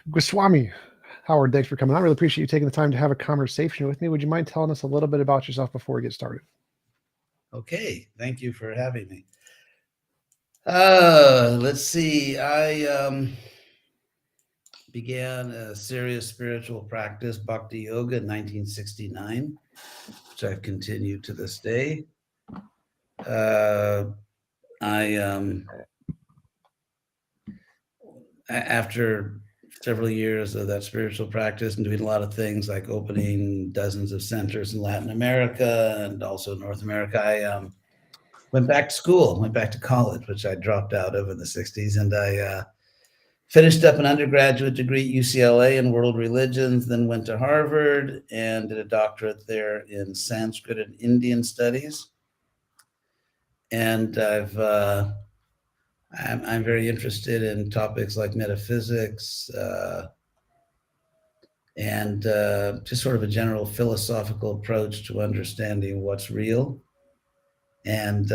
Goswami, Howard, thanks for coming on. I really appreciate you taking the time to have a conversation with me. Would you mind telling us a little bit about yourself before we get started? Okay, thank you for having me. Let's see. I began a serious spiritual practice, Bhakti Yoga, in 1969, which I've continued to this day. After several years of that spiritual practice and doing a lot of things like opening dozens of centers in Latin America and also North America, I went back to school, went back to college, which I dropped out of in the 60s. And I finished up an undergraduate degree at UCLA in world religions, then went to Harvard and did a doctorate there in Sanskrit and Indian studies. And I'm very interested in topics like metaphysics and just sort of a general philosophical approach to understanding what's real. And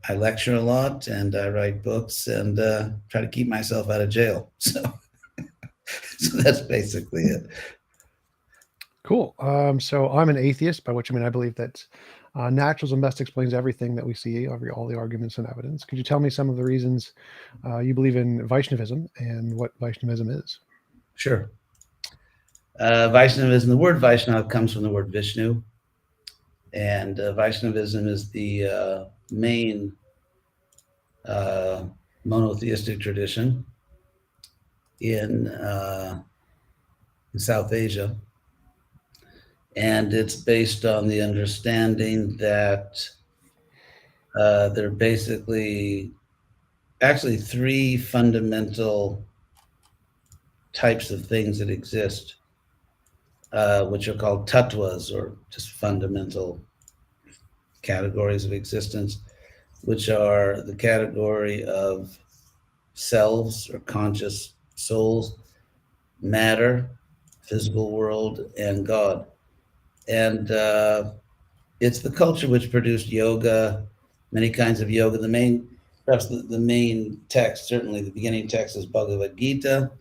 I lecture a lot and I write books and try to keep myself out of jail. So that's basically it. Cool. So I'm an atheist, by which I mean I believe that naturalism best explains everything that we see, all the arguments and evidence. Could you tell me some of the reasons you believe in Vaishnavism and what Vaishnavism is? Sure. Vaishnavism, the word Vaishnava comes from the word Vishnu. And Vaishnavism is the main monotheistic tradition in South Asia. And it's based on the understanding that there are basically actually three fundamental types of things that exist, which are called tattvas, or just fundamental categories of existence, which are the category of selves or conscious souls, matter, physical world, and God. And it's the culture which produced yoga, many kinds of yoga. Perhaps the main text, certainly the beginning text, is Bhagavad Gita.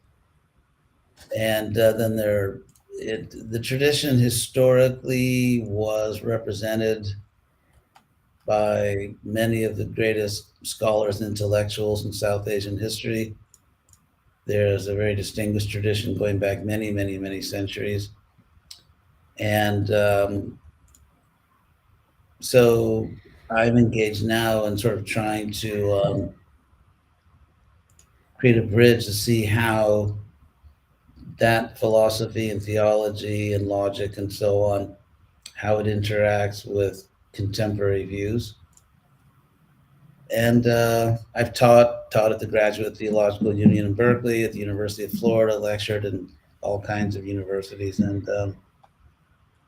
And then the tradition historically was represented by many of the greatest scholars and intellectuals in South Asian history. There's a very distinguished tradition going back many, many, many centuries. And so I'm engaged now in sort of trying to create a bridge to see how that philosophy and theology and logic and so on, how it interacts with contemporary views. And I've taught at the Graduate Theological Union in Berkeley, at the University of Florida, lectured in all kinds of universities, and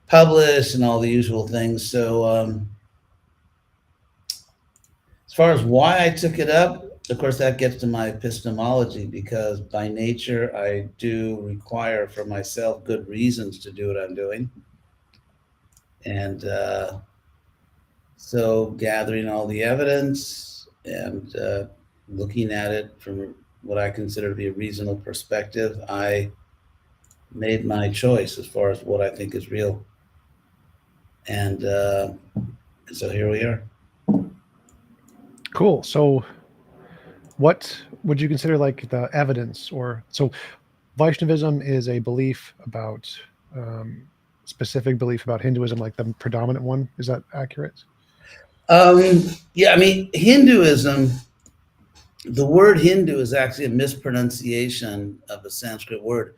published and all the usual things. So as far as why I took it up, of course, that gets to my epistemology, because by nature, I do require for myself good reasons to do what I'm doing. And so gathering all the evidence and looking at it from what I consider to be a reasonable perspective, I made my choice as far as what I think is real. And so here we are. Cool. So what would you consider like the evidence? Or so Vaishnavism is a belief about specific belief about Hinduism, like the predominant one. Is that accurate? Yeah, I mean, Hinduism, the word Hindu is actually a mispronunciation of a Sanskrit word.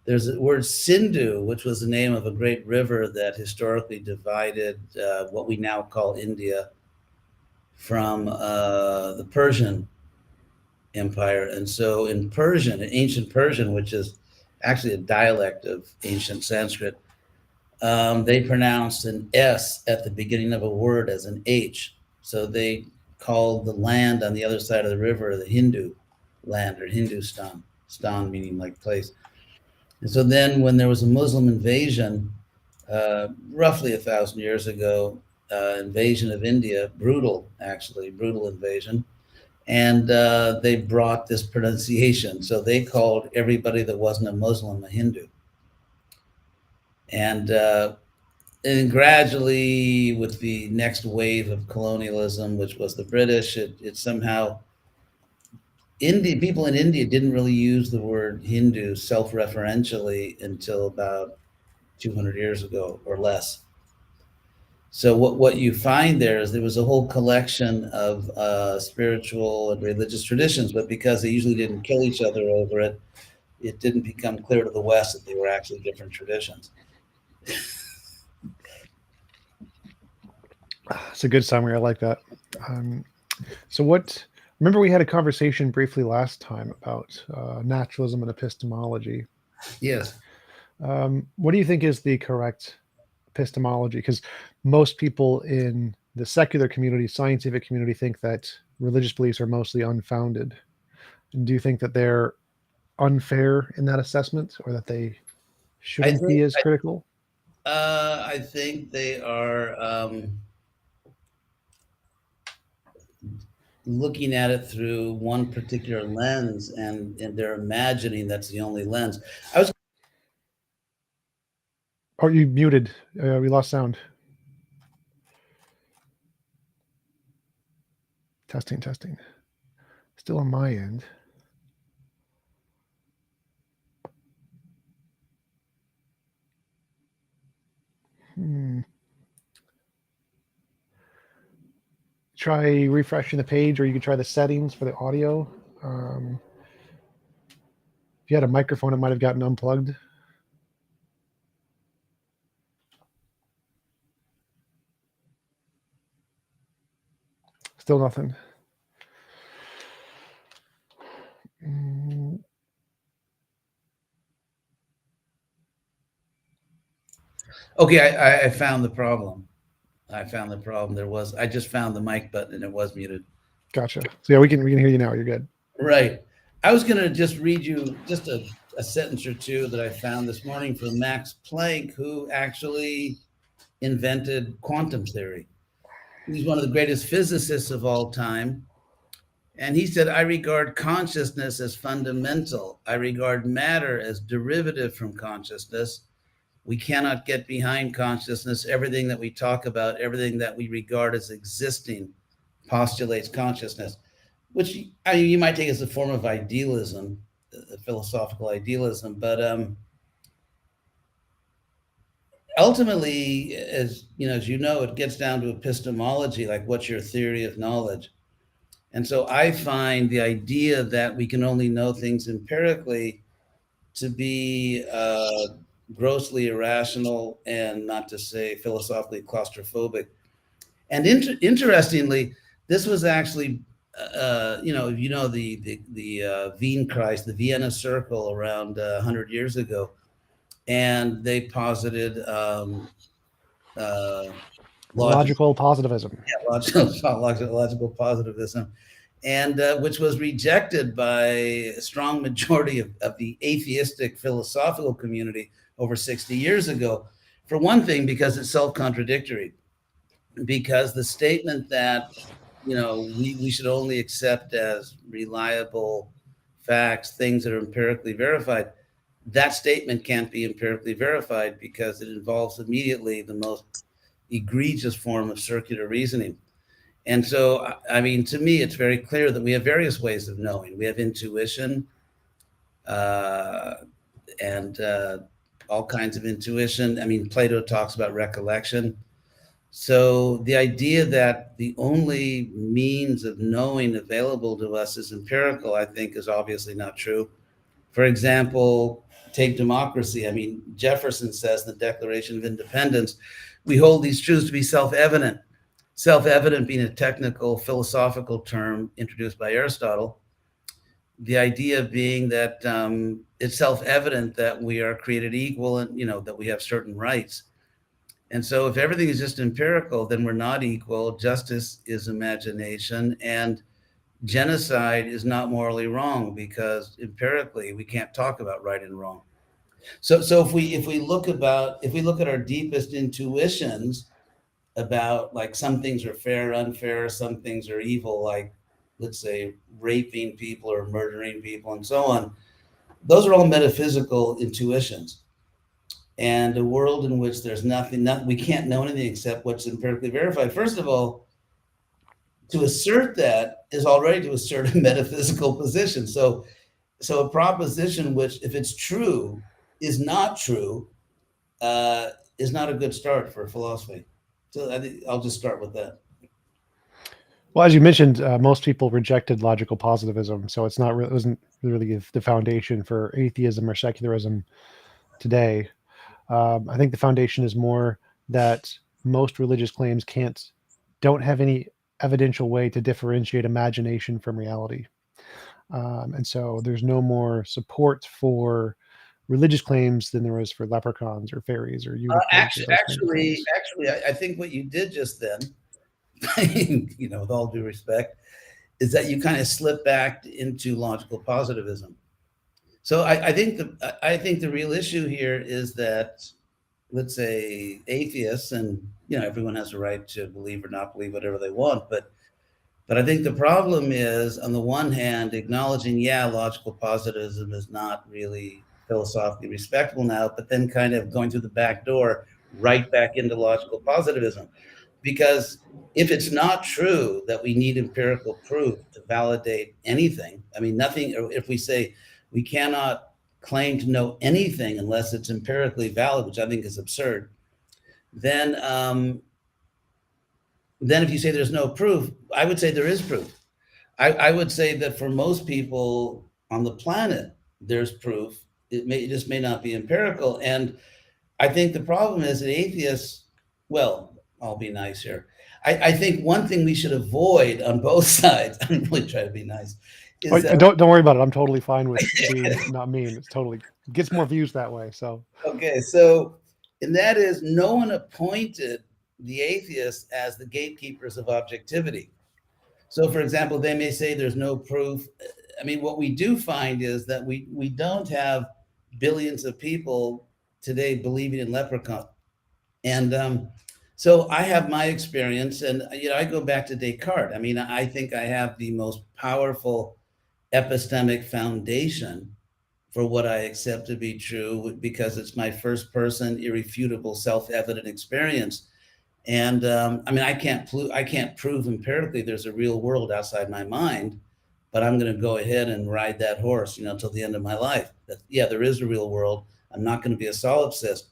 There's a word Sindhu, which was the name of a great river that historically divided what we now call India from the Persian Empire. And so in Persian, in ancient Persian, which is actually a dialect of ancient Sanskrit, they pronounced an S at the beginning of a word as an H. So they called the land on the other side of the river the Hindu land, or Hindustan, stan meaning like place. And so then when there was a Muslim invasion, roughly 1,000 years ago, invasion of India, brutal, actually, brutal invasion. And they brought this pronunciation. So they called everybody that wasn't a Muslim a Hindu. And gradually, with the next wave of colonialism, which was the British, it somehow, people in India didn't really use the word Hindu self-referentially until about 200 years ago or less. So what you find there was a whole collection of spiritual and religious traditions, but because they usually didn't kill each other over it, it didn't become clear to the West that they were actually different traditions. It's a good summary. I like that. So remember we had a conversation briefly last time about naturalism and epistemology. Yes. What do you think is the correct epistemology? Because most people in the secular community, scientific community, think that religious beliefs are mostly unfounded. And do you think that they're unfair in that assessment, or that they shouldn't be as critical? I think they are looking at it through one particular lens, and they're imagining that's the only lens. Oh, you muted. We lost sound. Testing. Still on my end. Try refreshing the page, or you can try the settings for the audio. If you had a microphone, it might have gotten unplugged. Still nothing. Okay, I found the problem. I just found the mic button and it was muted. Gotcha. So yeah, we can hear you now. You're good. Right. I was going to just read you just a sentence or two that I found this morning from Max Planck, who actually invented quantum theory. He's one of the greatest physicists of all time. And he said, I regard consciousness as fundamental. I regard matter as derivative from consciousness. We cannot get behind consciousness. Everything that we talk about, everything that we regard as existing, postulates consciousness, which you might take as a form of idealism, philosophical idealism. But ultimately, as you know, it gets down to epistemology, like what's your theory of knowledge? And so I find the idea that we can only know things empirically to be grossly irrational, and not to say philosophically claustrophobic. And interestingly, this was actually, the Wienkreis, the Vienna Circle, around 100 years ago, and they posited logical positivism. Yeah, logical positivism, and which was rejected by a strong majority of the atheistic philosophical community over 60 years ago. For one thing, because it's self-contradictory, because the statement that we should only accept as reliable facts things that are empirically verified, that statement can't be empirically verified because it involves immediately the most egregious form of circular reasoning. And so, I mean, to me, it's very clear that we have various ways of knowing. We have intuition, and all kinds of intuition. I mean, Plato talks about recollection. So the idea that the only means of knowing available to us is empirical, I think, is obviously not true. For example, take democracy. I mean, Jefferson says in the Declaration of Independence, we hold these truths to be self-evident. Self-evident being a technical philosophical term introduced by Aristotle. The idea being that it's self-evident that we are created equal, and that we have certain rights. And so if everything is just empirical, then we're not equal. Justice is imagination, and genocide is not morally wrong, because empirically we can't talk about right and wrong. So if we look at our deepest intuitions, about like some things are fair, unfair, some things are evil, like let's say raping people or murdering people and so on. Those are all metaphysical intuitions. And a world in which there's nothing, we can't know anything except what's empirically verified. First of all, to assert that is already to assert a metaphysical position. So a proposition which, if it's true, is not true, is not a good start for philosophy. So I think I'll just start with that. Well, as you mentioned, most people rejected logical positivism, so it wasn't really the foundation for atheism or secularism today. I think the foundation is more that most religious claims don't have any evidential way to differentiate imagination from reality. And so there's no more support for religious claims than there is for leprechauns or fairies or unicorns or Actually, those kinds of actually, things. actually, I think what you did just then, with all due respect, is that you kind of slipped back into logical positivism. So I think the real issue here is that, let's say, atheists, and everyone has a right to believe or not believe whatever they want, but I think the problem is, on the one hand, acknowledging, yeah, logical positivism is not really philosophically respectable now, but then kind of going through the back door right back into logical positivism. Because if it's not true that we need empirical proof to validate anything, I mean, nothing, or if we say we cannot claim to know anything unless it's empirically valid, which I think is absurd, then if you say there's no proof, I would say there is proof. I would say that for most people on the planet, there's proof. It just may not be empirical. And I think the problem is that atheists, well, I'll be nice here. I think one thing we should avoid on both sides, I'm really trying to be nice, is that, Don't worry about it. I'm totally fine with being not mean. It's totally gets more views that way. So okay, so, and that is, no one appointed the atheists as the gatekeepers of objectivity. So, for example, they may say there's no proof. I mean, what we do find is that we don't have billions of people today believing in leprechaun. And so I have my experience, and I go back to Descartes. I mean, I think I have the most powerful epistemic foundation for what I accept to be true, because it's my first person, irrefutable, self-evident experience. And I mean, I can't prove empirically there's a real world outside my mind, but I'm going to go ahead and ride that horse, till the end of my life. That, yeah, there is a real world. I'm not going to be a solipsist.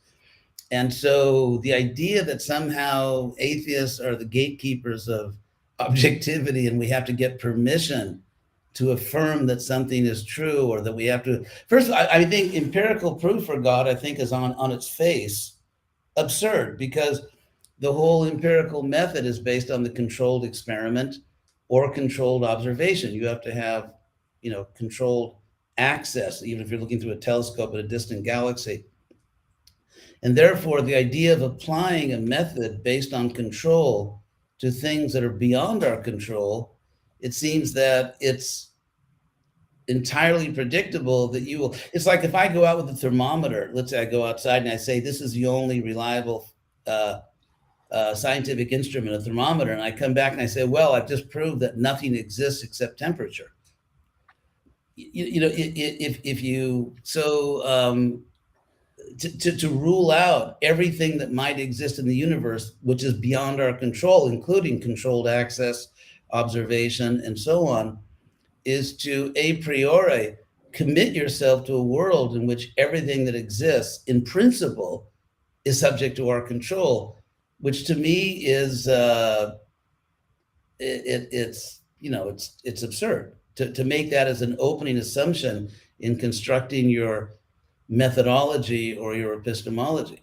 And so the idea that somehow atheists are the gatekeepers of objectivity and we have to get permission to affirm that something is true, or that we have to, first, I think empirical proof for God, I think, is on its face absurd, because the whole empirical method is based on the controlled experiment or controlled observation. You have to have, controlled access, even if you're looking through a telescope at a distant galaxy. And therefore, the idea of applying a method based on control to things that are beyond our control, it seems that it's entirely predictable that it's like if I go out with a thermometer, let's say I go outside and I say, this is the only reliable scientific instrument, a thermometer, and I come back and I say, well, I've just proved that nothing exists except temperature. If you, so to rule out everything that might exist in the universe, which is beyond our control, including controlled access, observation, and so on, is to a priori commit yourself to a world in which everything that exists in principle is subject to our control, which to me is it's absurd to make that as an opening assumption in constructing your methodology or your epistemology.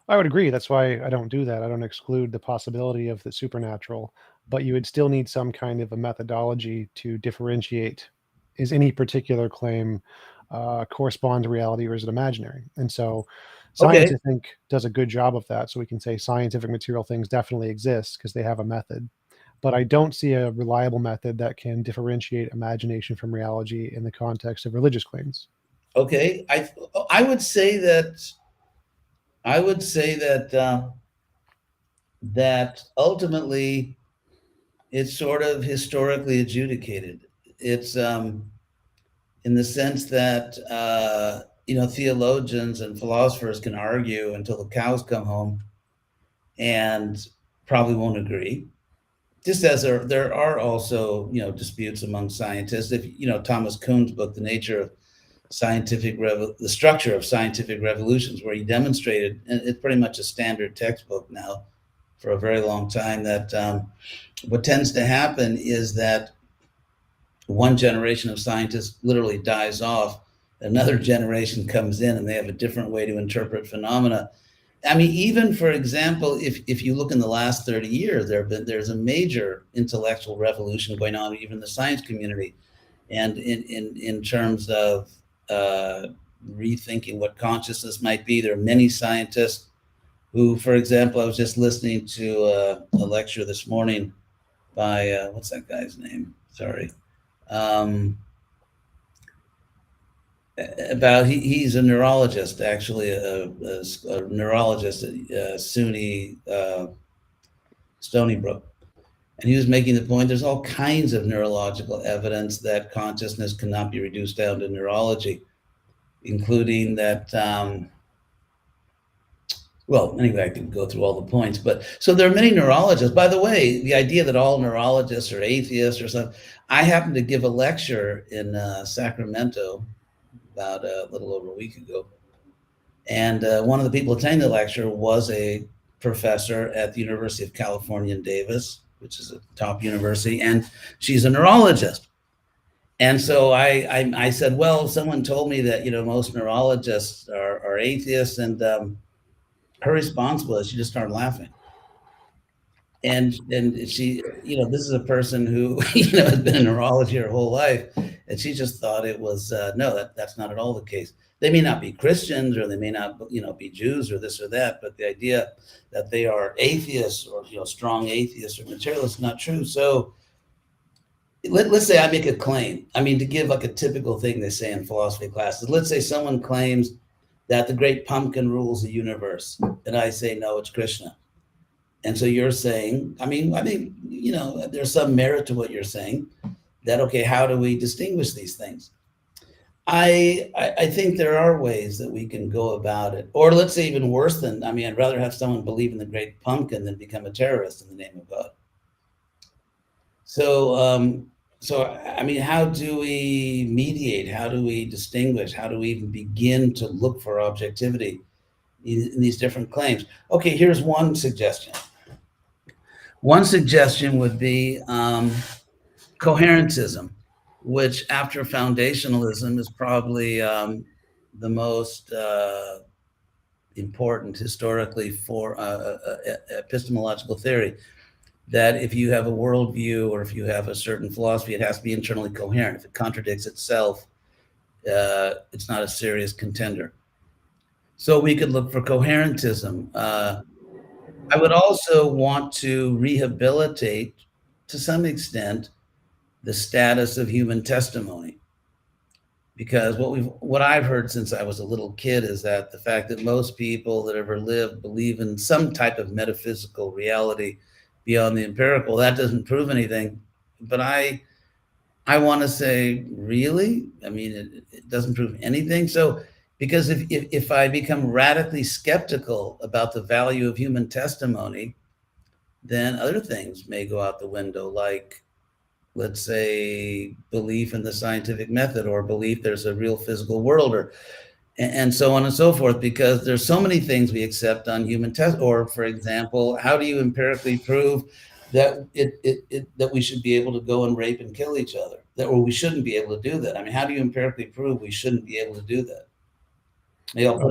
I would agree. That's why I don't do that. I don't exclude the possibility of the supernatural, but you would still need some kind of a methodology to differentiate, is any particular claim correspond to reality or is it imaginary? And so Okay. science, I think, does a good job of that. So we can say scientific material things definitely exist because they have a method. But I don't see a reliable method that can differentiate imagination from reality in the context of religious claims. Okay. I would say that that ultimately it's sort of historically adjudicated. It's in the sense that theologians and philosophers can argue until the cows come home and probably won't agree. Just as there are also disputes among scientists. If Thomas Kuhn's book, The Nature of the Structure of Scientific Revolutions, where he demonstrated, and it's pretty much a standard textbook now for a very long time, that what tends to happen is that one generation of scientists literally dies off, another generation comes in, and they have a different way to interpret phenomena. I mean, even for example, if you look in the last 30 years, there's a major intellectual revolution going on, even in the science community, and in terms of rethinking what consciousness might be. There are many scientists who, for example, I was just listening to a lecture this morning by what's that guy's name? Sorry. He's a neurologist, actually, a neurologist at SUNY Stony Brook. And he was making the point there's all kinds of neurological evidence that consciousness cannot be reduced down to neurology, including that, well, anyway, I can go through all the points. But so there are many neurologists. By the way, the idea that all neurologists are atheists or something, I happened to give a lecture in Sacramento about a little over a week ago. And one of the people attending the lecture was a professor at the University of California in Davis, which is a top university, and she's a neurologist. And so I said, well, someone told me that most neurologists are atheists, and her response was she just started laughing. And she, this is a person who has been in neurology her whole life, and she just thought it was no, that's not at all the case. They may not be Christians, or they may not be Jews, or this or that, but the idea that they are atheists, or strong atheists or materialists, is not true. So let's say I make a claim. I mean, to give like a typical thing they say in philosophy classes. Let's say someone claims that the great pumpkin rules the universe, and I say no, it's Krishna. And so you're saying, I mean, there's some merit to what you're saying. That, okay, how do we distinguish these things? I think there are ways that we can go about it. Or let's say even worse than, I'd rather have someone believe in the great pumpkin than become a terrorist in the name of God. So, how do we mediate? How do we distinguish? How do we even begin to look for objectivity in these different claims? Okay, here's one suggestion. One suggestion would be coherentism, which after foundationalism is probably the most important historically for epistemological theory. That if you have a worldview or if you have a certain philosophy, it has to be internally coherent. If it contradicts itself, it's not a serious contender. So we could look for coherentism. I would also want to rehabilitate, to some extent, the status of human testimony. Because what I've heard since I was a little kid is that the fact that most people that ever lived believe in some type of metaphysical reality beyond the empirical, that doesn't prove anything. But I want to say, really? It doesn't prove anything. So, because if I become radically skeptical about the value of human testimony, then other things may go out the window, like, let's say, belief in the scientific method, or belief there's a real physical world, and so on and so forth, because there's so many things we accept on human test. Or, for example, how do you empirically prove that that we should be able to go and rape and kill each other? Or we shouldn't be able to do that? How do you empirically prove we shouldn't be able to do that? Yeah, go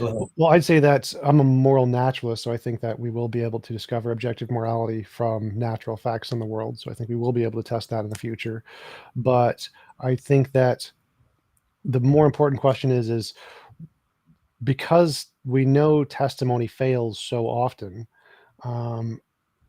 ahead. Well, I'd say that I'm a moral naturalist, so I think that we will be able to discover objective morality from natural facts in the world. So I think we will be able to test that in the future. But I think that the more important question is because we know testimony fails so often,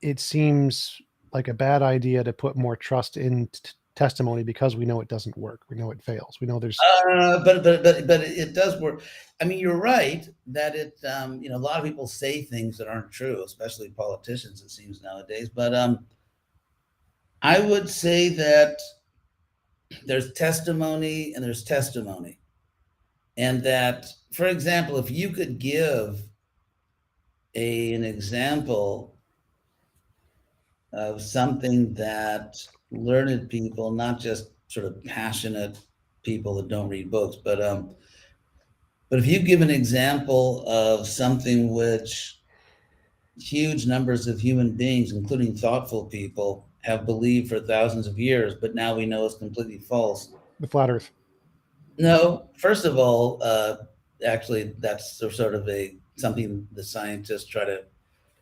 it seems like a bad idea to put more trust in testimony because we know it doesn't work. We know it fails. We know there's. But it does work. I mean, you're right that it. A lot of people say things that aren't true, especially politicians. It seems nowadays. But I would say that there's testimony and there's testimony, and that, for example, if you could give an example of something that learned people, not just sort of passionate people that don't read books, but if you give an example of something which huge numbers of human beings, including thoughtful people, have believed for thousands of years, but now we know it's completely false. The flat Earth. No, first of all, actually, that's sort of something the scientists try to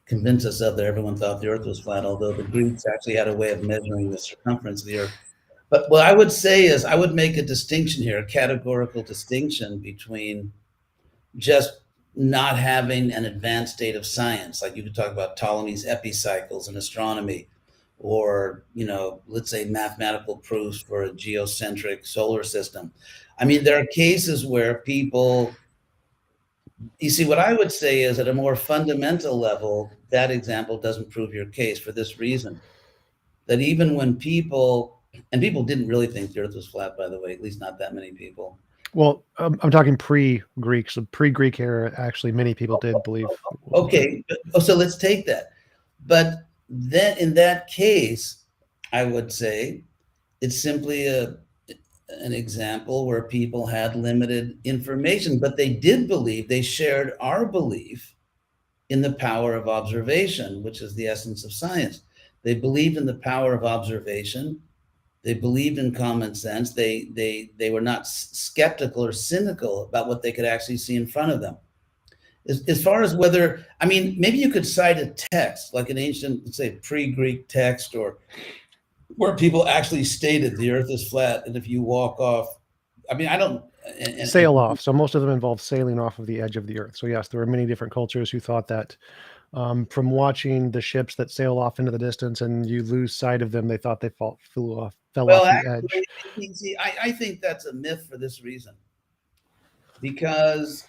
convince us of, that everyone thought the Earth was flat, although the Greeks actually had a way of measuring the circumference of the Earth. But what I would say is, I would make a distinction here, a categorical distinction between just not having an advanced state of science. Like you could talk about Ptolemy's epicycles in astronomy, or, let's say mathematical proofs for a geocentric solar system. I mean, there are cases where people, you see, what I would say is, at a more fundamental level, that example doesn't prove your case, for this reason, that even when people didn't really think the Earth was flat, by the way, at least not that many people. Well, I'm talking pre-Greek. So pre-Greek era, actually, many people did believe. Okay, so let's take that. But then in that case, I would say it's simply an example where people had limited information, but they did believe, they shared our belief in the power of observation, which is the essence of science. They believed in the power of observation. They believed in common sense. They were not skeptical or cynical about what they could actually see in front of them. As far as whether, I mean, maybe you could cite a text, like an ancient, let's say, pre-Greek text, or where people actually stated the Earth is flat, and if you walk off, I mean, I don't. Sail off. So most of them involve sailing off of the edge of the Earth. So yes, there were many different cultures who thought that. From watching the ships that sail off into the distance and you lose sight of them, they thought they fell off the edge. See, I think that's a myth for this reason. Because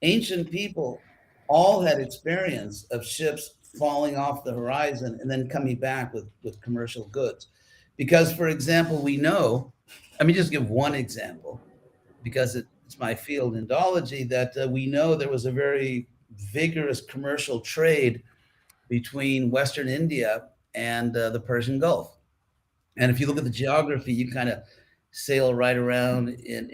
ancient people all had experience of ships falling off the horizon and then coming back with commercial goods. Because, for example, we know, let me just give one example, because it's my field, Indology, that we know there was a very vigorous commercial trade between Western India and the Persian Gulf. And if you look at the geography, you kind of sail right around and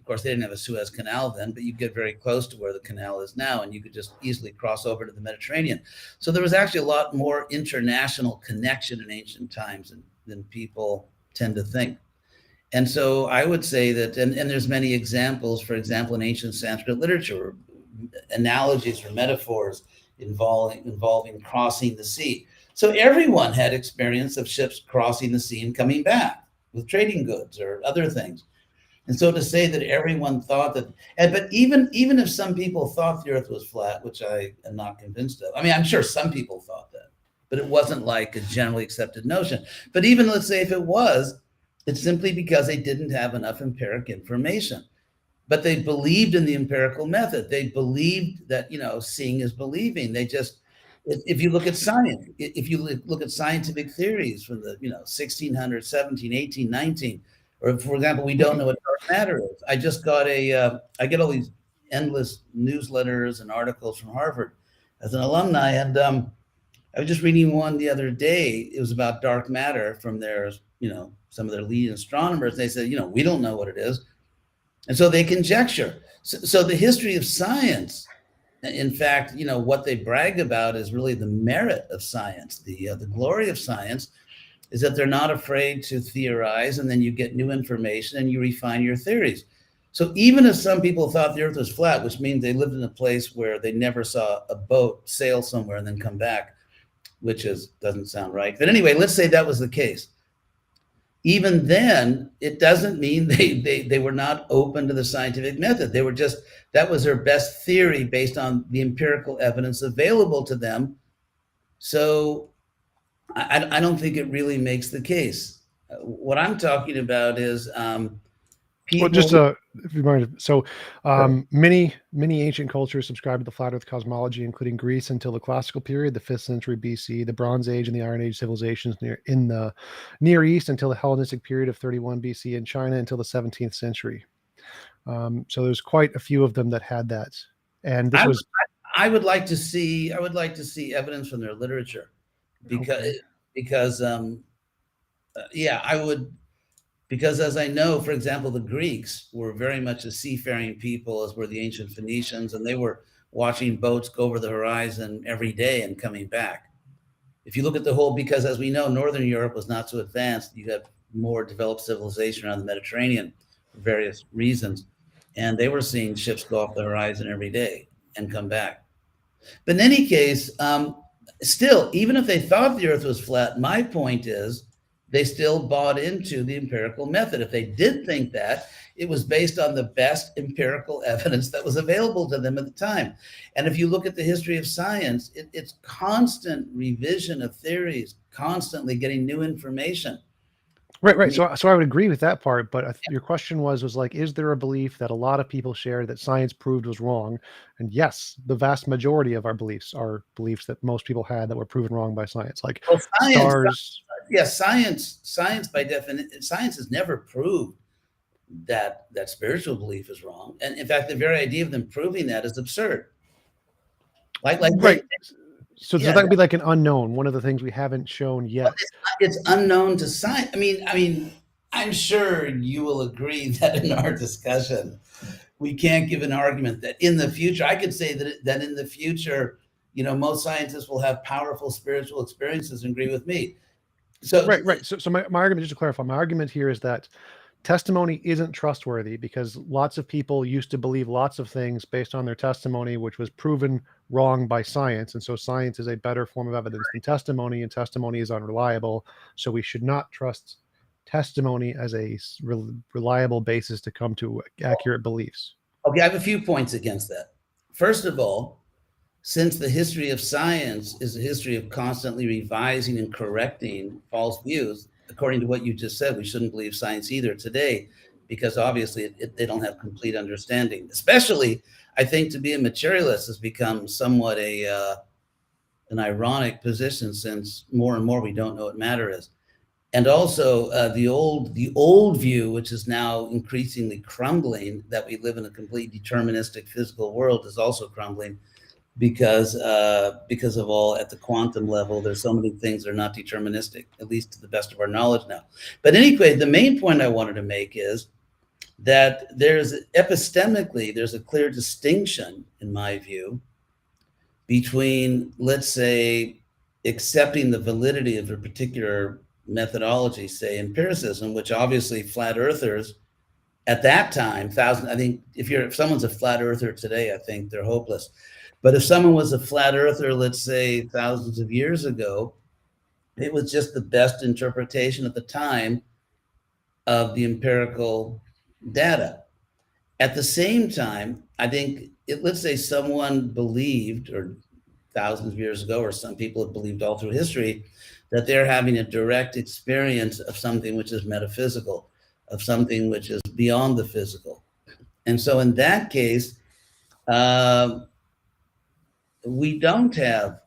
of course, they didn't have a Suez Canal then, but you get very close to where the canal is now, and you could just easily cross over to the Mediterranean. So there was actually a lot more international connection in ancient times than people tend to think. And so I would say that, and there's many examples, for example, in ancient Sanskrit literature, analogies or metaphors involving crossing the sea. So everyone had experience of ships crossing the sea and coming back with trading goods or other things. And so to say that everyone thought that, but even if some people thought the Earth was flat, which I am not convinced of. I mean, I'm sure some people thought that, but it wasn't like a generally accepted notion. But even, let's say, if it was, it's simply because they didn't have enough empiric information. But they believed in the empirical method. They believed that, seeing is believing. They just, if you look at science, if you look at scientific theories from the 1600s, 17, 18, 19, or, for example, we don't know what dark matter is. I just got I get all these endless newsletters and articles from Harvard as an alumni, and I was just reading one the other day. It was about dark matter from their, some of their lead astronomers. They said, we don't know what it is. And so they conjecture. So the history of science, in fact, what they brag about is really the merit of science. The glory of science is that they're not afraid to theorize, and then you get new information and you refine your theories. So even if some people thought the Earth was flat, which means they lived in a place where they never saw a boat sail somewhere and then come back, which doesn't sound right. But anyway, let's say that was the case. Even then, it doesn't mean they were not open to the scientific method. They were just, that was their best theory based on the empirical evidence available to them. So I don't think it really makes the case. What I'm talking about is Well, people. just if you mind, so many ancient cultures subscribed to the flat Earth cosmology, including Greece until the classical period, the 5th century BC, the Bronze Age and the Iron Age civilizations in the Near East until the Hellenistic period of 31 BC, and China until the 17th century. So there's quite a few of them that had that, and this I, was I would like to see. I would like to see evidence from their literature, because okay. because yeah, I would. Because as I know, for example, the Greeks were very much a seafaring people, as were the ancient Phoenicians, and they were watching boats go over the horizon every day and coming back. If you look at the whole, because as we know, Northern Europe was not so advanced. You got more developed civilization around the Mediterranean for various reasons. And they were seeing ships go off the horizon every day and come back. But in any case, still, even if they thought the earth was flat, my point is they still bought into the empirical method. If they did think that, it was based on the best empirical evidence that was available to them at the time. And if you look at the history of science, it's constant revision of theories, constantly getting new information. Right. So I would agree with that part, but your question was like, is there a belief that a lot of people share that science proved was wrong? And yes, the vast majority of our beliefs are beliefs that most people had that were proven wrong by science, like Well, science, stars. yes, science by definition, science has never proved that spiritual belief is wrong. And in fact, the very idea of them proving that is absurd. Like they, Right. So yeah, that would be like an unknown, one of the things we haven't shown yet. it's unknown to science. I mean, I'm sure you will agree that in our discussion, we can't give an argument that in the future, I could say that in the future, most scientists will have powerful spiritual experiences and agree with me. So, Right. So my argument, just to clarify, my argument here is that testimony isn't trustworthy because lots of people used to believe lots of things based on their testimony, which was proven wrong by science. And so science is a better form of evidence than testimony, and testimony is unreliable. So we should not trust testimony as a reliable basis to come to accurate beliefs. okay, I have a few points against that. First of all, since the history of science is a history of constantly revising and correcting false views, according to what you just said, we shouldn't believe science either today, because obviously they don't have complete understanding. Especially, I think to be a materialist has become somewhat an ironic position, since more and more we don't know what matter is. And also the old view, which is now increasingly crumbling, that we live in a complete deterministic physical world, is also crumbling, because of all, at the quantum level, there's so many things that are not deterministic, at least to the best of our knowledge now. But anyway, the main point I wanted to make is that epistemically, there's a clear distinction, in my view, between, let's say, accepting the validity of a particular methodology, say empiricism, which obviously flat earthers at that time, I think if someone's a flat earther today, I think they're hopeless. But if someone was a flat earther, let's say thousands of years ago, it was just the best interpretation at the time of the empirical data. At the same time, I think let's say someone believed, or thousands of years ago, or some people have believed all through history, that they're having a direct experience of something which is metaphysical, of something which is beyond the physical. And so in that case, we don't have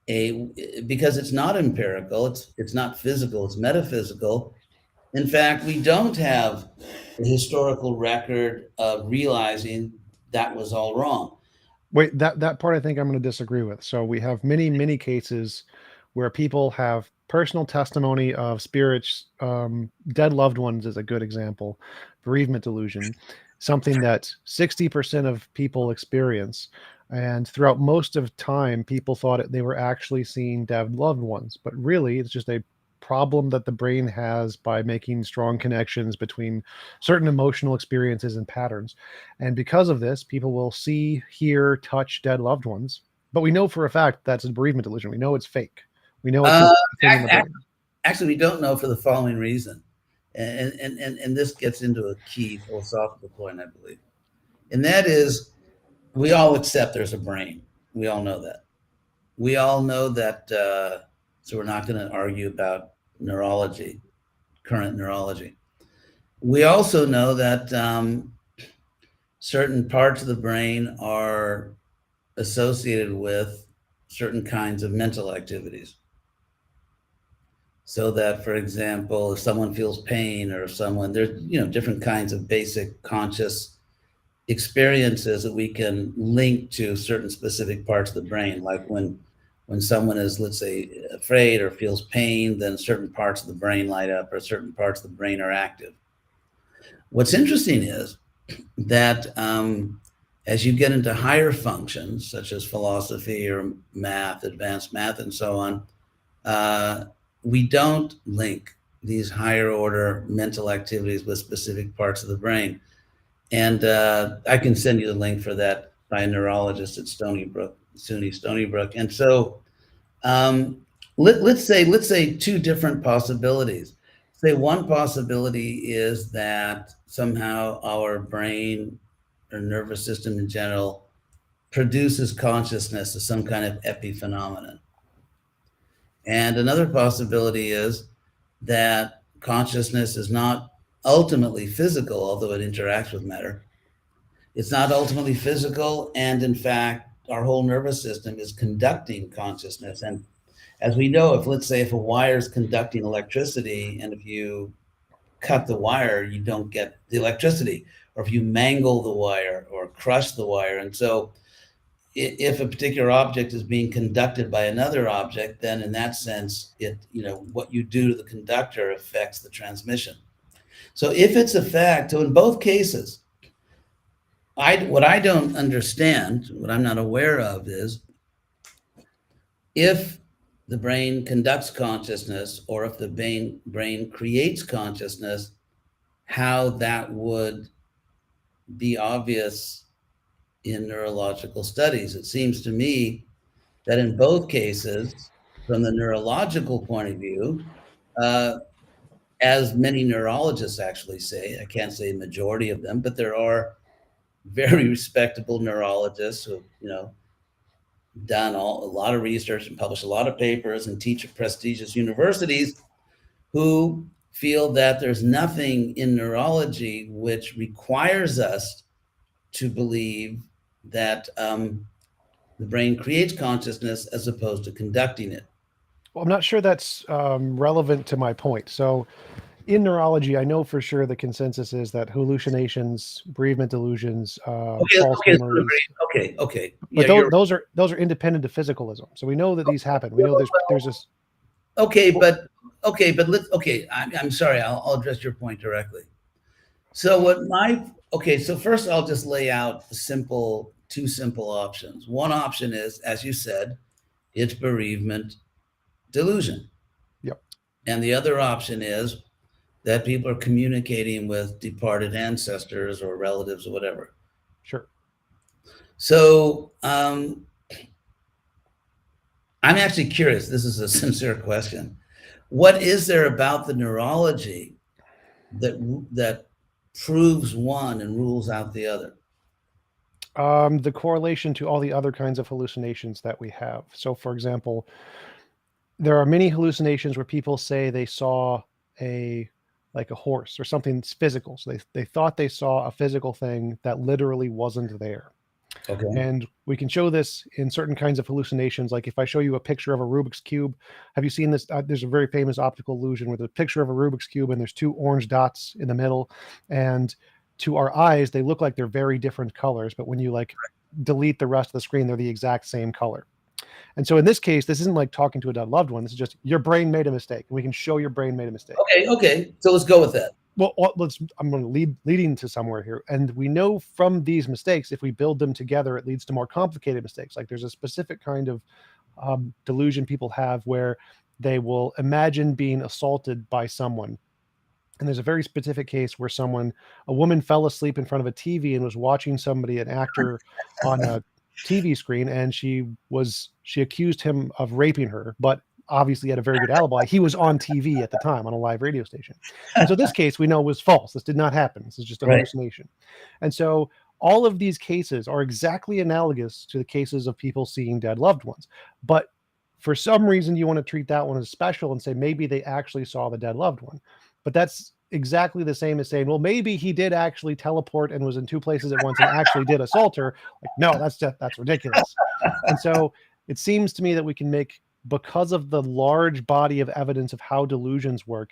because it's not empirical, it's not physical, it's metaphysical. In fact, we don't have a historical record of realizing that was all wrong. Wait, that part I think I'm going to disagree with. So we have many cases where people have personal testimony of spirits, dead loved ones is a good example, bereavement delusion, something that 60% of people experience. And throughout most of time, people thought they were actually seeing dead loved ones, but really it's just a problem that the brain has by making strong connections between certain emotional experiences and patterns. And because of this, people will see, hear, touch dead loved ones. But we know for a fact that's a bereavement delusion. We know it's fake. We know it's a thing in the brain. Actually, we don't know for the following reason. And this gets into a key philosophical point, I believe. And that is, we all accept there's a brain. We all know that. We all know that. So we're not going to argue about neurology. current neurology. We also know that certain parts of the brain are associated with certain kinds of mental activities. So that, for example, if someone feels pain or if someone, there's, different kinds of basic conscious experiences that we can link to certain specific parts of the brain. Like when someone is, let's say, afraid or feels pain, then certain parts of the brain light up or certain parts of the brain are active. What's interesting is that as you get into higher functions, such as philosophy or math, advanced math, and so on, we don't link these higher order mental activities with specific parts of the brain. And I can send you the link for that by a neurologist at SUNY Stony Brook. And so let's say two different possibilities. Say one possibility is that somehow our brain or nervous system in general produces consciousness as some kind of epiphenomenon. And another possibility is that consciousness is not ultimately physical, although it interacts with matter. It's not ultimately physical, and in fact, our whole nervous system is conducting consciousness. And as we know, let's say if a wire is conducting electricity, and if you cut the wire, you don't get the electricity, or if you mangle the wire or crush the wire. And so if a particular object is being conducted by another object, then in that sense, what you do to the conductor affects the transmission. So if it's a fact, so in both cases, what I don't understand, what I'm not aware of is if the brain conducts consciousness or if the brain creates consciousness, how that would be obvious in neurological studies. It seems to me that in both cases, from the neurological point of view, as many neurologists actually say, I can't say majority of them, but there are very respectable neurologists who have done a lot of research and published a lot of papers and teach at prestigious universities, who feel that there's nothing in neurology which requires us to believe that the brain creates consciousness as opposed to conducting it. Well, I'm not sure that's relevant to my point. So in neurology, I know for sure the consensus is that hallucinations, bereavement delusions, false memories. Okay. But those are independent of physicalism. So we know that these happen. We know there's this. I'm sorry. I'll address your point directly. So so first I'll just lay out two simple options. One option is, as you said, it's bereavement delusion. Yep. And the other option is that people are communicating with departed ancestors or relatives or whatever. Sure. So I'm actually curious. This is a sincere question. What is there about the neurology that proves one and rules out the other? The correlation to all the other kinds of hallucinations that we have. So, for example, there are many hallucinations where people say they saw a horse or something physical. So they thought they saw a physical thing that literally wasn't there. Okay. And we can show this in certain kinds of hallucinations. Like if I show you a picture of a Rubik's Cube, have you seen this? There's a very famous optical illusion with a picture of a Rubik's Cube and there's two orange dots in the middle. And to our eyes, they look like they're very different colors. But when you delete the rest of the screen, they're the exact same color. And so in this case, this isn't like talking to a dead loved one. This is just your brain made a mistake. And we can show your brain made a mistake. Okay. So let's go with that. Well, I'm going to leading to somewhere here. And we know from these mistakes, if we build them together, it leads to more complicated mistakes. Like there's a specific kind of delusion people have where they will imagine being assaulted by someone. And there's a very specific case where a woman fell asleep in front of a TV and was watching an actor on a TV screen, and she accused him of raping her, but obviously had a very good alibi. He was on TV at the time on a live radio station. And so this case we know was false. This did not happen. This is just a hallucination. And so all of these cases are exactly analogous to the cases of people seeing dead loved ones. But for some reason, you want to treat that one as special and say maybe they actually saw the dead loved one. but that's exactly the same as saying, well, maybe he did actually teleport and was in two places at once and actually did assault her. Like, no, that's ridiculous. And so it seems to me that we can make, because of the large body of evidence of how delusions work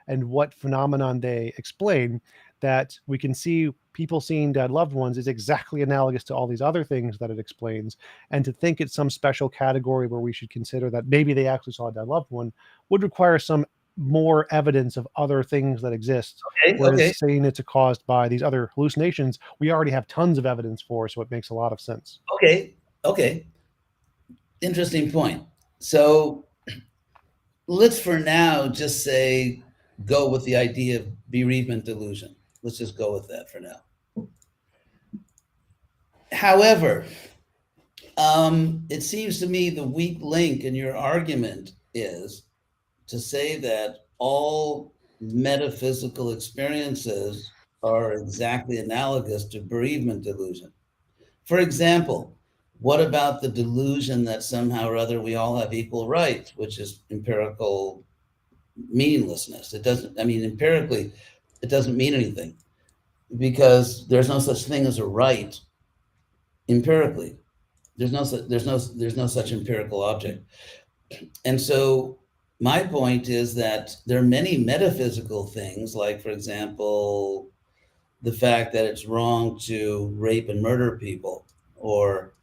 and what phenomenon they explain, that we can see people seeing dead loved ones is exactly analogous to all these other things that it explains. And to think it's some special category where we should consider that maybe they actually saw a dead loved one would require some more evidence of other things that exist. Okay, Whereas okay, saying it's caused by these other hallucinations, we already have tons of evidence for, so it makes a lot of sense. okay. Interesting point. So let's for now just say go with the idea of bereavement delusion. Let's just go with that for now. However, it seems to me the weak link in your argument is to say that all metaphysical experiences are exactly analogous to bereavement delusion. For example, what about the delusion that somehow or other we all have equal rights, which is empirical meaninglessness? It doesn't, I mean, empirically, it doesn't mean anything because there's no such thing as a right empirically. There's no such empirical object. And so my point is that there are many metaphysical things, like, for example, the fact that it's wrong to rape and murder people, or,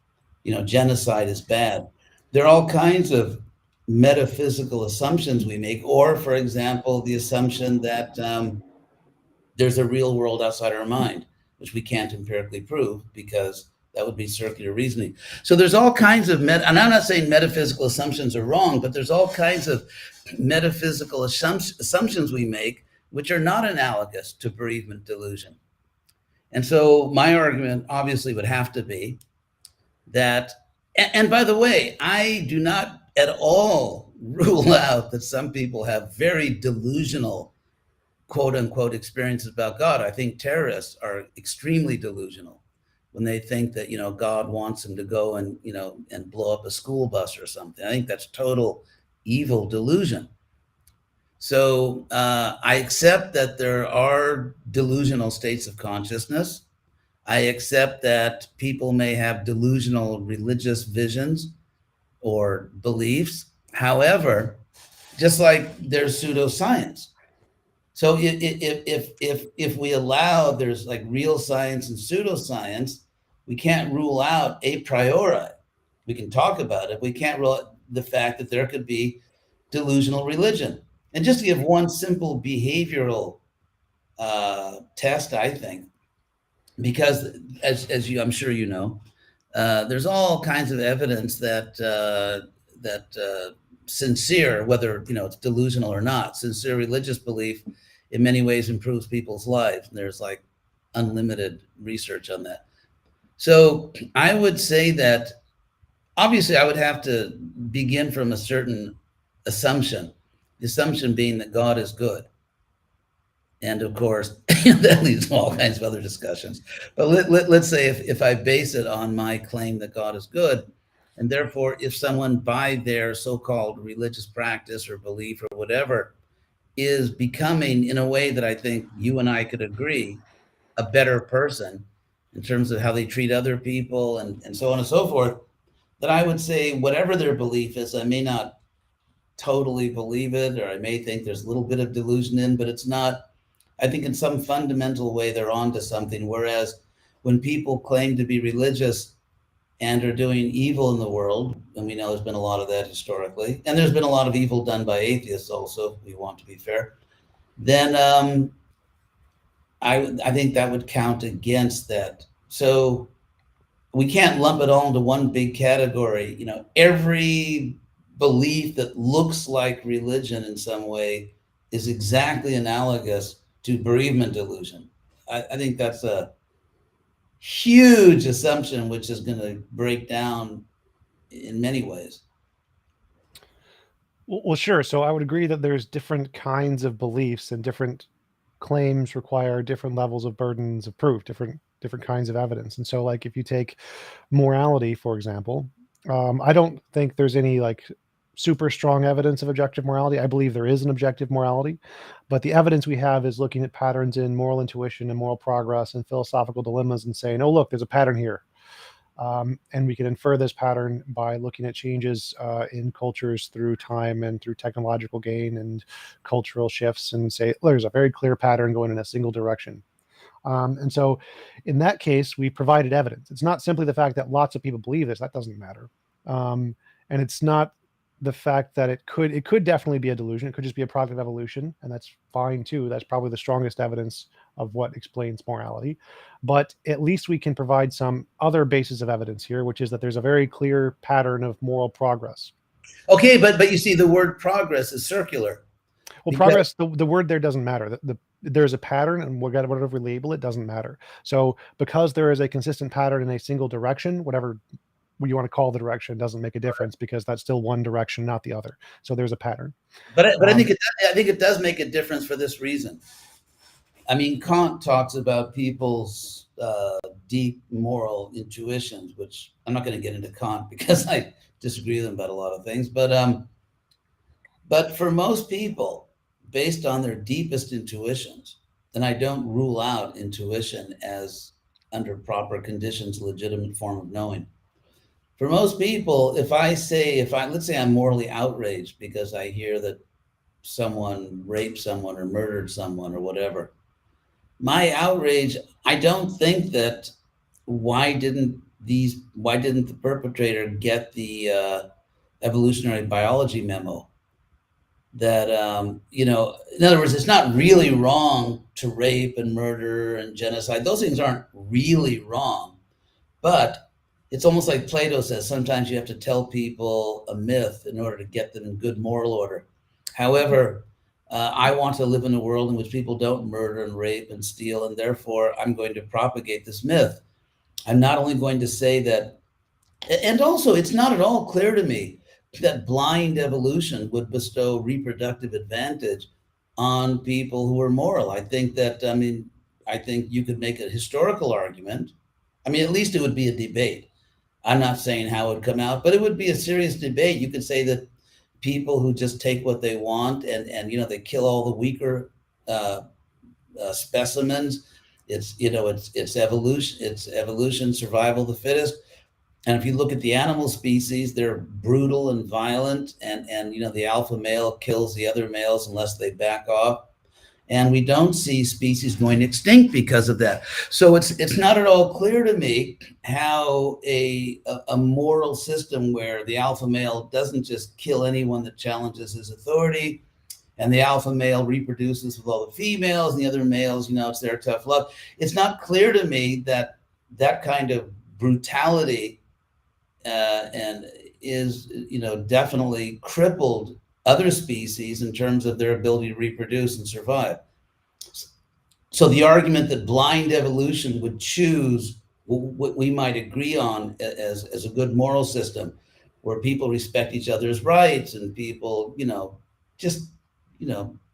genocide is bad. There are all kinds of metaphysical assumptions we make, or, for example, the assumption that there's a real world outside our mind, which we can't empirically prove because that would be circular reasoning. So there's all kinds of and I'm not saying metaphysical assumptions are wrong, but there's all kinds of metaphysical assumptions we make which are not analogous to bereavement delusion. And so my argument obviously would have to be that, and by the way, I do not at all rule out that some people have very delusional quote unquote experiences about God. I think terrorists are extremely delusional when they think that, God wants them to go and, and blow up a school bus or something. I think that's total evil delusion. So I accept that there are delusional states of consciousness. I accept that people may have delusional religious visions or beliefs. However, just like there's pseudoscience. So if we allow there's like real science and pseudoscience, we can't rule out a priori. We can talk about it. We can't rule out the fact that there could be delusional religion. And just to give one simple behavioral test, I think, because as you, I'm sure you know, there's all kinds of evidence that sincere, whether it's delusional or not, sincere religious belief in many ways improves people's lives. And there's like unlimited research on that. So I would say that obviously I would have to begin from a certain assumption, the assumption being that God is good. And of course, that leads to all kinds of other discussions. But let's say if I base it on my claim that God is good, and therefore if someone by their so-called religious practice or belief or whatever is becoming, in a way that I think you and I could agree, a better person in terms of how they treat other people and so on and so forth, then I would say whatever their belief is, I may not totally believe it, or I may think there's a little bit of delusion in, but it's not, I think in some fundamental way they're onto something. Whereas when people claim to be religious and are doing evil in the world, and we know there's been a lot of that historically, and there's been a lot of evil done by atheists also, if we want to be fair, then I think that would count against that. So we can't lump it all into one big category. Every belief that looks like religion in some way is exactly analogous to bereavement delusion. I think that's a huge assumption, which is going to break down in many ways. Well, sure. So I would agree that there's different kinds of beliefs, and different claims require different levels of burdens of proof, different kinds of evidence. And so, like, if you take morality, for example, I don't think there's any like super strong evidence of objective morality. I believe there is an objective morality, but the evidence we have is looking at patterns in moral intuition and moral progress and philosophical dilemmas and saying, oh, look, there's a pattern here. And we can infer this pattern by looking at changes in cultures through time and through technological gain and cultural shifts and say, there's a very clear pattern going in a single direction. And so in that case, we provided evidence. It's not simply the fact that lots of people believe this, that doesn't matter. And it's not the fact that it could definitely be a delusion. It could just be a product of evolution, and that's fine too. That's probably the strongest evidence of what explains morality. But at least we can provide some other basis of evidence here, which is that there's a very clear pattern of moral progress. Okay, but you see, the word progress is circular. Well, progress, the word there doesn't matter. There's a pattern, and whatever we label it doesn't matter. So because there is a consistent pattern in a single direction, whatever you want to call the direction doesn't make a difference, because that's still one direction, not the other. So there's a pattern. But I think it does make a difference for this reason. I mean, Kant talks about people's deep moral intuitions, which I'm not going to get into Kant because I disagree with him about a lot of things. But for most people, based on their deepest intuitions, and I don't rule out intuition as, under proper conditions, a legitimate form of knowing. For most people, let's say I'm morally outraged because I hear that someone raped someone or murdered someone or whatever, my outrage, I don't think that why didn't the perpetrator get the evolutionary biology memo? That, in other words, it's not really wrong to rape and murder and genocide. Those things aren't really wrong. But it's almost like Plato says, sometimes you have to tell people a myth in order to get them in good moral order. However, I want to live in a world in which people don't murder and rape and steal, and therefore I'm going to propagate this myth. I'm not only going to say that, and also it's not at all clear to me that blind evolution would bestow reproductive advantage on people who are moral. I think you could make a historical argument. I mean, at least it would be a debate. I'm not saying how it would come out, but it would be a serious debate. You could say that people who just take what they want and they kill all the weaker specimens. It's evolution, survival of the fittest. And if you look at the animal species, they're brutal and violent, and the alpha male kills the other males unless they back off. And we don't see species going extinct because of that. So it's not at all clear to me how a moral system where the alpha male doesn't just kill anyone that challenges his authority, and the alpha male reproduces with all the females, and the other males, it's their tough love. It's not clear to me that kind of brutality and is definitely crippled other species in terms of their ability to reproduce and survive. So the argument that blind evolution would choose what we might agree on as a good moral system, where people respect each other's rights and people,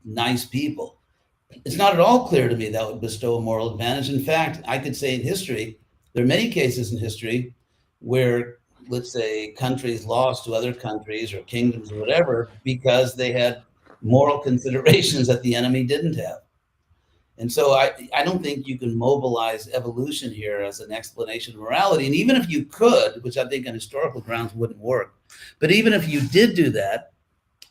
nice people. It's not at all clear to me that would bestow a moral advantage. In fact, I could say in history, there are many cases in history where, let's say, countries lost to other countries or kingdoms or whatever because they had moral considerations that the enemy didn't have. And so I don't think you can mobilize evolution here as an explanation of morality. And even if you could, which I think on historical grounds wouldn't work, but even if you did do that,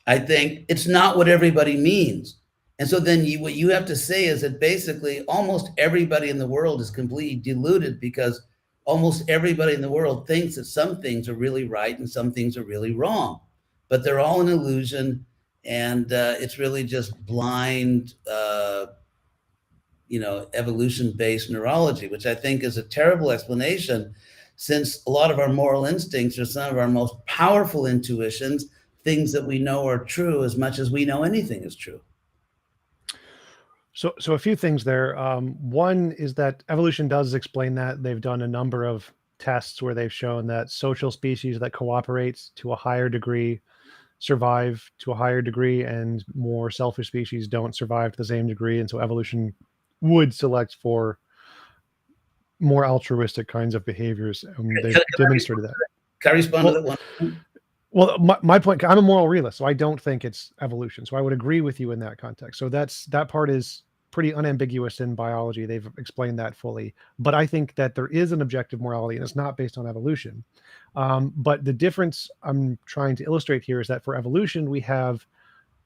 I think it's not what everybody means. And so then what you have to say is that basically almost everybody in the world is completely deluded, because almost everybody in the world thinks that some things are really right and some things are really wrong, but they're all an illusion. And it's really just blind, evolution-based neurology, which I think is a terrible explanation, since a lot of our moral instincts are some of our most powerful intuitions, things that we know are true as much as we know anything is true. So a few things there. One is that evolution does explain that. They've done a number of tests where they've shown that social species that cooperate to a higher degree survive to a higher degree, and more selfish species don't survive to the same degree. And so evolution would select for more altruistic kinds of behaviors. They've demonstrated that. Can I respond to that one? Well, my point, I'm a moral realist, so I don't think it's evolution. So I would agree with you in that context. So that part is pretty unambiguous in biology. They've explained that fully. But I think that there is an objective morality, and it's not based on evolution. But the difference I'm trying to illustrate here is that for evolution, we have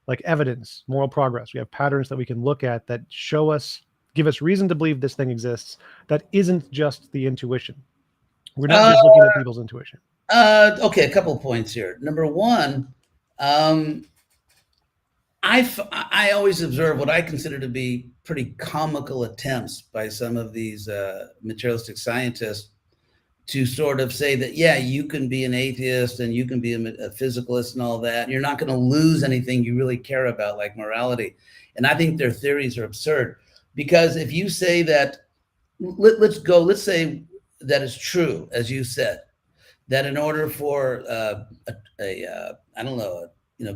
like evidence, moral progress. We have patterns that we can look at that show us, give us reason to believe this thing exists. That isn't just the intuition. We're not Uh, just looking at people's intuition. okay, a couple of points here. Number one, um, I always observe what I consider to be pretty comical attempts by some of these materialistic scientists to sort of say that, yeah, you can be an atheist and you can be a physicalist and all that. You're not going to lose anything you really care about, like morality. And I think their theories are absurd, because if you say that, let's say that it's true, as you said, that in order for I don't know,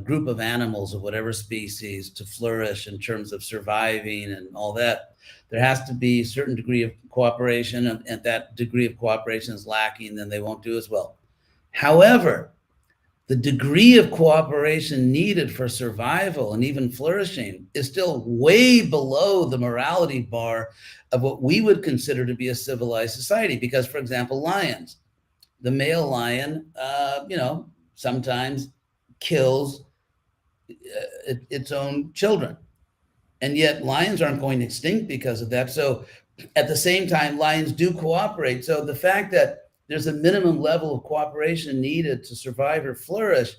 group of animals of whatever species to flourish in terms of surviving and all that, there has to be a certain degree of cooperation, and if that degree of cooperation is lacking, then they won't do as well. However, the degree of cooperation needed for survival and even flourishing is still way below the morality bar of what we would consider to be a civilized society. Because, for example, lions, the male lion, sometimes kills its own children. And yet lions aren't going extinct because of that. So at the same time, lions do cooperate. So the fact that there's a minimum level of cooperation needed to survive or flourish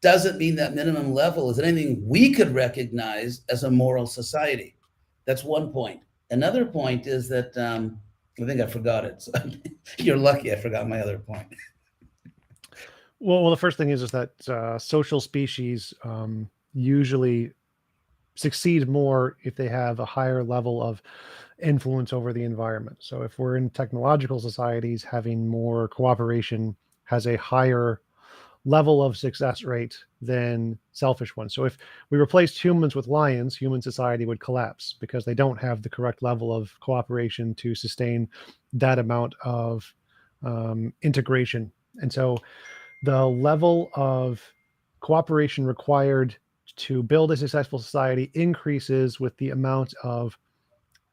doesn't mean that minimum level is anything we could recognize as a moral society. That's one point. Another point is that I think I forgot it. So you're lucky I forgot my other point. Well, the first thing is that social species usually succeed more if they have a higher level of influence over the environment. So if we're in technological societies, having more cooperation has a higher level of success rate than selfish ones. So if we replaced humans with lions, human society would collapse because they don't have the correct level of cooperation to sustain that amount of integration. And so the level of cooperation required to build a successful society increases with the amount of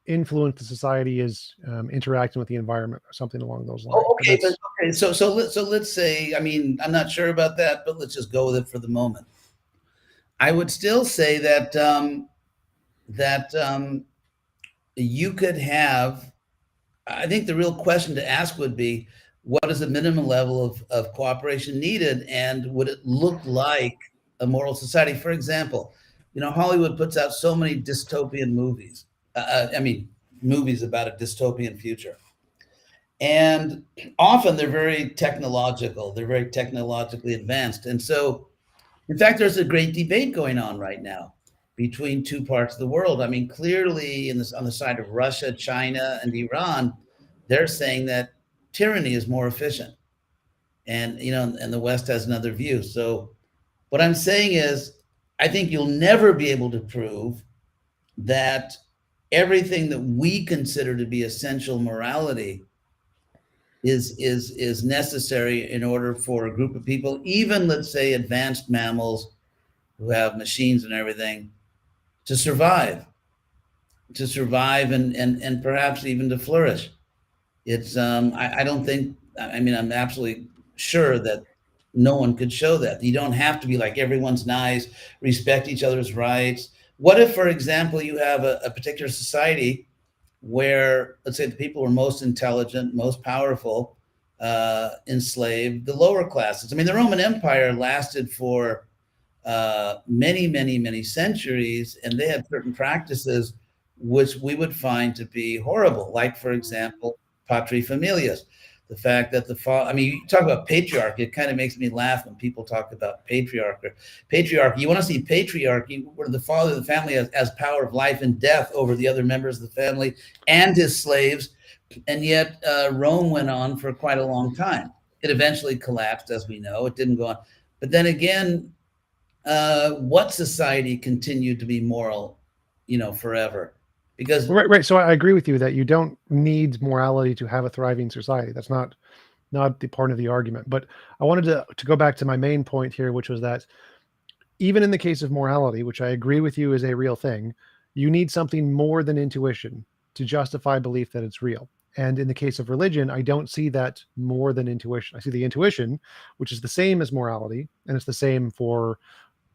influence the society is interacting with the environment, or something along those lines. Oh, okay, but okay, so let's say, I mean, I'm not sure about that, but let's just go with it for the moment. I would still say that you could have. I think the real question to ask would be, what is the minimum level of cooperation needed, and would it look like a moral society? For example, Hollywood puts out so many dystopian movies. Movies about a dystopian future. And often they're very technological, they're very technologically advanced. And so, in fact, there's a great debate going on right now between two parts of the world. I mean, clearly on the side of Russia, China, and Iran, they're saying that tyranny is more efficient. And and the West has another view. So what I'm saying is, I think you'll never be able to prove that everything that we consider to be essential morality is necessary in order for a group of people, even let's say advanced mammals who have machines and everything, to survive and perhaps even to flourish. It's I don't think, I mean, I'm absolutely sure that no one could show that. You don't have to be like everyone's nice, respect each other's rights. What if, for example, you have a particular society where, let's say, the people who are most intelligent, most powerful, enslaved the lower classes? I mean, the Roman Empire lasted for many, many, many centuries, and they had certain practices which we would find to be horrible, like, for example, paterfamilias. The fact that I mean, you talk about patriarchy, it kind of makes me laugh when people talk about patriarchy. You want to see patriarchy where the father of the family has power of life and death over the other members of the family and his slaves. And yet Rome went on for quite a long time. It eventually collapsed, as we know. It didn't go on. But then again, what society continued to be moral, forever? Because right. So I agree with you that you don't need morality to have a thriving society. That's not not the part of the argument. But I wanted to go back to my main point here, which was that even in the case of morality, which I agree with you is a real thing, you need something more than intuition to justify belief that it's real. And in the case of religion, I don't see that more than intuition. I see the intuition, which is the same as morality, and it's the same for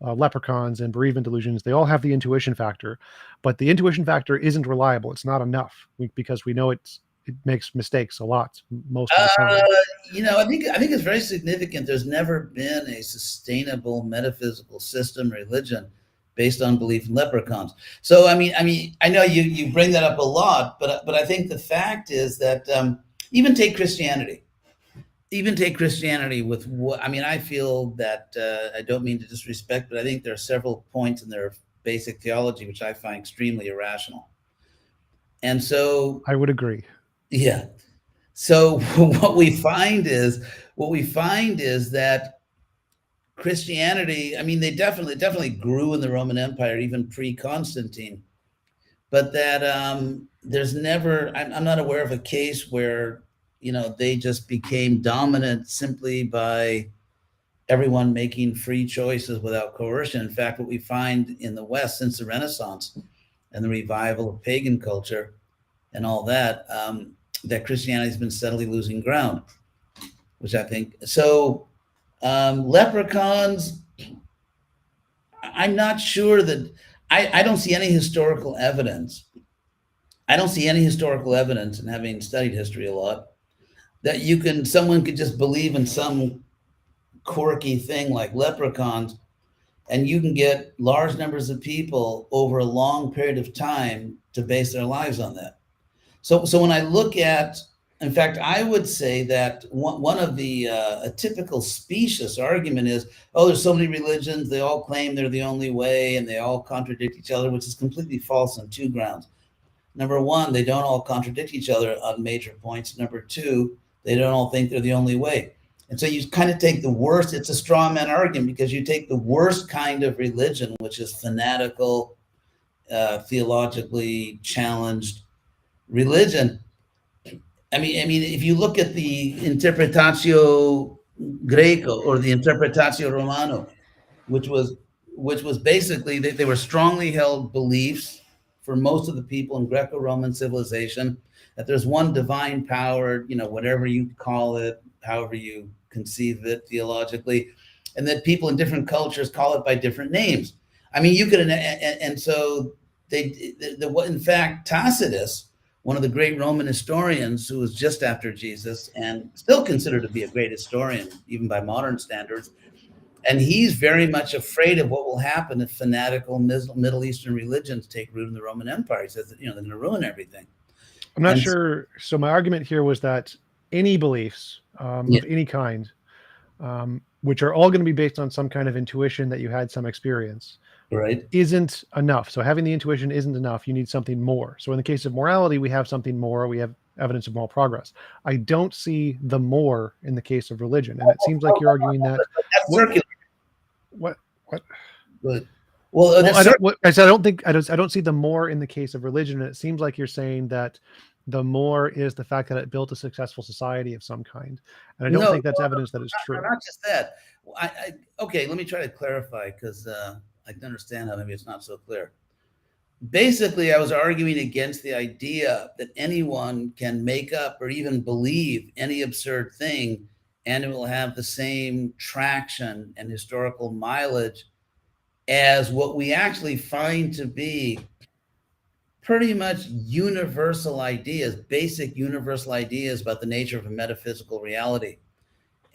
leprechauns and bereavement delusions. They all have the intuition factor, but the intuition factor isn't reliable. It's not enough because we know it makes mistakes a lot, most of the Uh, time. I think it's very significant. There's never been a sustainable metaphysical system, religion, based on belief in leprechauns. So I know you bring that up a lot, but I think the fact is that even take Christianity. Even take Christianity with what I feel that I don't mean to disrespect, but I think there are several points in their basic theology which I find extremely irrational. And so, I would agree. yeah. So what we find is that Christianity, they definitely grew in the Roman Empire, even pre-Constantine, but that there's never, I'm not aware of a case where they just became dominant simply by everyone making free choices without coercion. In fact, what we find in the West since the Renaissance and the revival of pagan culture and all that, that Christianity has been steadily losing ground, which I think so. Leprechauns, I'm not sure that I don't see any historical evidence. I don't see any historical evidence, and having studied history a lot, that someone could just believe in some quirky thing like leprechauns, and you can get large numbers of people over a long period of time to base their lives on that. So when I look at, in fact, I would say that one of the a typical specious argument is, oh, there's so many religions, they all claim they're the only way, and they all contradict each other, which is completely false on two grounds. Number one, they don't all contradict each other on major points. Number two, they don't all think they're the only way. And so you kind of take the worst, it's a straw man argument because you take the worst kind of religion, which is fanatical, theologically challenged religion. If you look at the Interpretatio Greco or the Interpretatio Romano, which was basically they were strongly held beliefs for most of the people in Greco-Roman civilization that there's one divine power, whatever you call it, however you conceive it theologically, and that people in different cultures call it by different names. You could, and so in fact, Tacitus, one of the great Roman historians who was just after Jesus and still considered to be a great historian, even by modern standards, and he's very much afraid of what will happen if fanatical Middle Eastern religions take root in the Roman Empire. He says that, they're going to ruin everything. I'm not And sure. So my argument here was that any beliefs yeah, of any kind, which are all going to be based on some kind of intuition that you had some experience, right. isn't enough. So having the intuition isn't enough. You need something more. So in the case of morality, we have something more. We have evidence of moral progress. I don't see the more in the case of religion, and it seems like you're arguing that. That's What? circular. What? What? Good. Well, That's I don't. What, I said I don't think I don't see the more in the case of religion. And it seems like you're saying that the more is the fact that it built a successful society of some kind, and I don't no, think that's evidence that it's true. not just that. Okay, let me try to clarify because I can understand how maybe it's not so clear. Basically, I was arguing against the idea that anyone can make up or even believe any absurd thing and it will have the same traction and historical mileage as what we actually find to be pretty much universal ideas, basic universal ideas about the nature of a metaphysical reality,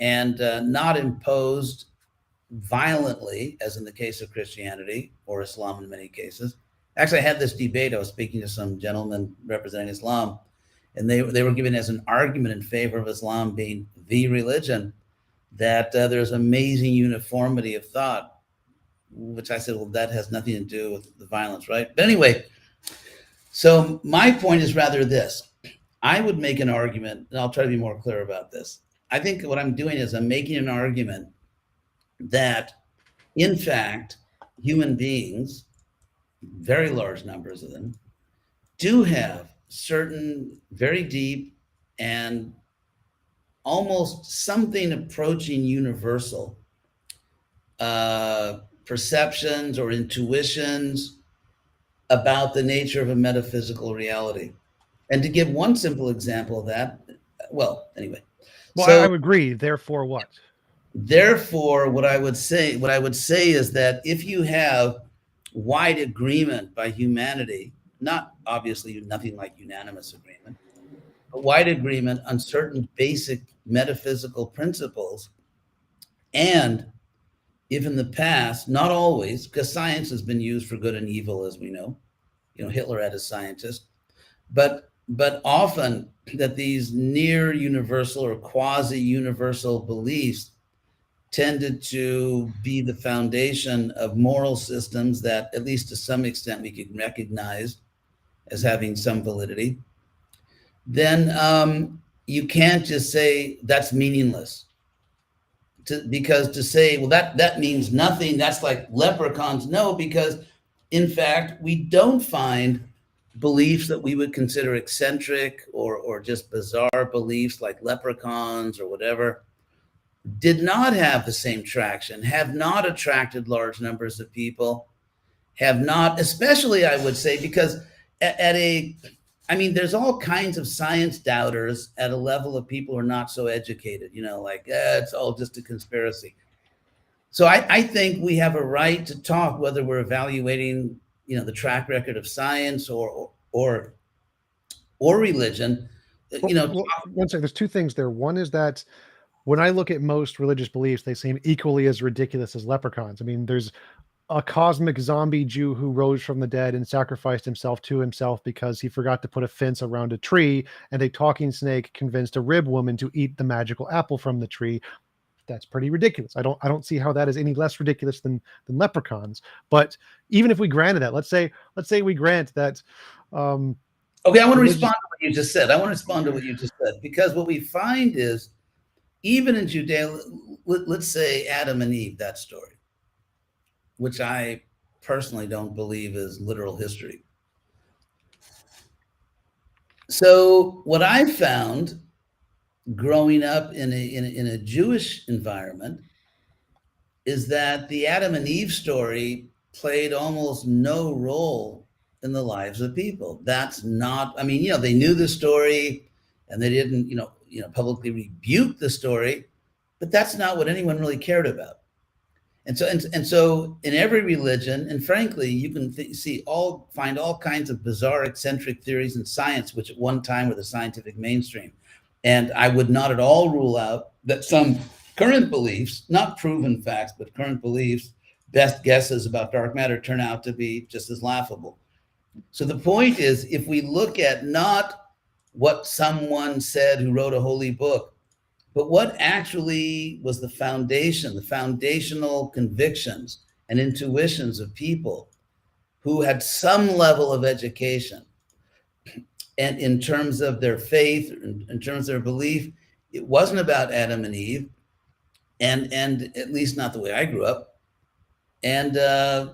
and not imposed violently, as in the case of Christianity or Islam in many cases. Actually, I had this debate. I was speaking to some gentlemen representing Islam, and they were giving as an argument in favor of Islam being the religion that there's amazing uniformity of thought, which I said, well, that has nothing to do with the violence, right? But anyway, so my point is rather this. I would make an argument, and I'll try to be more clear about this. I think what I'm doing is I'm making an argument that, in fact, human beings, very large numbers of them, do have certain very deep and almost something approaching universal perceptions or intuitions about the nature of a metaphysical reality. And to give one simple example of that, well, anyway, Well, I so would agree. Therefore, what? therefore, what I would say is that if you have wide agreement by humanity, not obviously nothing like unanimous agreement, but wide agreement on certain basic metaphysical principles, and if in the past, not always, because science has been used for good and evil, as we know, Hitler had a scientist, but often that these near universal or quasi universal beliefs tended to be the foundation of moral systems that, at least to some extent, we could recognize as having some validity, then you can't just say that's meaningless. Because to say, well, that means nothing, that's like leprechauns. No, because in fact, we don't find beliefs that we would consider eccentric or just bizarre beliefs like leprechauns or whatever did not have the same traction, have not attracted large numbers of people, have not, especially I would say, because there's all kinds of science doubters at a level of people who are not so educated, it's all just a conspiracy. So I think we have a right to talk whether we're evaluating, the track record of science or religion. Well, one second. There's two things there. One is that when I look at most religious beliefs, they seem equally as ridiculous as leprechauns. I mean, there's a cosmic zombie Jew who rose from the dead and sacrificed himself to himself because he forgot to put a fence around a tree, and a talking snake convinced a rib woman to eat the magical apple from the tree. That's pretty ridiculous. I don't see how that is any less ridiculous than leprechauns. But even if we granted that, let's say we grant that. Okay, I want to respond to what you just said. Because what we find is, even in Judea, let's say Adam and Eve, that story, which I personally don't believe is literal history. So what I found growing up in a Jewish environment is that the Adam and Eve story played almost no role in the lives of people. That's not, they knew the story and they didn't, publicly rebuke the story, but that's not what anyone really cared about. And so in every religion, and frankly, you can find all kinds of bizarre, eccentric theories in science, which at one time were the scientific mainstream. And I would not at all rule out that some current beliefs, not proven facts, but current beliefs, best guesses about dark matter, turn out to be just as laughable. So the point is, if we look at not what someone said who wrote a holy book, but what actually was the foundational convictions and intuitions of people who had some level of education, and in terms of their faith, in terms of their belief, it wasn't about Adam and Eve, and at least not the way I grew up. And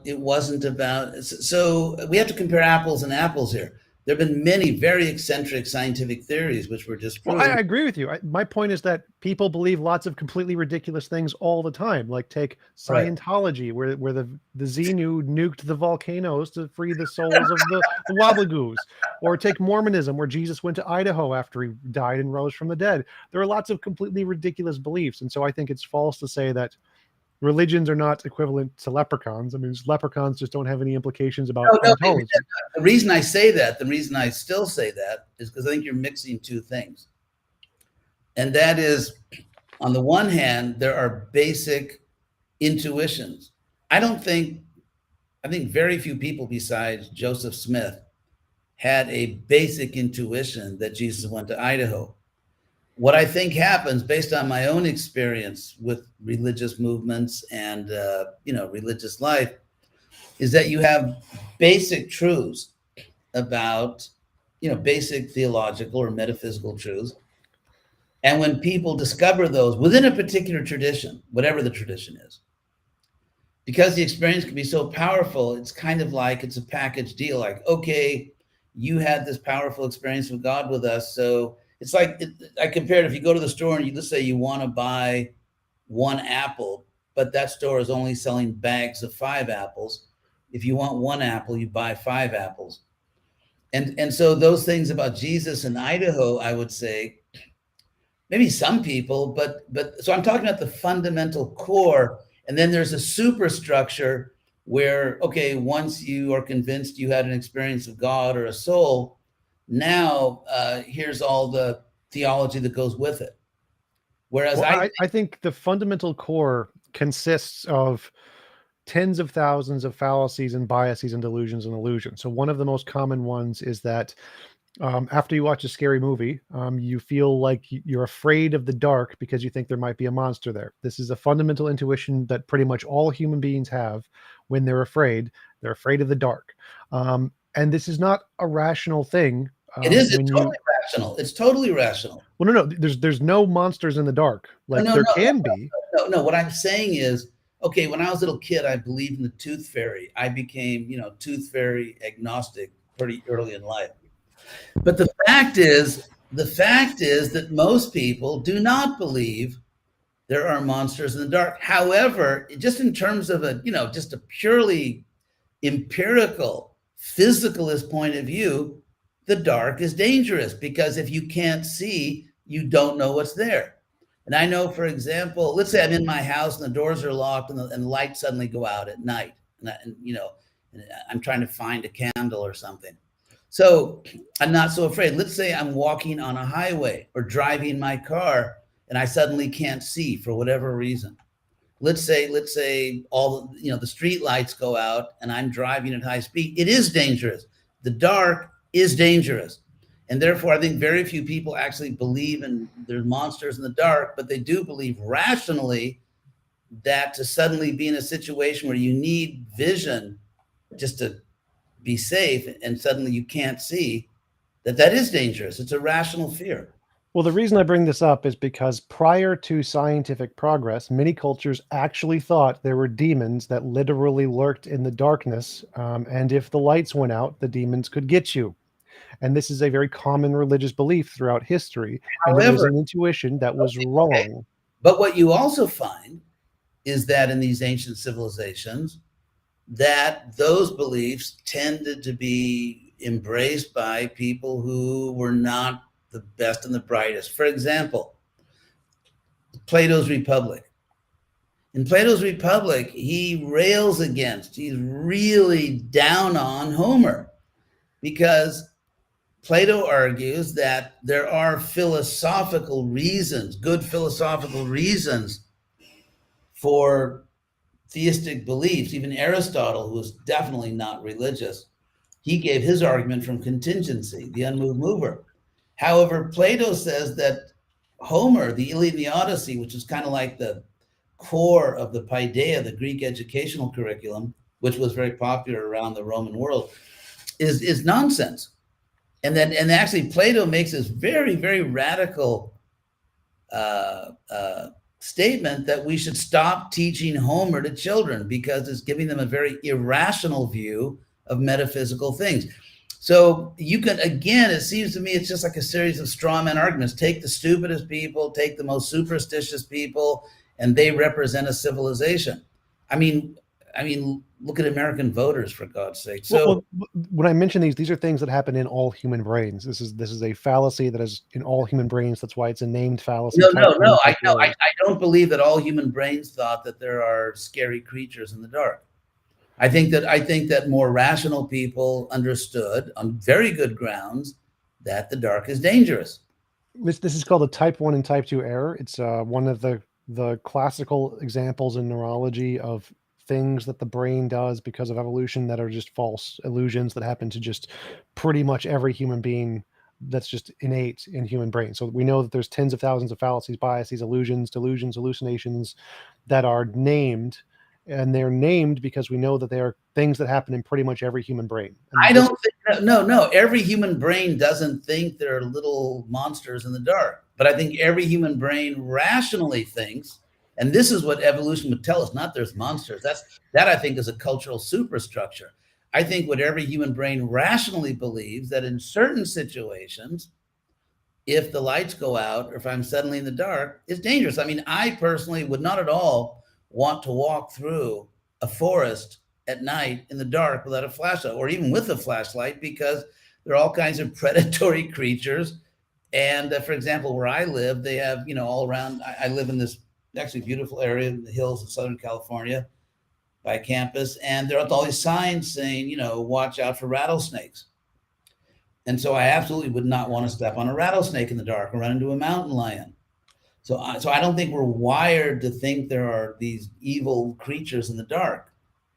it wasn't about, so we have to compare apples and apples here. There have been many very eccentric scientific theories which were disproven. Well, I agree with you. My point is that people believe lots of completely ridiculous things all the time. Like take Scientology, right, where the Xenu nuked the volcanoes to free the souls of the Wobblegoos. Or take Mormonism, where Jesus went to Idaho after he died and rose from the dead. There are lots of completely ridiculous beliefs. And so I think it's false to say that religions are not equivalent to leprechauns. I mean, leprechauns just don't have any implications about ontology. The reason I say that, the reason I still say that, is because I think you're mixing two things. And that is, on the one hand, there are basic intuitions. I think very few people besides Joseph Smith had a basic intuition that Jesus went to Idaho. What I think happens, based on my own experience with religious movements and religious life, is that you have basic truths about, basic theological or metaphysical truths. And when people discover those within a particular tradition, whatever the tradition is, because the experience can be so powerful, it's kind of like it's a package deal. Like, okay, you had this powerful experience with God with us, so It's like I compared, if you go to the store and you just say you want to buy one apple, but that store is only selling bags of 5 apples. If you want one apple, you buy 5 apples. And so those things about Jesus in Idaho, I would say, maybe some people, but so I'm talking about the fundamental core, and then there's a superstructure where, okay, once you are convinced you had an experience of God or a soul, now here's all the theology that goes with it. Whereas Well, I think the fundamental core consists of tens of thousands of fallacies and biases and delusions and illusions. So one of the most common ones is that after you watch a scary movie, you feel like you're afraid of the dark because you think there might be a monster there. This is a fundamental intuition that pretty much all human beings have when they're afraid. They're afraid of the dark. And this is not a rational thing. it is, it's totally rational. It's totally rational. Well, no, there's no monsters in the dark. Like there can be. No. What I'm saying is, okay, when I was a little kid, I believed in the tooth fairy. I became, tooth fairy agnostic pretty early in life. But the fact is that most people do not believe there are monsters in the dark. However, just in terms of just a purely empirical, physicalist point of view, the dark is dangerous because if you can't see, you don't know what's there. And I know, for example, let's say I'm in my house and the doors are locked and the lights suddenly go out at night, and I'm trying to find a candle or something. So I'm not so afraid. Let's say I'm walking on a highway or driving my car and I suddenly can't see for whatever reason. Let's say all the street lights go out and I'm driving at high speed. It is dangerous. The dark is dangerous. And therefore, I think very few people actually believe in there's monsters in the dark, but they do believe rationally that to suddenly be in a situation where you need vision just to be safe and suddenly you can't see, that is dangerous. It's a rational fear. Well, the reason I bring this up is because prior to scientific progress, many cultures actually thought there were demons that literally lurked in the darkness. And if the lights went out, the demons could get you. And this is a very common religious belief throughout history. And it was an intuition that was wrong. Okay. But what you also find is that in these ancient civilizations, that those beliefs tended to be embraced by people who were not the best and the brightest. For example, Plato's Republic. In Plato's Republic, he's really down on Homer because Plato argues that there are philosophical reasons, good philosophical reasons for theistic beliefs. Even Aristotle, who was definitely not religious, he gave his argument from contingency, the unmoved mover. However, Plato says that Homer, the Iliad and the Odyssey, which is kind of like the core of the Paideia, the Greek educational curriculum, which was very popular around the Roman world, is nonsense. And actually Plato makes this very, very radical statement that we should stop teaching Homer to children because it's giving them a very irrational view of metaphysical things. So you can, again, it seems to me it's just like a series of straw man arguments. Take the stupidest people, take the most superstitious people, and they represent a civilization. I mean, look at American voters, for God's sake. So when I mention these are things that happen in all human brains. This is a fallacy that is in all human brains. That's why it's a named fallacy. No. I don't believe that all human brains thought that there are scary creatures in the dark. I think that more rational people understood on very good grounds that the dark is dangerous. This is called a type 1 and type 2 error. It's one of the classical examples in neurology of things that the brain does because of evolution that are just false illusions that happen to just pretty much every human being. That's just innate in human brains. So we know that there's tens of thousands of fallacies, biases, illusions, delusions, hallucinations that are named. And they're named because we know that they are things that happen in pretty much every human brain. No. Every human brain doesn't think there are little monsters in the dark. But I think every human brain rationally thinks, and this is what evolution would tell us, not there's monsters. That I think is a cultural superstructure. I think what every human brain rationally believes that in certain situations, if the lights go out or if I'm suddenly in the dark, is dangerous. I mean, I personally would not at all want to walk through a forest at night in the dark without a flashlight, or even with a flashlight, because there are all kinds of predatory creatures. And for example, where I live, they have, all around, I live in this actually beautiful area in the hills of Southern California by campus. And there are all these signs saying, watch out for rattlesnakes. And so I absolutely would not want to step on a rattlesnake in the dark or run into a mountain lion. So I don't think we're wired to think there are these evil creatures in the dark.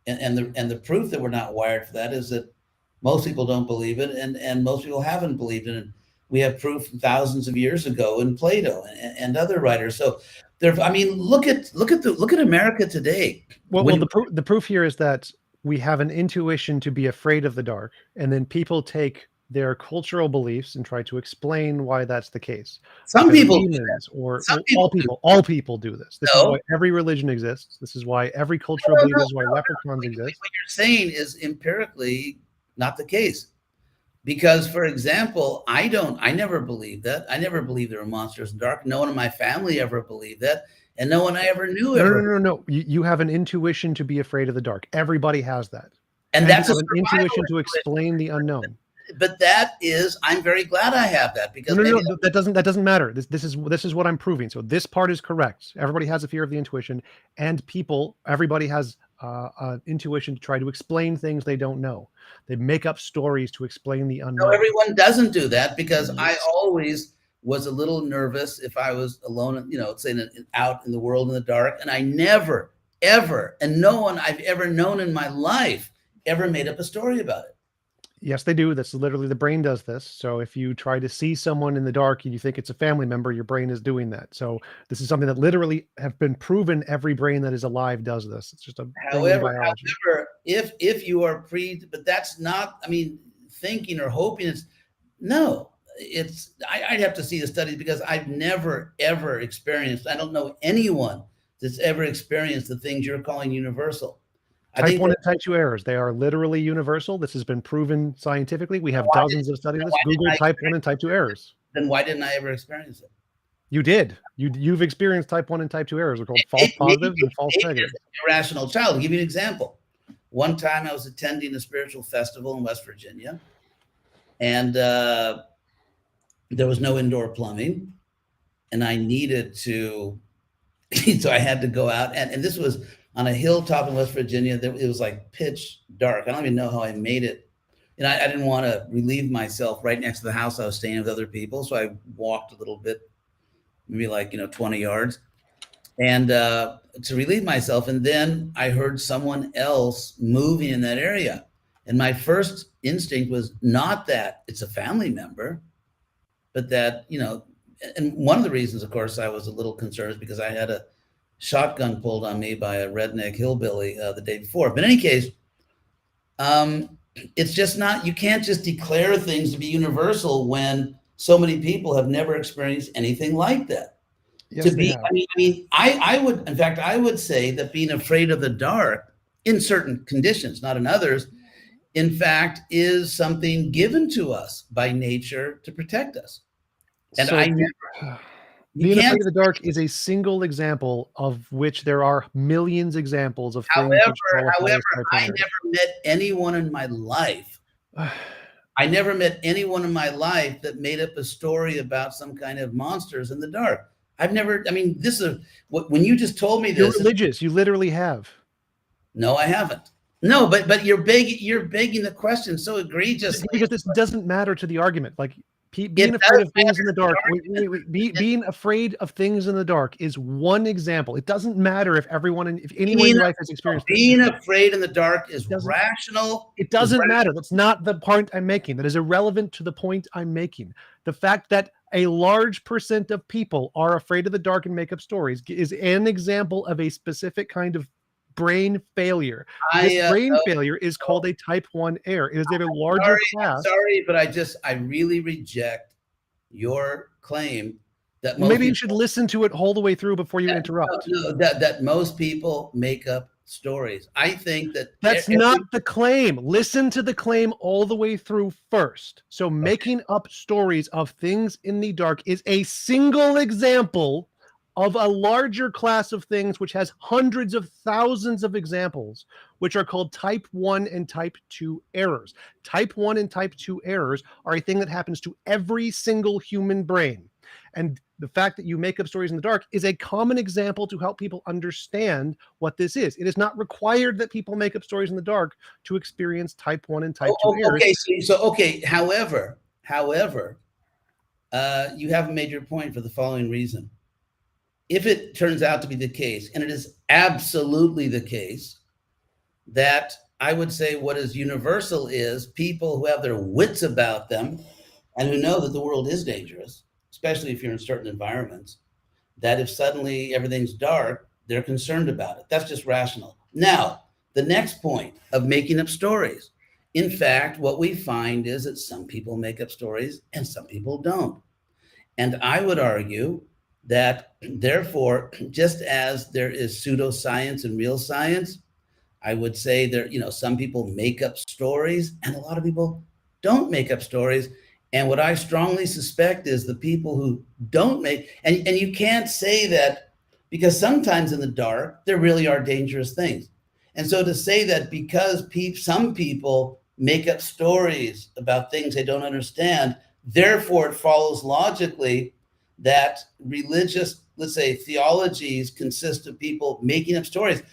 And the proof that we're not wired for that is that most people don't believe it, and most people haven't believed it. And we have proof from thousands of years ago in Plato and other writers. So look at America today. Well, the proof here is that we have an intuition to be afraid of the dark, and then people take their cultural beliefs and try to explain why that's the case. Some people, all people do this. This is why every religion exists. This is why every cultural belief is why leprechauns exist. What you're saying is empirically not the case. Because, for example, I never believed that. I never believed there were monsters in the dark. No one in my family ever believed that. And no one I ever knew ever. No. You have an intuition to be afraid of the dark. Everybody has that. And that's an intuition to explain the unknown. But I'm very glad I have that, because that doesn't matter. This is what I'm proving. So this part is correct. Everybody has a fear of the intuition, and everybody has an intuition to try to explain things they don't know. They make up stories to explain the unknown. No, everyone doesn't do that, because I always was a little nervous if I was alone, out in the world in the dark. And I never, ever, and no one I've ever known in my life ever made up a story about it. Yes, they do. That's literally, the brain does this. So if you try to see someone in the dark and you think it's a family member, your brain is doing that. So this is something that literally have been proven. Every brain that is alive does this. It's just a however, if you are but that's not, thinking or hoping. I'd have to see the studies, because I've never, ever experienced, I don't know anyone that's ever experienced the things you're calling universal. Type 1 and type 2 errors, they are literally universal. This has been proven scientifically. We have dozens of studies. Google type 1 and type 2 errors. Then why didn't I ever experience it? You did. You've experienced type 1 and type 2 errors. They're called false positives and false negatives. Irrational child. I'll give you an example. One time I was attending a spiritual festival in West Virginia, and there was no indoor plumbing, and I needed to, so I had to go out, and this was on a hilltop in West Virginia. It was like pitch dark. I don't even know how I made it. And I didn't want to relieve myself right next to the house I was staying with other people. So I walked a little bit, maybe 20 yards, and to relieve myself. And then I heard someone else moving in that area. And my first instinct was not that it's a family member, but that, and one of the reasons, of course, I was a little concerned is because I had a shotgun pulled on me by a redneck hillbilly the day before. But in any case, it's just not, you can't just declare things to be universal when so many people have never experienced anything like that. Yes, I would say that being afraid of the dark in certain conditions, not in others, in fact, is something given to us by nature to protect us. And being afraid of the dark is a single example of which there are millions examples of things. However, I never met anyone in my life. I never met anyone in my life that made up a story about some kind of monsters in the dark. I've never, this is when you just told me this. You're religious. You literally have. No, I haven't. No, but you're begging the question so egregiously. Because this doesn't matter to the argument. Being afraid of things in the dark. Being afraid of things in the dark is one example. It doesn't matter if anyone in your life has experienced this. Being afraid in the dark is rational. It doesn't matter. That's not the point I'm making. That is irrelevant to the point I'm making. The fact that a large percent of people are afraid of the dark and make up stories is an example of a specific kind of brain failure. This brain failure is called a type 1 error. It is a larger class. Sorry, but I really reject your claim that maybe you should listen to it all the way through before you interrupt. That most people make up stories. I think that that's not the claim. Listen to the claim all the way through first. So making up stories of things in the dark is a single example of a larger class of things which has hundreds of thousands of examples, which are called type 1 and type 2 errors. Type 1 and type 2 errors are a thing that happens to every single human brain. And the fact that you make up stories in the dark is a common example to help people understand what this is. It is not required that people make up stories in the dark to experience type 1 and type 2 errors. Okay. However, you have a major point for the following reason. If it turns out to be the case, and it is absolutely the case, that I would say what is universal is people who have their wits about them and who know that the world is dangerous, especially if you're in certain environments, that if suddenly everything's dark, they're concerned about it. That's just rational. Now, the next point of making up stories. In fact, what we find is that some people make up stories and some people don't. And I would argue that therefore, just as there is pseudoscience and real science, I would say there, some people make up stories and a lot of people don't make up stories. And what I strongly suspect is the people who don't make, and you can't say that, because sometimes in the dark, there really are dangerous things. And so to say that because some people make up stories about things they don't understand, therefore it follows logically that religious, let's say, theologies consist of people making up stories.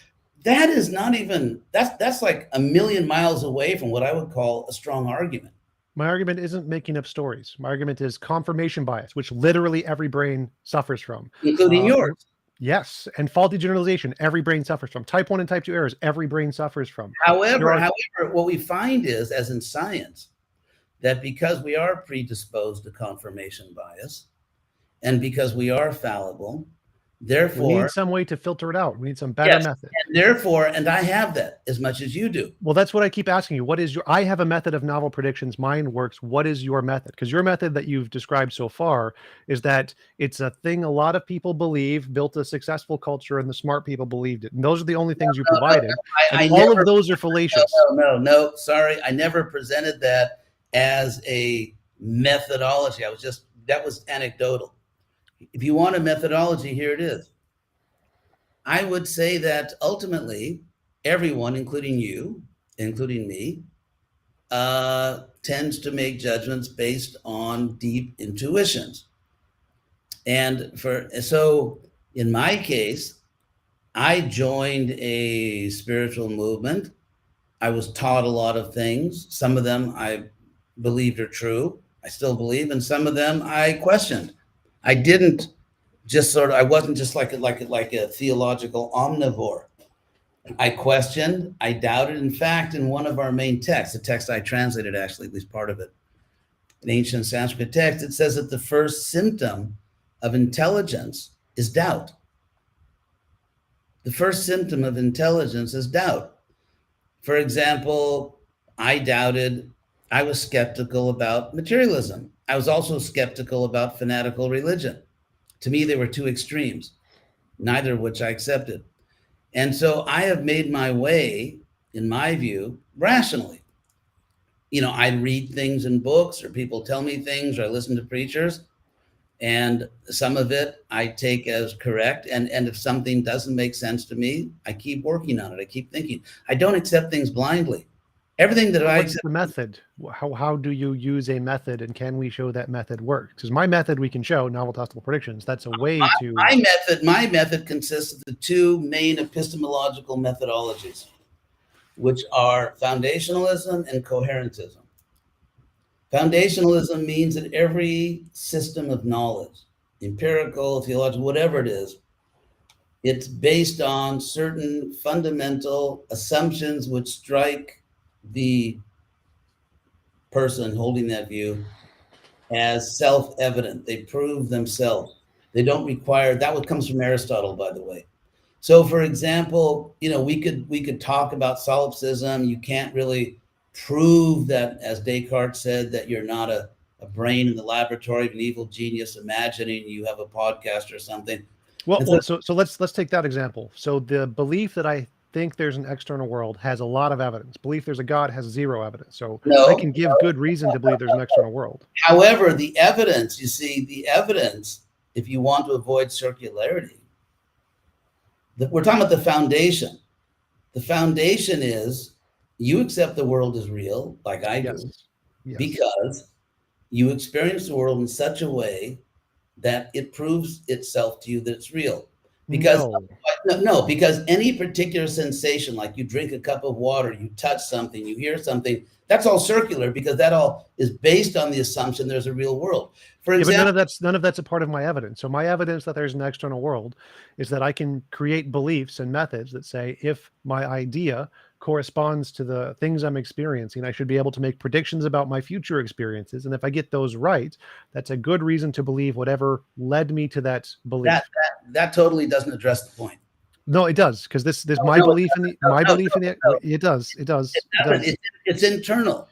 That is not even, that's like a million miles away from what I would call a strong argument. My argument isn't making up stories. My argument is confirmation bias, which literally every brain suffers from. Including yours. Yes, and faulty generalization, every brain suffers from. Type 1 and type 2 errors, every brain suffers from. However, what we find is, as in science, that because we are predisposed to confirmation bias, and because we are fallible, therefore we need some way to filter it out. We need some better method. And therefore, and I have that as much as you do. Well, that's what I keep asking you. What is I have a method of novel predictions. Mine works. What is your method? Because your method that you've described so far is that it's a thing a lot of people believe, built a successful culture, and the smart people believed it. And those are the only things you provided. All of those are fallacious. No, sorry. I never presented that as a methodology. That was anecdotal. If you want a methodology, here it is. I would say that ultimately, everyone, including you, including me, tends to make judgments based on deep intuitions. And so in my case, I joined a spiritual movement. I was taught a lot of things. Some of them I believed are true. I still believe, and some of them I questioned. I didn't just I wasn't just like a theological omnivore. I questioned, I doubted. In fact, in one of our main texts, the text I translated, actually, at least part of it, an ancient Sanskrit text, it says that the first symptom of intelligence is doubt. The first symptom of intelligence is doubt. For example, I was skeptical about materialism. I was also skeptical about fanatical religion. To me, they were two extremes, neither of which I accepted. And so I have made my way, in my view, rationally. I read things in books, or people tell me things, or I listen to preachers, and some of it I take as correct. And if something doesn't make sense to me, I keep working on it. I keep thinking. I don't accept things blindly. Everything that I accept. What's the method? How do you use a method, and can we show that method works? Because my method we can show, novel testable predictions. That's a way to. My method consists of the two main epistemological methodologies, which are foundationalism and coherentism. Foundationalism means that every system of knowledge, empirical, theological, whatever it is, it's based on certain fundamental assumptions which strike the person holding that view as self-evident. They prove themselves. They don't require, that what comes from Aristotle, by the way. So for example, we could talk about solipsism. You can't really prove that, as Descartes said, that you're not a brain in the laboratory of an evil genius imagining you have a podcast or something. Well, so let's take that example. So the belief that I think there's an external world has a lot of evidence. Belief there's a God has zero evidence. So I No. can give good reason to believe there's an external world. However, the evidence, you see, the evidence, if you want to avoid circularity, we're talking about the foundation. The foundation is you accept the world as real, like I do, Yes. because you experience the world in such a way that it proves itself to you that it's real. Because no, because any particular sensation, like you drink a cup of water, you touch something, you hear something, that's all circular because that all is based on the assumption there's a real world. For example, but none of that's a part of my evidence. So my evidence that there's an external world is that I can create beliefs and methods that say if my idea corresponds to the things I'm experiencing, I should be able to make predictions about my future experiences. And if I get those right, that's a good reason to believe whatever led me to that belief. That totally doesn't address the point. No, it does, because this my belief in the it does. It's internal.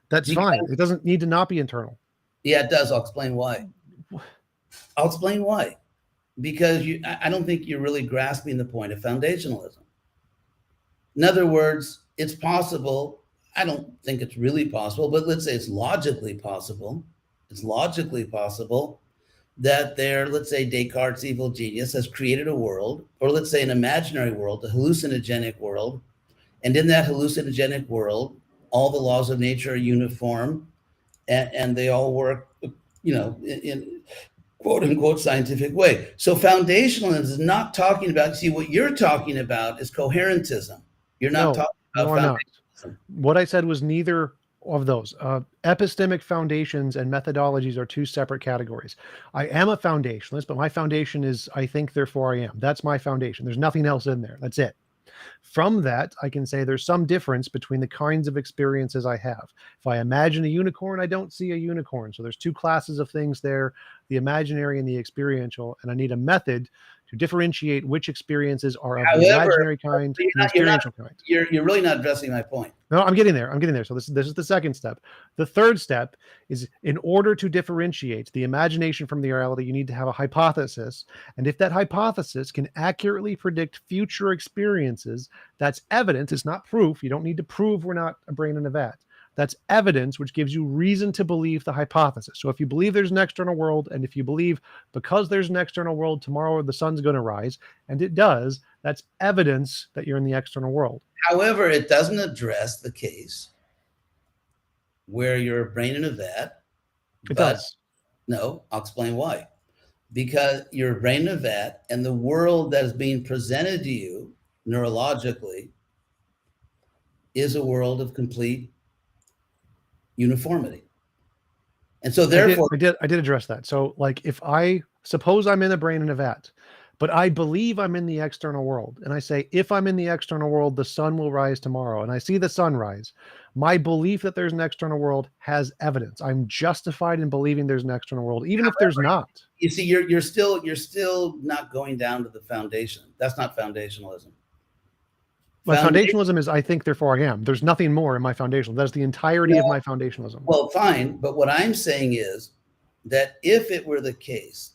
That's fine. It doesn't need to not be internal. Yeah, it does. I'll explain why. Because I don't think you're really grasping the point of foundationalism. In other words, it's possible. I don't think it's really possible, but let's say it's logically possible. It's logically possible that let's say Descartes' evil genius has created a world, or let's say an imaginary world, a hallucinogenic world. And in that hallucinogenic world, all the laws of nature are uniform and they all work, in quote unquote scientific way. So foundationalism is not talking about, see, what you're talking about is coherentism. You're not talking about foundationalism. What I said was neither of those. Epistemic foundations and methodologies are two separate categories. I am a foundationalist, but my foundation is I think, therefore I am. That's my foundation. There's nothing else in there. That's it. From that, I can say there's some difference between the kinds of experiences I have. If I imagine a unicorn, I don't see a unicorn. So there's two classes of things there, the imaginary and the experiential, and I need a method to differentiate which experiences are of the imaginary kind and the experiential kind. You're really not addressing my point. No, I'm getting there. So this is the second step. The third step is, in order to differentiate the imagination from the reality, you need to have a hypothesis. And if that hypothesis can accurately predict future experiences, that's evidence. It's not proof. You don't need to prove we're not a brain in a vat. That's evidence which gives you reason to believe the hypothesis. So if you believe there's an external world, and if you believe because there's an external world, tomorrow the sun's going to rise, and it does, that's evidence that you're in the external world. However, it doesn't address the case where you're a brain in a vat. It does. No, I'll explain why. Because you're a brain in a vat, and the world that is being presented to you neurologically is a world of complete uniformity. And so therefore I did address that. So like, if I suppose I'm in a brain in a vat, but I believe I'm in the external world, and I say, if I'm in the external world, the sun will rise tomorrow, and I see the sun rise, my belief that there's an external world has evidence. I'm justified in believing there's an external world, even if there's not. You see, you're still not going down to the foundation. That's not foundationalism. My foundationalism is I think, therefore I am. There's nothing more in my foundationalism. That's the entirety of my foundationalism. Well, fine. But what I'm saying is that if it were the case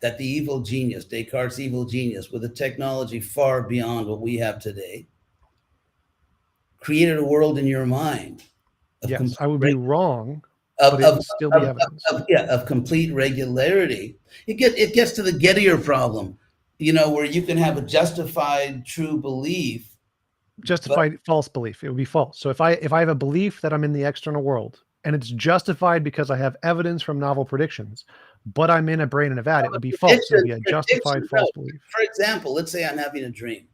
that the evil genius, Descartes' evil genius, with a technology far beyond what we have today, created a world in your mind. Yes, I would be wrong, but it would still be evidence. Of complete regularity. It gets to the Gaudiya problem, where you can have a justified true belief. Justified false belief. It would be false. So if I have a belief that I'm in the external world, and it's justified because I have evidence from novel predictions, but I'm in a brain in a vat, it would be false. It would be a justified false belief. For example, let's say I'm having a dream.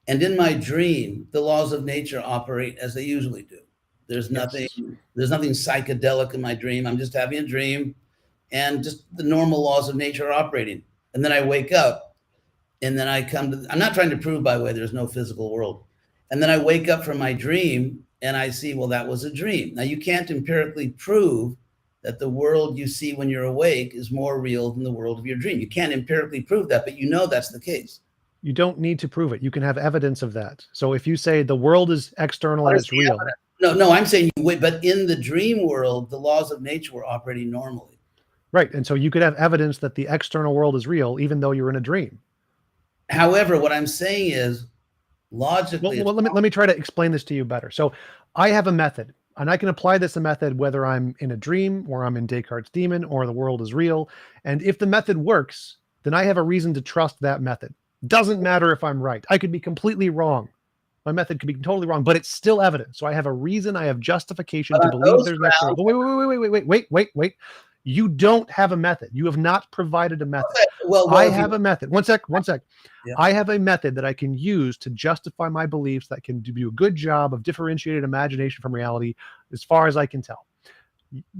And in my dream, the laws of nature operate as they usually do. There's nothing psychedelic in my dream. I'm just having a dream, and just the normal laws of nature are operating. And then I wake up, and then I'm not trying to prove, by the way, there's no physical world. And then I wake up from my dream, and I see, well, that was a dream. Now, you can't empirically prove that the world you see when you're awake is more real than the world of your dream. You can't empirically prove that, but that's the case. You don't need to prove it. You can have evidence of that. So if you say the world is external and it's real. No, I'm saying but in the dream world, the laws of nature were operating normally. Right. And so you could have evidence that the external world is real, even though you're in a dream. However, what I'm saying is logically, let me try to explain this to you better. So I have a method, and I can apply this method whether I'm in a dream or I'm in Descartes' demon or the world is real. And if the method works, then I have a reason to trust that method. Doesn't matter if I'm right. I could be completely wrong. My method could be totally wrong, but it's still evidence. So I have a reason, I have justification to believe there's an external. But wait. You don't have a method. You have not provided a method. Well, I have a method. One sec. Yeah. I have a method that I can use to justify my beliefs that can do a good job of differentiated imagination from reality as far as I can tell.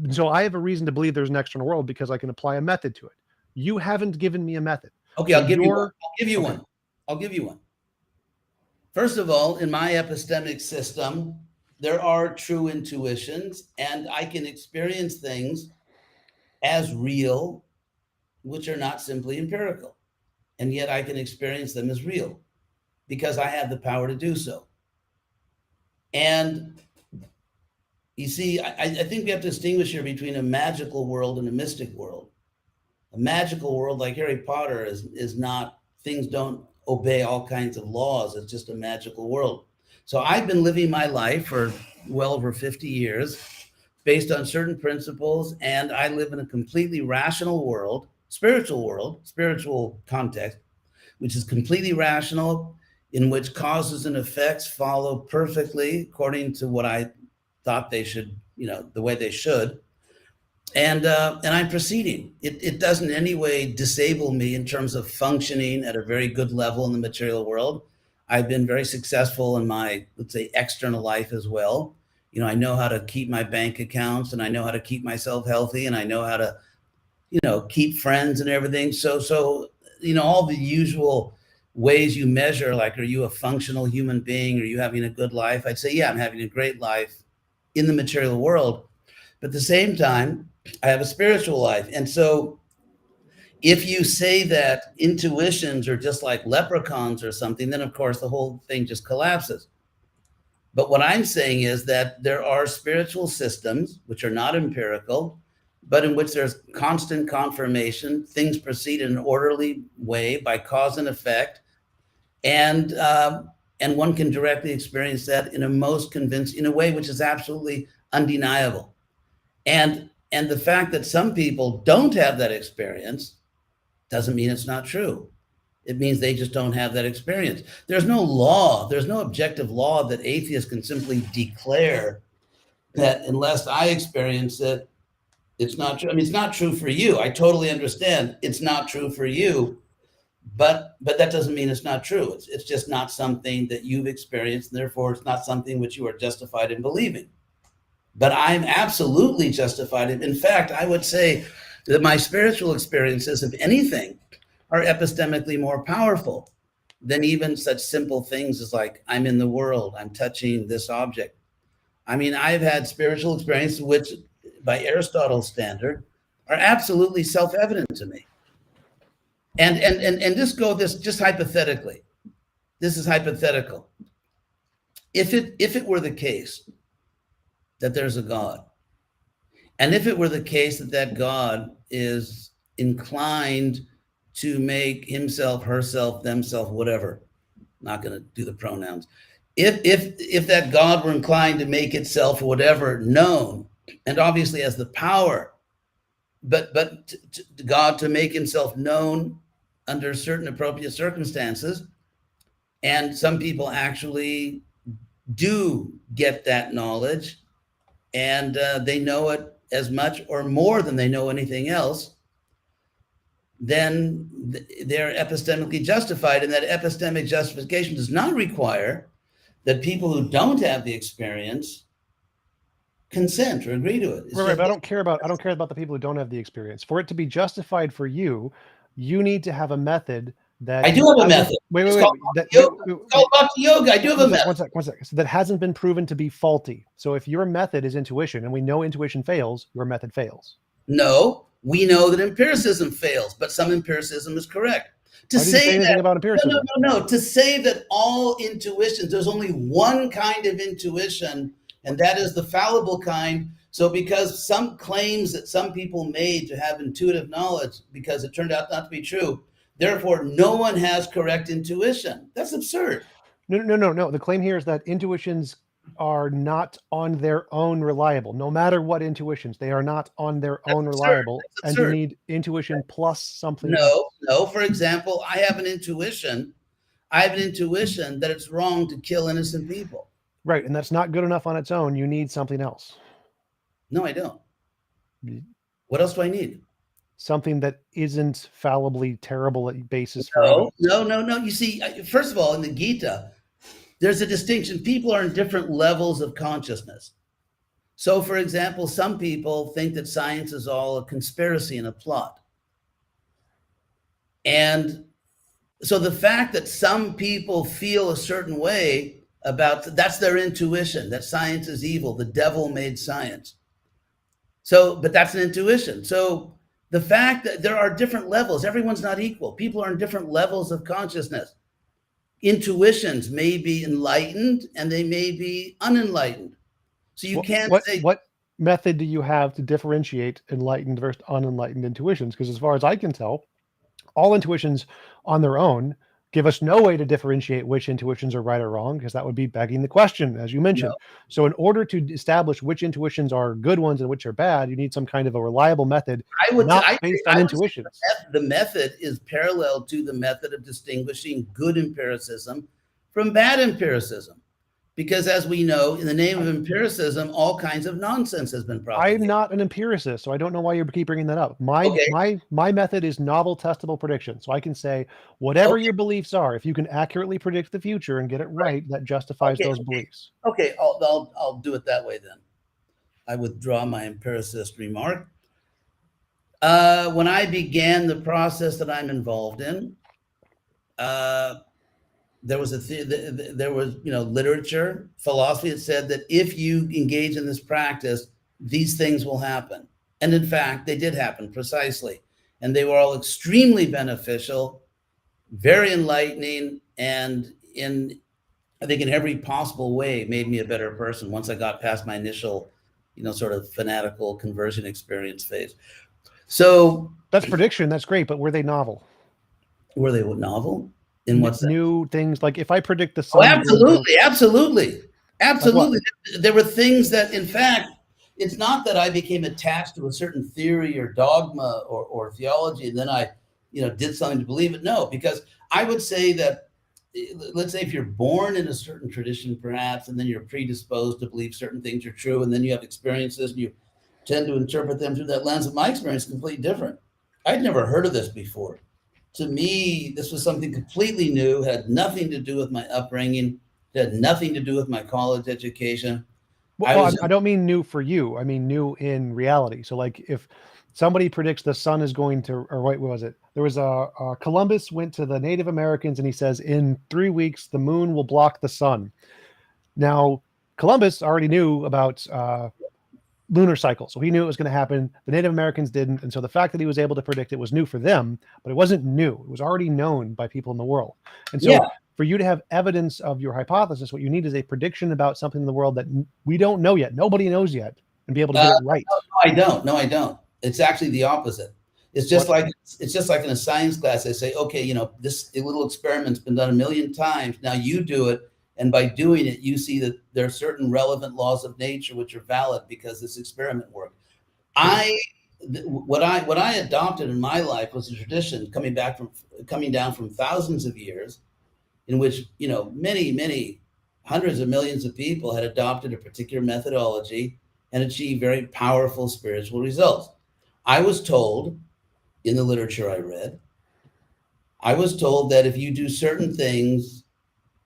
So I have a reason to believe there's an external world because I can apply a method to it. You haven't given me a method. Okay, so I'll give you one. I'll give you one. First of all, in my epistemic system, there are true intuitions, and I can experience things as real, which are not simply empirical. And yet I can experience them as real because I have the power to do so. And you see, I think we have to distinguish here between a magical world and a mystic world. A magical world like Harry Potter is not, things don't obey all kinds of laws. It's just a magical world. So I've been living my life for well over 50 years based on certain principles, and I live in a completely rational world, spiritual context, which is completely rational, in which causes and effects follow perfectly according to what I thought they should, the way they should. And I'm proceeding. It doesn't in any way disable me in terms of functioning at a very good level in the material world. I've been very successful in my, let's say, external life as well. I know how to keep my bank accounts, and I know how to keep myself healthy, and I know how to, keep friends and everything. So, all the usual ways you measure, like, are you a functional human being? Are you having a good life? I'd say, yeah, I'm having a great life in the material world. But at the same time, I have a spiritual life. And so if you say that intuitions are just like leprechauns or something, then of course the whole thing just collapses. But what I'm saying is that there are spiritual systems which are not empirical, but in which there's constant confirmation. Things proceed in an orderly way by cause and effect. And one can directly experience that in a way which is absolutely undeniable. And the fact that some people don't have that experience doesn't mean it's not true. It means they just don't have that experience. There's no law, there's no objective law that atheists can simply declare that unless I experience it, it's not true. I mean, it's not true for you. I totally understand it's not true for you, but that doesn't mean it's not true. It's just not something that you've experienced, and therefore it's not something which you are justified in believing. But I'm absolutely justified. In fact, I would say that my spiritual experiences, if anything, are epistemically more powerful than even such simple things as like, I'm in the world, I'm touching this object. I mean, I've had spiritual experiences which, by Aristotle's standard, are absolutely self-evident to me. And just hypothetically, this is hypothetical. If it were the case that there's a God, and if it were the case that God is inclined to make himself, herself, themself, whatever, not going to do the pronouns. If that God were inclined to make itself, whatever, known, and obviously has the power, but God to make himself known under certain appropriate circumstances, and some people actually do get that knowledge, and they know it as much or more than they know anything else, then they're epistemically justified. And that epistemic justification does not require that people who don't have the experience consent or agree to it. Right, but I don't care about the people who don't have the experience. For it to be justified for you, you need to have a method that I do have a method. It's called Bhakti Yoga. I do have a method. One sec. So that hasn't been proven to be faulty. So if your method is intuition, and we know intuition fails, your method fails. No, we know that empiricism fails, but some empiricism is correct. To say anything about empiricism? No. To say that all intuitions, there's only one kind of intuition, and that is the fallible kind. So because some claims that some people made to have intuitive knowledge, because it turned out not to be true, Therefore, no one has correct intuition. That's absurd. No. The claim here is that intuitions are not on their own reliable. No matter what intuitions, they are not on their That's own absurd. reliable, That's and you absurd. need intuition plus something else. No. For example, I have an intuition that it's wrong to kill innocent people. Right, and that's not good enough on its own. You need something else. No, I don't. What else do I need? Something that isn't fallibly terrible at basis for evidence. No. You see, first of all, in the Gita, there's a distinction. People are in different levels of consciousness. So, for example, some people think that science is all a conspiracy and a plot. And so the fact that some people feel a certain way about, that's their intuition, that science is evil, the devil made science. So, but that's an intuition. So the fact that there are different levels, everyone's not equal. People are in different levels of consciousness. Intuitions may be enlightened and they may be unenlightened. So you can't say. What method do you have to differentiate enlightened versus unenlightened intuitions? Because as far as I can tell, all intuitions on their own give us no way to differentiate which intuitions are right or wrong, because that would be begging the question, as you mentioned. No. So in order to establish which intuitions are good ones and which are bad, you need some kind of a reliable method, based on intuitions. The method is parallel to the method of distinguishing good empiricism from bad empiricism. Because as we know, in the name of empiricism, all kinds of nonsense has been propagated. I'm not an empiricist, so I don't know why you keep bringing that up. My method is novel testable prediction. So I can say whatever your beliefs are, if you can accurately predict the future and get it right, that justifies those beliefs. Okay, I'll do it that way then. I withdraw my empiricist remark. When I began the process that I'm involved in, there was literature, philosophy that said that if you engage in this practice, these things will happen. And in fact, they did happen precisely. And they were all extremely beneficial, very enlightening, and I think in every possible way made me a better person once I got past my initial, sort of fanatical conversion experience phase. So that's prediction. That's great. But were they novel? Were they novel? In what sense? New things, like if I predict the sun. Oh, absolutely. Like there were things that, in fact, it's not that I became attached to a certain theory or dogma or theology, and then I, did something to believe it. No, because I would say that, let's say if you're born in a certain tradition, perhaps, and then you're predisposed to believe certain things are true, and then you have experiences and you tend to interpret them through that lens. Of my experience is completely different. I'd never heard of this before. To me, this was something completely new, had nothing to do with my upbringing, had nothing to do with my college education. Well, I don't mean new for you. I mean new in reality. So like if somebody predicts the sun is going to, or what was it? There was Columbus went to the Native Americans and he says, in 3 weeks, the moon will block the sun. Now, Columbus already knew about lunar cycle. So he knew it was going to happen. The Native Americans didn't. And so the fact that he was able to predict it was new for them, but it wasn't new. It was already known by people in the world. And so for you to have evidence of your hypothesis, what you need is a prediction about something in the world that we don't know yet. Nobody knows yet, and be able to get it right. No, I don't. It's actually the opposite. It's just like in a science class, they say, okay, this little experiment's been done 1 million times. Now you do it. And by doing it, you see that there are certain relevant laws of nature which are valid because this experiment worked. What I adopted in my life was a tradition coming down from thousands of years, in which many hundreds of millions of people had adopted a particular methodology and achieved very powerful spiritual results. I was told in the literature I read, that if you do certain things,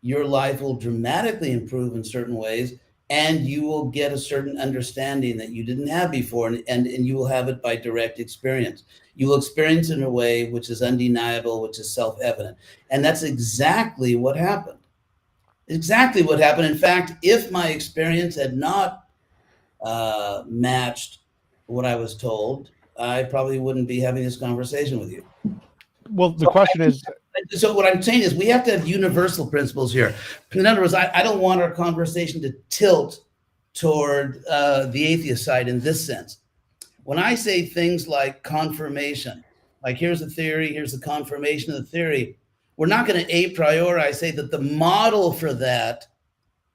your life will dramatically improve in certain ways, and you will get a certain understanding that you didn't have before, and you will have it by direct experience. You will experience it in a way which is undeniable, which is self-evident. And that's exactly what happened. Exactly what happened. In fact, if my experience had not matched what I was told, I probably wouldn't be having this conversation with you. Well, the question is... So what I'm saying is we have to have universal principles here. In other words, I don't want our conversation to tilt toward the atheist side in this sense. When I say things like confirmation, like here's a theory, here's the confirmation of the theory. We're not going to a priori say that the model for that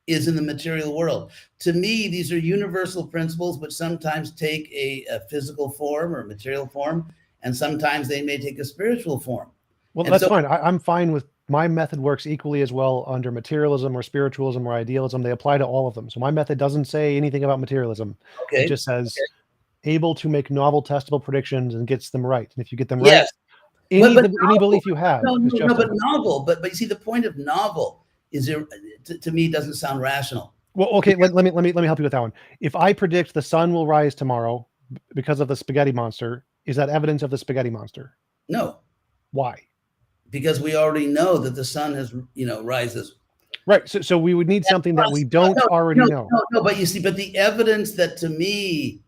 is in the material world. To me, these are universal principles, but sometimes take a physical form or material form, and sometimes they may take a spiritual form. Well, And that's so, fine. I'm fine with my method works equally as well under materialism or spiritualism or idealism. They apply to all of them. So my method doesn't say anything about materialism. It okay, just says able to make novel testable predictions and gets them right. And if you get them right, yes, but any novel, belief you have is no, but justified. novel, but you see, the point of novel is there, to me, doesn't sound rational. Well, okay, let me help you with that one. If I predict the sun will rise tomorrow because of the spaghetti monster, is that evidence of the spaghetti monster? No, Why? because we already know that the sun has, rises. Right. So we would need something that we don't already know. No, but you see, but the evidence that to me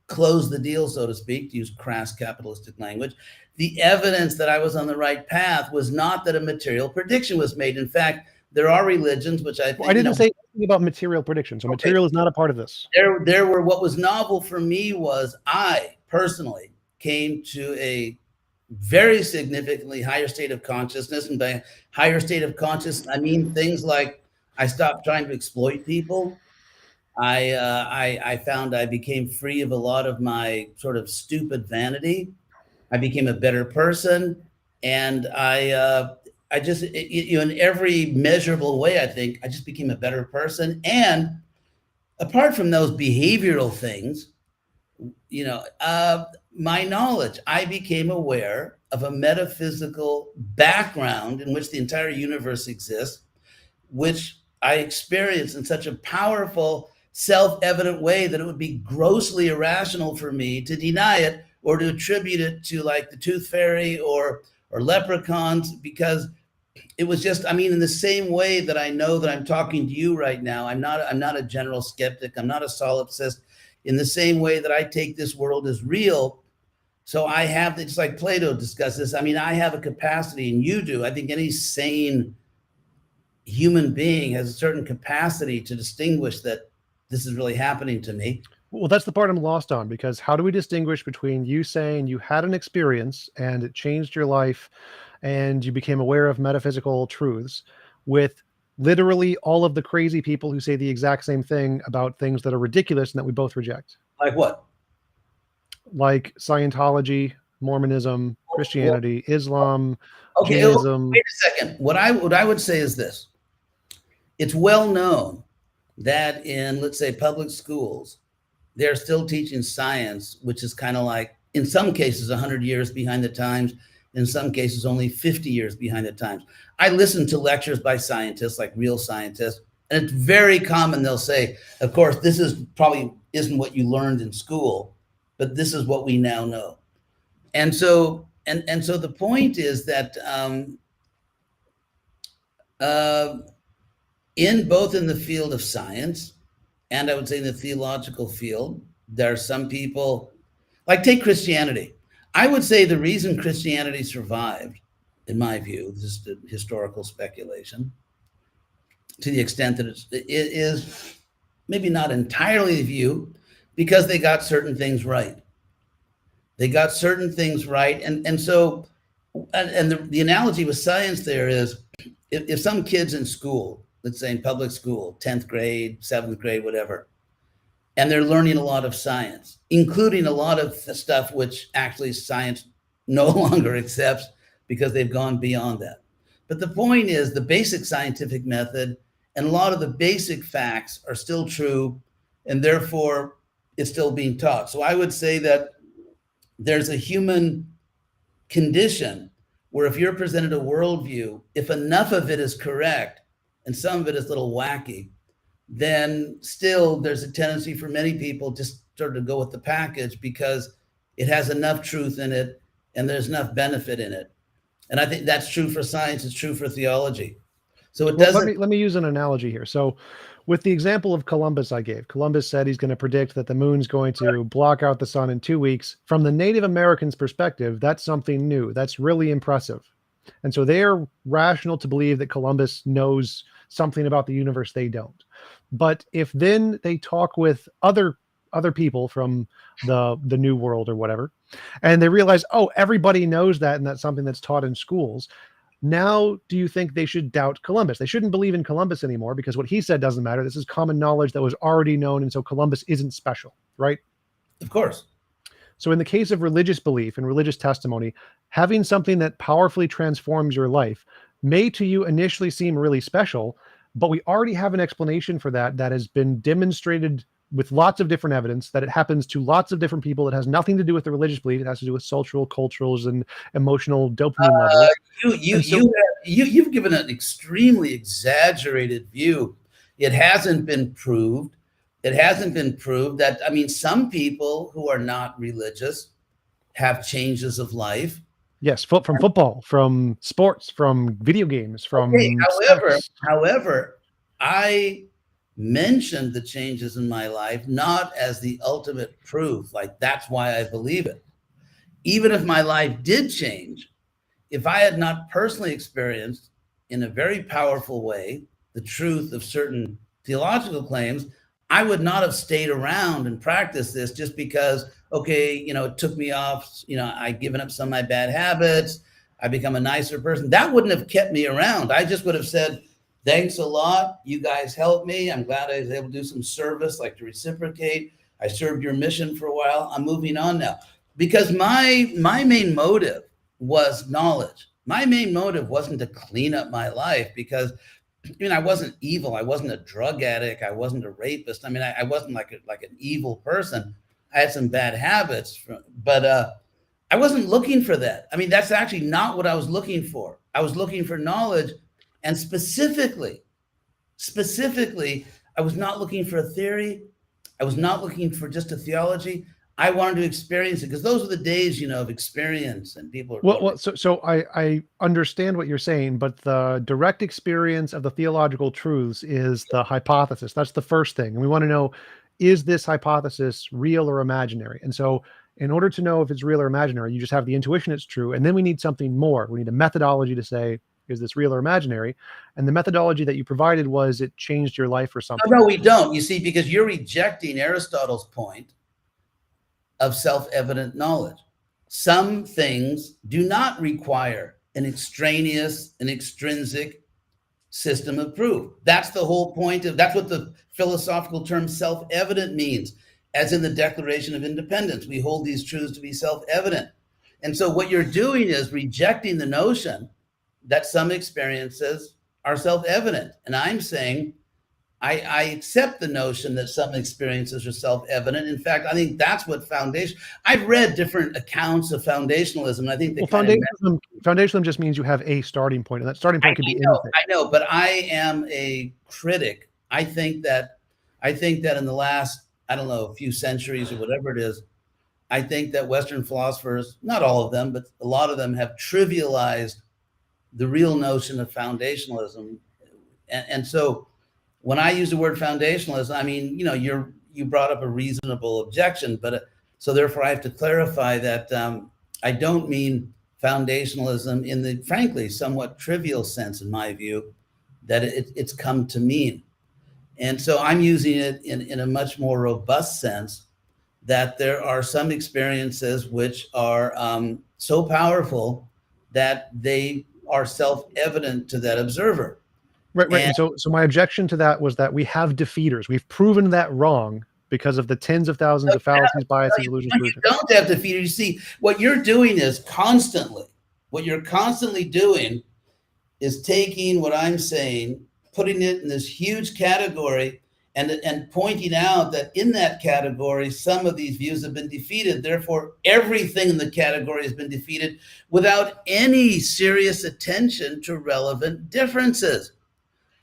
closed the deal, so to speak, to use crass capitalistic language, the evidence that I was on the right path was not that a material prediction was made. In fact, there are religions which I think, Well, I didn't say anything about material prediction. So material is not a part of this. There were, what was novel for me was I personally came to a very significantly higher state of consciousness. And by higher state of consciousness, I mean things like I stopped trying to exploit people. I found I became free of a lot of my sort of stupid vanity. I became a better person, and I just, in every measurable way, I think I just became a better person. And apart from those behavioral things, my knowledge, I became aware of a metaphysical background in which the entire universe exists, which I experienced in such a powerful, self-evident way that it would be grossly irrational for me to deny it or to attribute it to like the tooth fairy or leprechauns, because it was just, I mean, in the same way that I know that I'm talking to you right now, I'm not a general skeptic, I'm not a solipsist. In the same way that I take this world as real, so I have, it's like Plato discussed this. I mean, I have a capacity, and you do. I think any sane human being has a certain capacity to distinguish that this is really happening to me. Well, that's the part I'm lost on, because how do we distinguish between you saying you had an experience and it changed your life and you became aware of metaphysical truths with literally all of the crazy people who say the exact same thing about things that are ridiculous and that we both reject? Like what? Like Scientology, Mormonism, Christianity, Islam, Okay, Jainism. wait a second. What I would say is this. It's well known that in, let's say, public schools, they're still teaching science, which is kind of like, in some cases, 100 years behind the times, in some cases, only 50 years behind the times. I listen to lectures by scientists, like real scientists, and it's very common. They'll say, of course, this is probably isn't what you learned in school, but this is what we now know. And so, and so the point is that in both in the field of science and I would say in the theological field, there are some people, like take Christianity. I would say the reason Christianity survived, in my view, this is the historical speculation, to the extent that it is maybe not entirely the view, because they got certain things right. They got certain things right. And so, and the analogy with science there is, if some kids in school, let's say in public school, 10th grade, 7th grade, whatever, and they're learning a lot of science, including a lot of stuff which actually science no longer accepts because they've gone beyond that. But the point is, the basic scientific method and a lot of the basic facts are still true, and therefore it's still being taught. So I would say that there's a human condition where if you're presented a worldview, if enough of it is correct and some of it is a little wacky, then still there's a tendency for many people just sort of go with the package because it has enough truth in it and there's enough benefit in it. And I think that's true for science, it's true for theology. So it doesn't. Let me use an analogy here. So with the example of Columbus I gave, Columbus said he's going to predict that the moon's going to block out the sun in 2 weeks. From the Native Americans' perspective, that's something new. That's really impressive. And so they're rational to believe that Columbus knows something about the universe they don't. But if then they talk with other other people from the New World or whatever, and they realize, oh, everybody knows that, and that's something that's taught in schools. Now, do you think they should doubt Columbus? They shouldn't believe in Columbus anymore because what he said doesn't matter. This is common knowledge that was already known, and so Columbus isn't special, right? Of course. So in the case of religious belief and religious testimony, having something that powerfully transforms your life may to you initially seem really special, but we already have an explanation for that that has been demonstrated with lots of different evidence that it happens to lots of different people. It has nothing to do with the religious belief. It has to do with social, culturals, and emotional dopamine levels. You've given an extremely exaggerated view. It hasn't been proved. It hasn't been proved that, I mean, some people who are not religious have changes of life. Yes, from football, from sports, from video games, from however, I mentioned the changes in my life not as the ultimate proof, like that's why I believe it. Even if my life did change, if I had not personally experienced in a very powerful way the truth of certain theological claims, I would not have stayed around and practiced this just because, okay, it took me off, I'd given up some of my bad habits, I become a nicer person. That wouldn't have kept me around. I just would have said, thanks a lot. You guys helped me. I'm glad I was able to do some service, like to reciprocate. I served your mission for a while. I'm moving on now. Because my main motive was knowledge. My main motive wasn't to clean up my life because I wasn't evil. I wasn't a drug addict. I wasn't a rapist. I mean, I wasn't like an evil person. I had some bad habits, but I wasn't looking for that. I mean, that's actually not what I was looking for. I was looking for knowledge, and specifically, I was not looking for a theory. I was not looking for just a theology. I wanted to experience it because those are the days, of experience, and people are. Well, so I understand what you're saying, but the direct experience of the theological truths is the hypothesis. That's the first thing. And we want to know, is this hypothesis real or imaginary? And so in order to know if it's real or imaginary, you just have the intuition it's true. And then we need something more. We need a methodology to say, is this real or imaginary? And the methodology that you provided was it changed your life or something. No, we don't. You see, because you're rejecting Aristotle's point of self-evident knowledge. Some things do not require an extraneous, an extrinsic system of proof. That's the whole point that's what the philosophical term self-evident means. As in the Declaration of Independence, we hold these truths to be self-evident. And so what you're doing is rejecting the notion that some experiences are self-evident. And I'm saying, I accept the notion that some experiences are self-evident. In fact, I think that's what I've read different accounts of foundationalism. And I think foundationalism just means you have a starting point, and that starting point could be anything. I know, but I am a critic. I think that in the last, I don't know, a few centuries or whatever it is, I think that Western philosophers, not all of them, but a lot of them have trivialized the real notion of foundationalism. And so when I use the word foundationalism, I mean, you brought up a reasonable objection, but so therefore I have to clarify that I don't mean foundationalism in the, frankly, somewhat trivial sense, in my view, that it's come to mean. And so I'm using it in a much more robust sense, that there are some experiences which are so powerful that they are self-evident to that observer. Right. And so my objection to that was that we have defeaters. We've proven that wrong because of the tens of thousands of fallacies, biases, illusions. You don't have defeaters. You see, what you're doing is what you're constantly doing is taking what I'm saying, putting it in this huge category, and pointing out that in that category, some of these views have been defeated. Therefore, everything in the category has been defeated without any serious attention to relevant differences,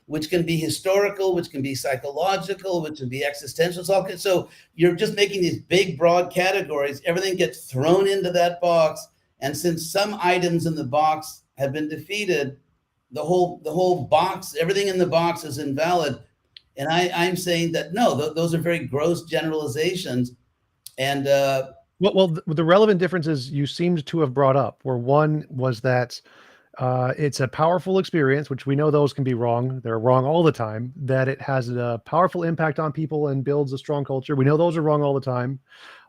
which can be historical, which can be psychological, which can be existential. So you're just making these big, broad categories. Everything gets thrown into that box. And since some items in the box have been defeated, the whole box, everything in the box is invalid. And I'm saying that, no, those are very gross generalizations. And well, the relevant differences you seemed to have brought up were, one was that it's a powerful experience, which we know those can be wrong. They're wrong all the time. That it has a powerful impact on people and builds a strong culture. We know those are wrong all the time.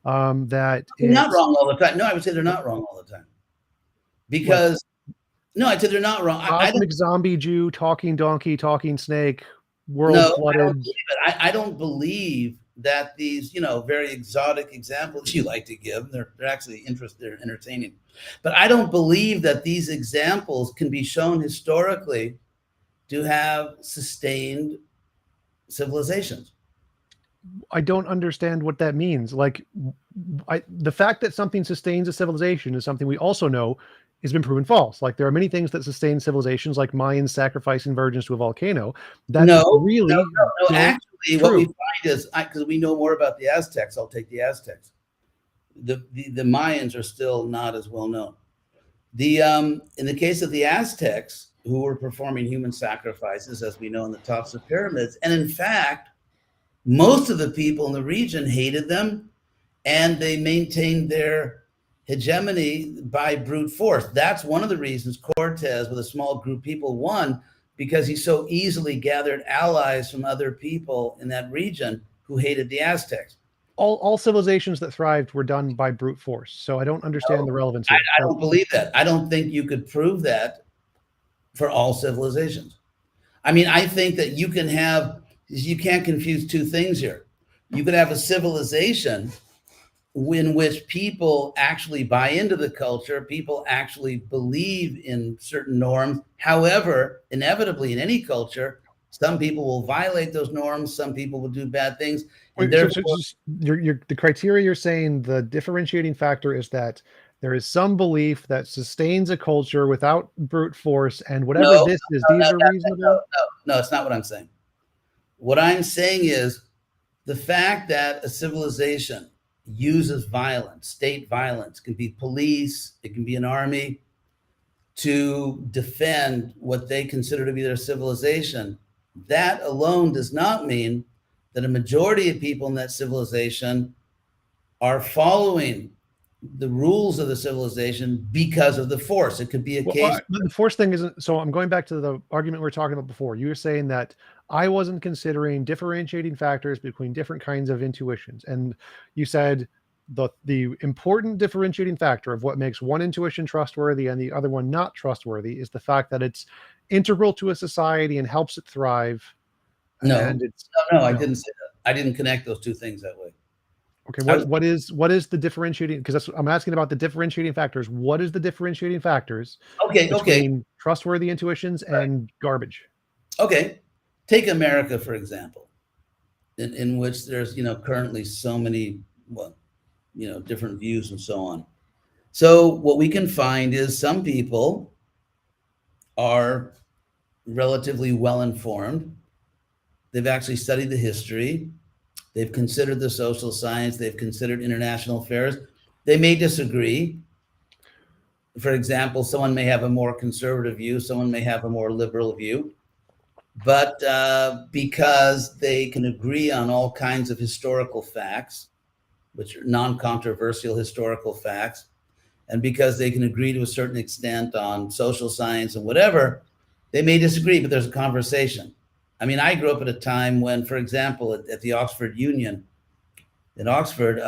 That They're not it's wrong all the time. No, I would say they're not wrong all the time. like Because, no, I'd say they're not wrong. I don't, cosmic zombie Jew, talking donkey, talking snake, world no, I don't flooded. believe it. I don't believe that these, very exotic examples you like to give, they're actually they're entertaining. But I don't believe that these examples can be shown historically to have sustained civilizations. I don't understand what that means. Like, the fact that something sustains a civilization is something we also know has been proven false. Like, there are many things that sustain civilizations, like Mayans sacrificing virgins to a volcano, that No, really no. don't Actually, what true. we find is, because we know more about the Aztecs, I'll take the Aztecs. The Mayans are still not as well known. In the case of the Aztecs, who were performing human sacrifices, as we know, in the tops of pyramids, and in fact, most of the people in the region hated them, and they maintained their hegemony by brute force. That's one of the reasons Cortez, with a small group of people, won, because he so easily gathered allies from other people in that region who hated the Aztecs. All civilizations that thrived were done by brute force. So I don't understand the relevance here. I don't believe that. I don't think you could prove that for all civilizations. I mean, I think that you can't confuse two things here. You could have a civilization in which people actually buy into the culture, people actually believe in certain norms. However, inevitably in any culture, some people will violate those norms, some people will do bad things. And therefore, the criteria you're saying, the differentiating factor is that there is some belief that sustains a culture without brute force, and whatever these are reasonable. No, it's not what I'm saying. What I'm saying is the fact that a civilization uses violence, state violence, can be police, it can be an army, to defend what they consider to be their civilization. That alone does not mean that a majority of people in that civilization are following the rules of the civilization because of the force. It could be a case. The force thing isn't. So I'm going back to the argument we were talking about before. You were saying that I wasn't considering differentiating factors between different kinds of intuitions, and you said the important differentiating factor of what makes one intuition trustworthy and the other one not trustworthy is the fact that it's integral to a society and helps it thrive. No, and it's no, I didn't say that. I didn't connect those two things that way. Okay, what is the differentiating? Because I'm asking about the differentiating factors. What is the differentiating factors between trustworthy intuitions and garbage? Okay, take America for example, in which there's currently so many different views and so on. So what we can find is some people are relatively well informed. They've actually studied the history. They've considered the social science. They've considered international affairs. They may disagree. For example, someone may have a more conservative view. Someone may have a more liberal view. But because they can agree on all kinds of historical facts, which are non-controversial historical facts, and because they can agree to a certain extent on social science and whatever, they may disagree, but there's a conversation. I mean, I grew up at a time when, for example, at the Oxford Union in Oxford,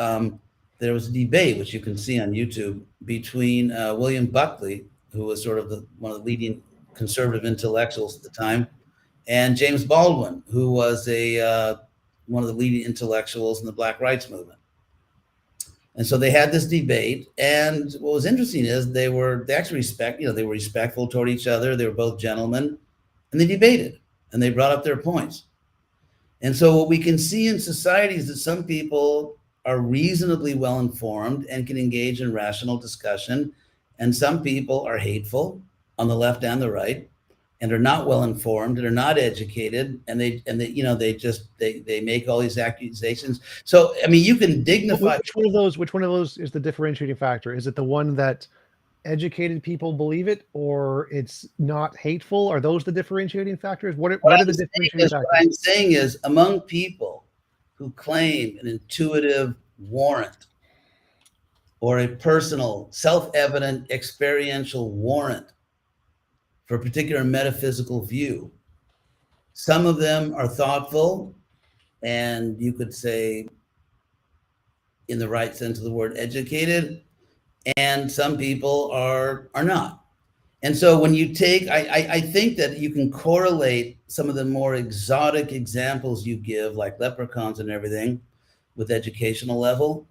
there was a debate, which you can see on YouTube, between William Buckley, who was sort of one of the leading conservative intellectuals at the time, and James Baldwin, who was one of the leading intellectuals in the Black Rights Movement. And so they had this debate, and what was interesting is they actually they were respectful toward each other. They were both gentlemen, and they debated, and they brought up their points. And so what we can see in society is that some people are reasonably well informed and can engage in rational discussion, and some people are hateful on the left and the right, and are not well informed and are not educated, and they make all these accusations. So I mean, you can dignify. Which one of those is the differentiating factor? Is it the one that educated people believe it, or it's not hateful? Are those the differentiating factors? What are the differentiating factors? What I'm saying is, among people who claim an intuitive warrant or a personal, self-evident, experiential warrant for a particular metaphysical view. Some of them are thoughtful, and you could say, in the right sense of the word, educated, and some people are not. And so when you take, I think that you can correlate some of the more exotic examples you give, like leprechauns and everything, with educational level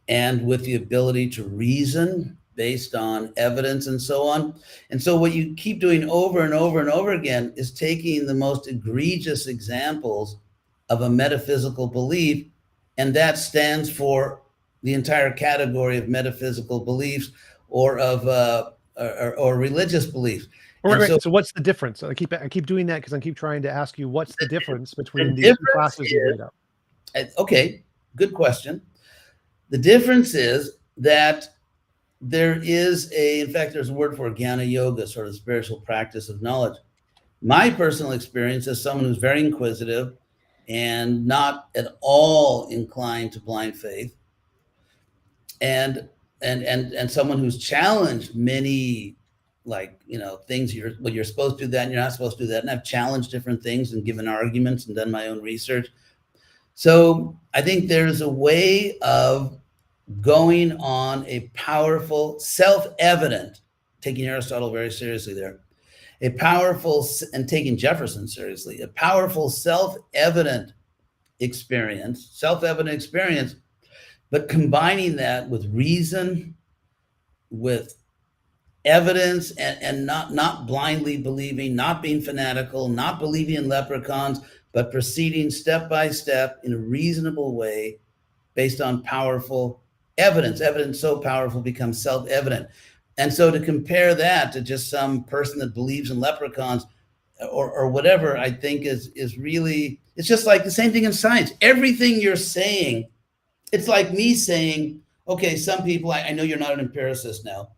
and with the ability to reason based on evidence and so on. And so what you keep doing over and over and over again is taking the most egregious examples of a metaphysical belief, and that stands for the entire category of metaphysical beliefs or of or religious beliefs. Right. So what's the difference? I keep doing that because I keep trying to ask you what's the difference between these two classes you've laid out. Okay, good question. The difference is that there is in fact, there's a word for jnana yoga, sort of spiritual practice of knowledge. My personal experience as someone who's very inquisitive and not at all inclined to blind faith, and someone who's challenged many, like, things, you're supposed to do that and you're not supposed to do that, and I've challenged different things and given arguments and done my own research. So I think there's a way of going on a powerful, self-evident, taking Aristotle very seriously there, a powerful, and taking Jefferson seriously, a powerful self-evident experience, but combining that with reason, with evidence, and not blindly believing, not being fanatical, not believing in leprechauns, but proceeding step by step in a reasonable way based on powerful evidence. Evidence so powerful becomes self-evident. And so to compare that to just some person that believes in leprechauns or whatever, I think is really, it's just like the same thing in science. Everything you're saying, it's like me saying, okay, some people, I know you're not an empiricist now,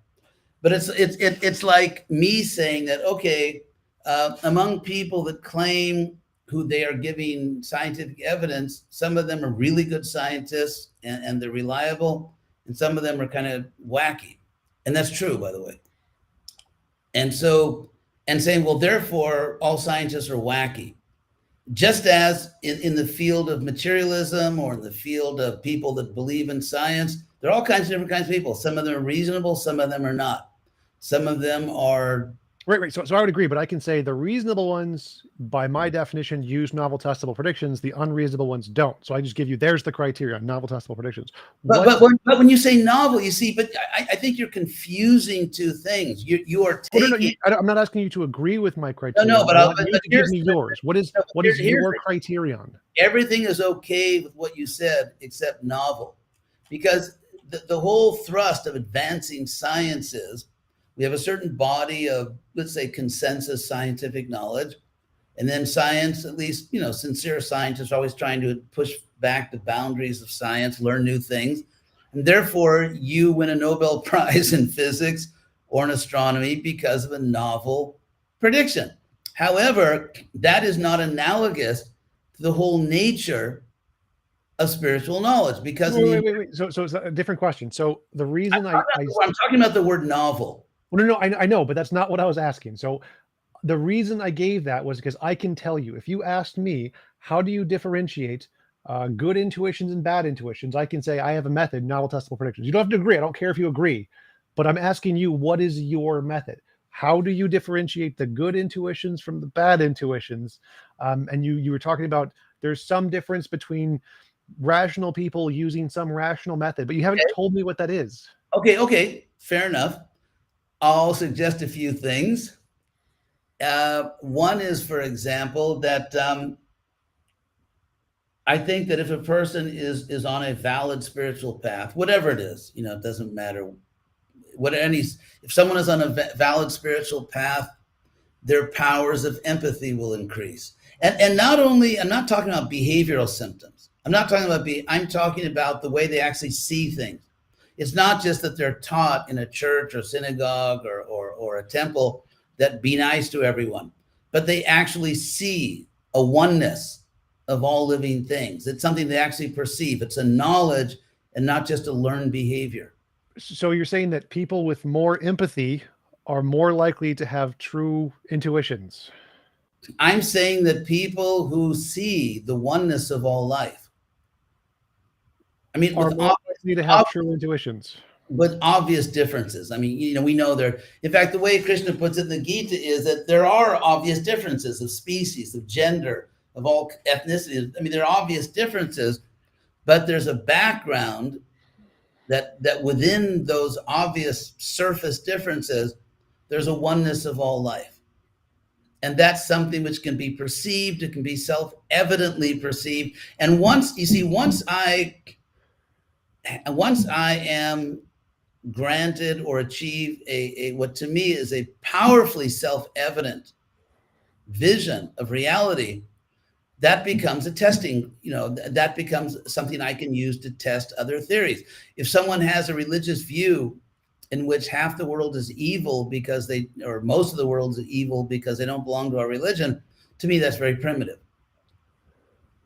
but it's like me saying that, okay, among people that claim who they are giving scientific evidence, some of them are really good scientists and they're reliable, and some of them are kind of wacky. And that's true, by the way. And so, and saying, well, therefore, all scientists are wacky. Just as in the field of materialism or in the field of people that believe in science, there are all kinds of different kinds of people. Some of them are reasonable, some of them are not. Some of them are... Right. So I would agree, but I can say the reasonable ones, by my definition, use novel testable predictions. The unreasonable ones don't. So I just give you, there's the criteria, novel testable predictions. But when you say novel, you see, but I think you're confusing two things. You are taking... No, I'm not asking you to agree with my criteria. No, but I want you to give me yours. What is your criterion? Everything is okay with what you said except novel, because the whole thrust of advancing science is we have a certain body of, let's say, consensus scientific knowledge, and then science, at least, sincere scientists are always trying to push back the boundaries of science, learn new things, and therefore you win a Nobel Prize in physics or in astronomy because of a novel prediction. However, that is not analogous to the whole nature of spiritual knowledge, because wait. So it's a different question. So the reason I'm talking about the word novel. Well, no, I know, but that's not what I was asking. So the reason I gave that was because I can tell you, if you asked me, how do you differentiate good intuitions and bad intuitions? I can say I have a method, novel testable predictions. You don't have to agree. I don't care if you agree, but I'm asking you, what is your method? How do you differentiate the good intuitions from the bad intuitions? And you were talking about there's some difference between rational people using some rational method, but you haven't told me what that is. Okay, fair enough. I'll suggest a few things. One is, for example, that I think that if a person is on a valid spiritual path, whatever it is, it doesn't matter if someone is on a valid spiritual path, their powers of empathy will increase. And not only, I'm not talking about behavioral symptoms. I'm talking about the way they actually see things. It's not just that they're taught in a church or synagogue or a temple that be nice to everyone, but they actually see a oneness of all living things. It's something they actually perceive. It's a knowledge and not just a learned behavior. So you're saying that people with more empathy are more likely to have true intuitions? I'm saying that people who see the oneness of all life, I mean, Are more likely to have true intuitions. with obvious differences. I mean, we know there. In fact, the way Krishna puts it in the Gita is that there are obvious differences of species, of gender, of all ethnicities. I mean, there are obvious differences, but there's a background that within those obvious surface differences, there's a oneness of all life. And that's something which can be perceived, it can be self-evidently perceived. And once I am granted or achieve a what to me is a powerfully self-evident vision of reality, that becomes a testing, that becomes something I can use to test other theories. If someone has a religious view in which half the world is evil because or most of the world is evil because they don't belong to our religion, to me, that's very primitive.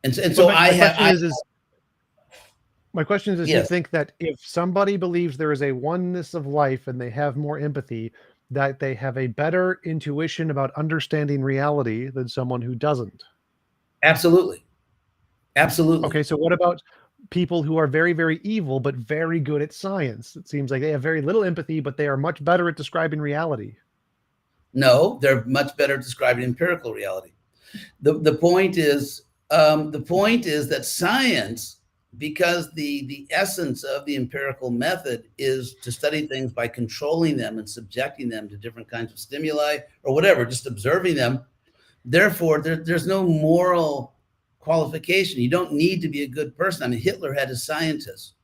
And so my question is, yes, you think that if somebody believes there is a oneness of life and they have more empathy, that they have a better intuition about understanding reality than someone who doesn't? absolutely. Absolutely. Okay, so what about people who are very, very evil, but very good at science? It seems like they have very little empathy, but they are much better at describing reality. No, they're much better at describing empirical reality. The point is that science, because the essence of the empirical method is to study things by controlling them and subjecting them to different kinds of stimuli or whatever, just observing them. Therefore, there's no moral qualification. You don't need to be a good person. I mean, Hitler had his scientists,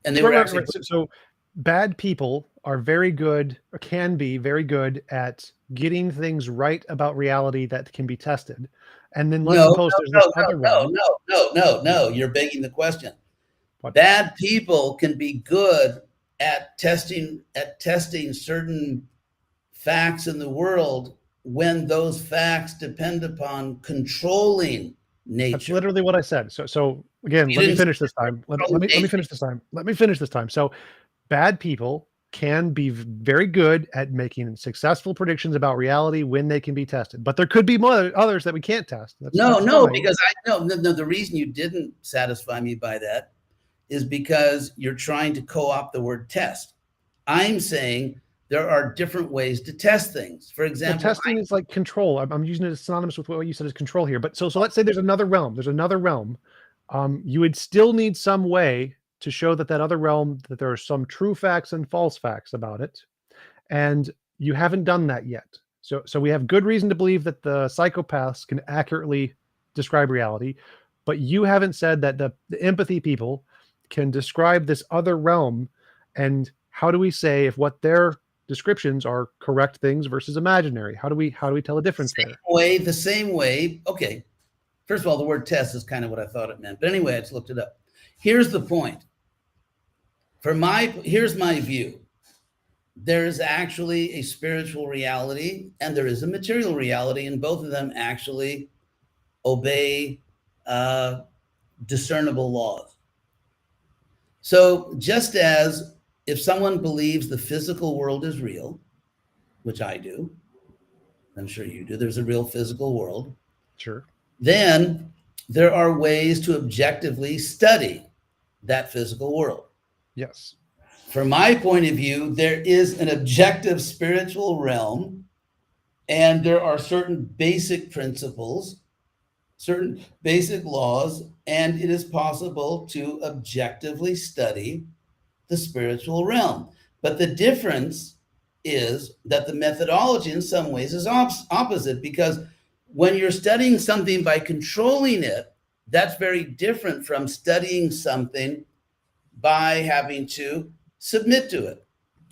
and they were actually. So bad people are very good, or can be very good at getting things right about reality that can be tested. And then let's suppose there's this other realm. No, you're begging the question. What? Bad people can be good at testing certain facts in the world when those facts depend upon controlling nature. That's literally what I said. So again, let me finish this time. Let me finish this time. Let me finish this time. So bad people can be very good at making successful predictions about reality when they can be tested, but there could be more others that we can't test. Because the reason you didn't satisfy me by that is because you're trying to co-opt the word test. I'm saying there are different ways to test things. For example, testing is like control. I'm using it as synonymous with what you said as control here. But so let's say there's another realm. You would still need some way to show that other realm, that there are some true facts and false facts about it. And you haven't done that yet. So we have good reason to believe that the psychopaths can accurately describe reality, but you haven't said that the empathy people can describe this other realm. And how do we say if what their descriptions are correct things versus imaginary? How do we tell a difference there? The same way. Okay. First of all, the word test is kind of what I thought it meant. But anyway, I just looked it up. Here's the point. Here's my view. There is actually a spiritual reality and there is a material reality, and both of them actually obey discernible laws. So just as if someone believes the physical world is real, which I do, I'm sure you do, there's a real physical world. Sure. Then there are ways to objectively study that physical world. Yes. From my point of view, there is an objective spiritual realm, and there are certain basic principles, certain basic laws, and it is possible to objectively study the spiritual realm. But the difference is that the methodology in some ways is opposite, because when you're studying something by controlling it, that's very different from studying something by having to submit to it.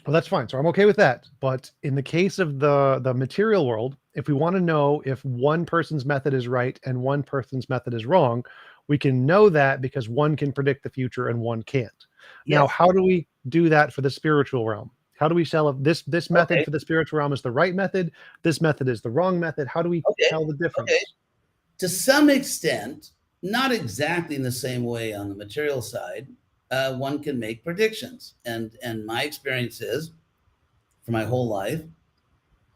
Well, that's fine. So I'm okay with that. But in the case of the material world, if we want to know if one person's method is right and one person's method is wrong, we can know that because one can predict the future and one can't. Yes. Now, how do we do that for the spiritual realm? How do we tell if this method for the spiritual realm is the right method, this method is the wrong method? How do we tell the difference? Okay. To some extent, not exactly in the same way on the material side, one can make predictions. And my experience is, for my whole life,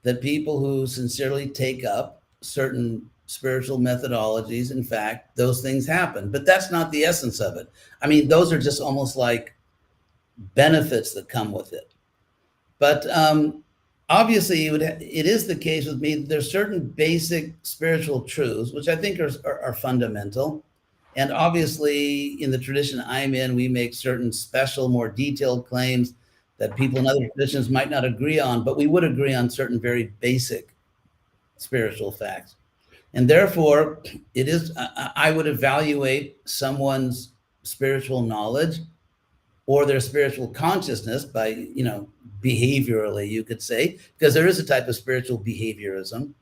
that people who sincerely take up certain spiritual methodologies, in fact, those things happen. But that's not the essence of it. I mean, those are just almost like benefits that come with it. But obviously, it is the case with me. There's certain basic spiritual truths, which I think are fundamental. And obviously, in the tradition I'm in, we make certain special, more detailed claims that people in other traditions might not agree on, but we would agree on certain very basic spiritual facts. And therefore, it is, I would evaluate someone's spiritual knowledge or their spiritual consciousness by, behaviorally, you could say, because there is a type of spiritual behaviorism,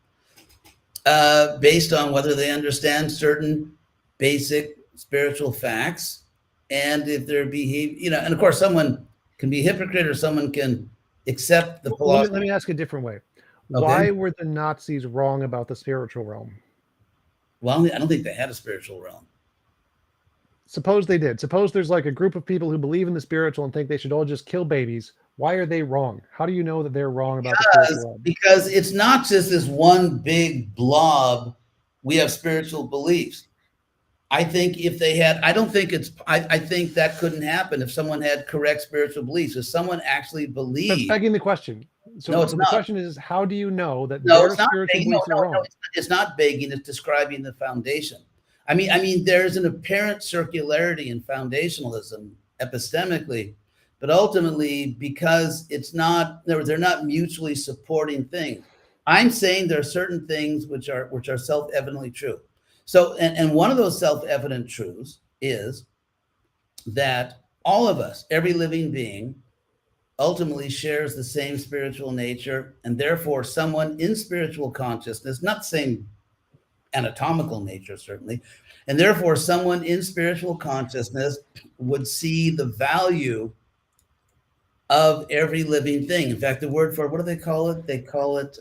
based on whether they understand certain basic spiritual facts, and if their behavior, and of course, someone can be a hypocrite or someone can accept the philosophy. Let me ask a different way. Okay. Why were the Nazis wrong about the spiritual realm? Well, I don't think they had a spiritual realm. Suppose they did. Suppose there's like a group of people who believe in the spiritual and think they should all just kill babies. Why are they wrong? How do you know that they're wrong about the spiritual realm? Because it's not just this one big blob. We have spiritual beliefs. I think if they had, I think that couldn't happen if someone had correct spiritual beliefs. If someone actually believed. That's begging the question. So no, it's the not. question is, how do you know that no, their spiritual beliefs are wrong? It's not begging, it's describing the foundation. I mean, there's an apparent circularity in foundationalism epistemically, but ultimately, because it's not, they're not mutually supporting things. I'm saying there are certain things which are self-evidently true. So, and one of those self-evident truths is that all of us, every living being, ultimately shares the same spiritual nature, and therefore someone in spiritual consciousness, not the same anatomical nature, certainly, and therefore someone in spiritual consciousness would see the value of every living thing. In fact, the word for, what do they call it? They call it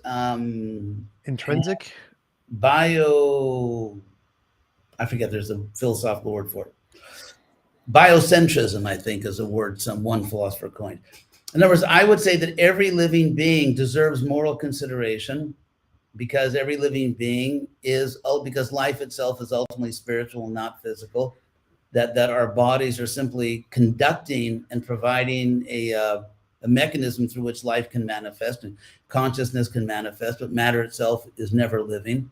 intrinsic? I forget, there's a philosophical word for it. Biocentrism, I think, is a word one philosopher coined. In other words, I would say that every living being deserves moral consideration, because every living being because life itself is ultimately spiritual and not physical, that our bodies are simply conducting and providing a mechanism through which life can manifest and consciousness can manifest, but matter itself is never living.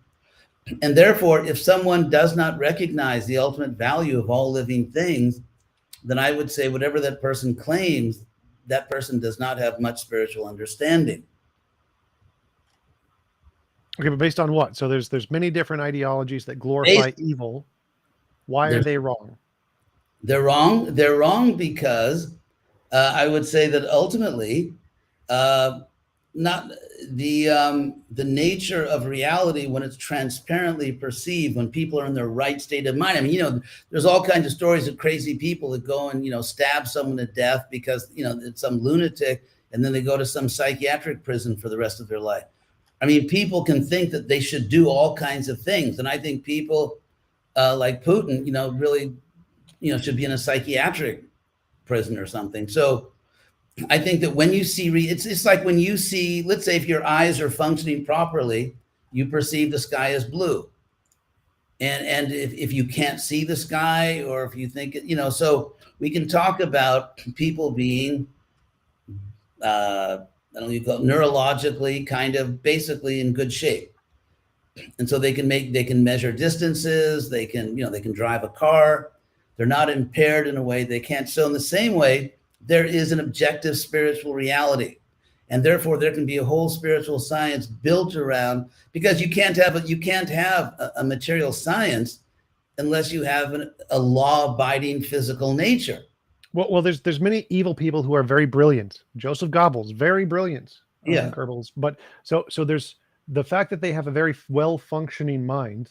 And therefore, if someone does not recognize the ultimate value of all living things, then I would say whatever that person claims, that person does not have much spiritual understanding. Okay, but based on what? So there's many different ideologies that glorify evil. Why are they wrong? They're wrong. They're wrong because I would say that ultimately, not the nature of reality when it's transparently perceived, when people are in their right state of mind. I mean, there's all kinds of stories of crazy people that go and, stab someone to death because, it's some lunatic, and then they go to some psychiatric prison for the rest of their life. I mean, people can think that they should do all kinds of things. And I think people like Putin, really, should be in a psychiatric prison or something. So I think that when you see, it's like when you see, let's say if your eyes are functioning properly, you perceive the sky as blue. And if you can't see the sky, or if you think, so we can talk about people being, I don't know, you call it neurologically kind of basically in good shape. And so they can measure distances, they can drive a car. They're not impaired in a way they can't. So in the same way, there is an objective spiritual reality. And therefore there can be a whole spiritual science built around, because you can't have a material science unless you have a law-abiding physical nature. Well, there's many evil people who are very brilliant. Joseph Goebbels, very brilliant. Yeah. Goebbels. But so there's the fact that they have a very well-functioning mind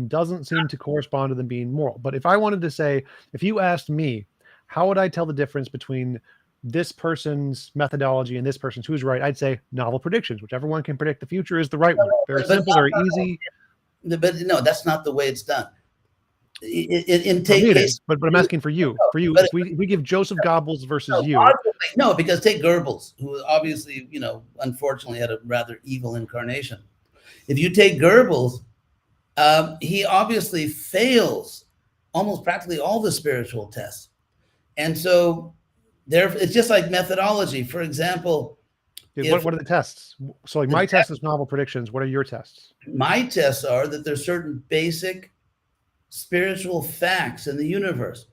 doesn't seem to correspond to them being moral. But if I wanted to say, if you asked me, how would I tell the difference between this person's methodology and this person's, who's right? I'd say novel predictions. Whichever one can predict the future is the right one. Very simple, very easy. But no, that's not the way it's done. For me it is, but I'm asking for you. For you, but if we give Joseph Goebbels versus you, logically, no, because take Goebbels, who obviously, unfortunately had a rather evil incarnation. If you take Goebbels, he obviously fails almost practically all the spiritual tests. And so it's just like methodology. For example, what are the tests? So like my test is novel predictions. What are your tests? My tests are that there's certain basic spiritual facts in the universe.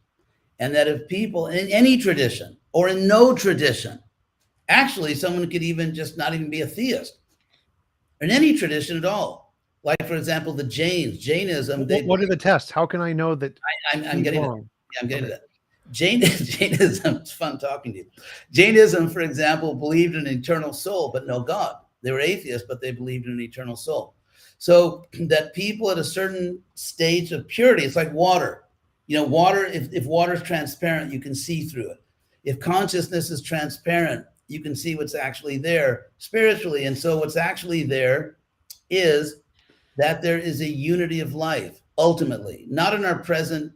And that if people in any tradition or in no tradition, actually someone could even just not even be a theist in any tradition at all. Like, for example, the Jainism. What are the tests? How can I know that I'm getting wrong? I'm getting to that. Jainism, it's fun talking to you. Jainism, for example, believed in an eternal soul, but no God. They were atheists, but they believed in an eternal soul. So that people at a certain stage of purity, it's like water. Water, if water is transparent, you can see through it. If consciousness is transparent, you can see what's actually there spiritually. And so what's actually there is that there is a unity of life, ultimately, not in our present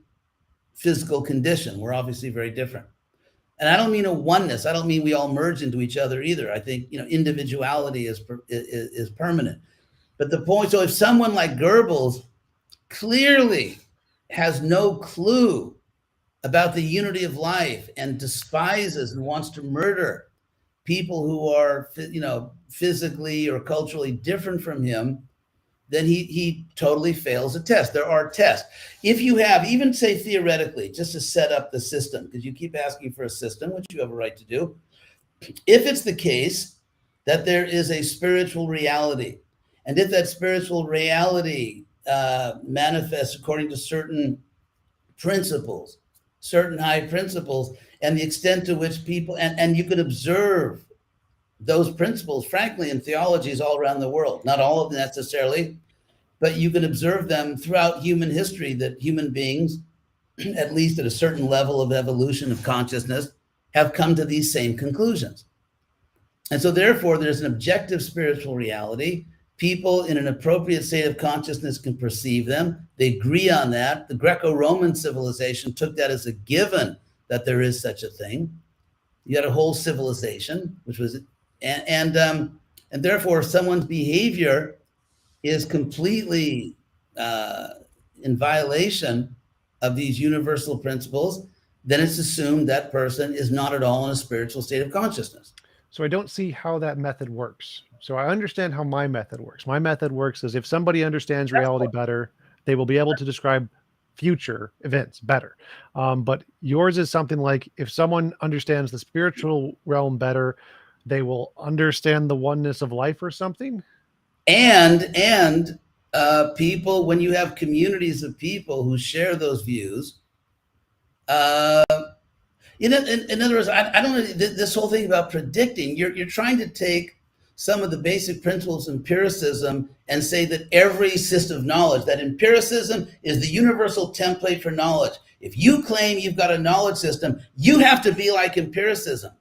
physical condition. We're obviously very different. And I don't mean a oneness. I don't mean we all merge into each other either. I think, individuality is permanent. But the point, so if someone like Goebbels clearly has no clue about the unity of life and despises and wants to murder people who are, physically or culturally different from him, then he totally fails a test. There are tests. If you have, even say theoretically, just to set up the system, because you keep asking for a system, which you have a right to do. If it's the case that there is a spiritual reality, and if that spiritual reality manifests according to certain principles, certain high principles, and the extent to which people, and you could observe those principles, frankly, in theologies all around the world, not all of them necessarily, but you can observe them throughout human history, that human beings, at least at a certain level of evolution of consciousness, have come to these same conclusions. And so therefore, there's an objective spiritual reality. People in an appropriate state of consciousness can perceive them. They agree on that. The Greco-Roman civilization took that as a given, that there is such a thing. You had a whole civilization, which was, and therefore someone's behavior is completely in violation of these universal principles, then it's assumed that person is not at all in a spiritual state of consciousness. So I don't see how that method works. So I understand how my method works. My method works is if somebody understands reality better, they will be able to describe future events better. But yours is something like if someone understands the spiritual realm better, they will understand the oneness of life or something. And people, when you have communities of people who share those views, in other words, I don't know, this whole thing about predicting, you're trying to take some of the basic principles of empiricism and say that every system of knowledge, that empiricism is the universal template for knowledge. If you claim you've got a knowledge system, you have to be like empiricism.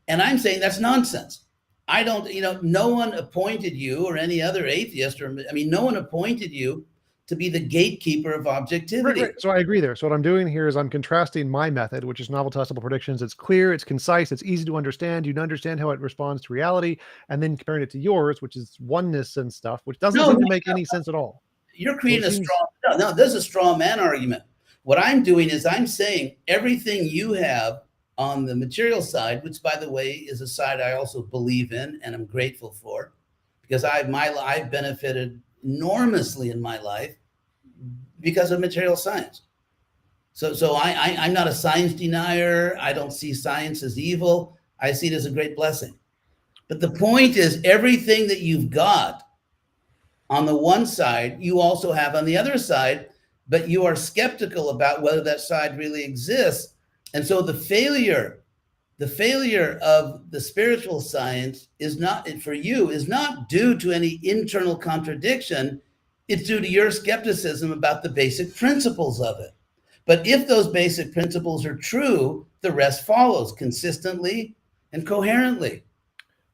And I'm saying that's nonsense. I don't, no one appointed you or any other atheist, no one appointed you to be the gatekeeper of objectivity. Right. So I agree there. So what I'm doing here is I'm contrasting my method, which is novel testable predictions. It's clear, it's concise, it's easy to understand. You can understand how it responds to reality, and then comparing it to yours, which is oneness and stuff, which doesn't seem to make any sense at all. You're creating there's a straw man argument. What I'm doing is I'm saying everything you have on the material side, which by the way is a side I also believe in and I'm grateful for, because I've benefited enormously in my life because of material science. So I'm not a science denier. I don't see science as evil. I see it as a great blessing. But the point is, everything that you've got on the one side, you also have on the other side, but you are skeptical about whether that side really exists. And so the failure of the spiritual science is not due to any internal contradiction. It's due to your skepticism about the basic principles of it. But if those basic principles are true, the rest follows consistently and coherently.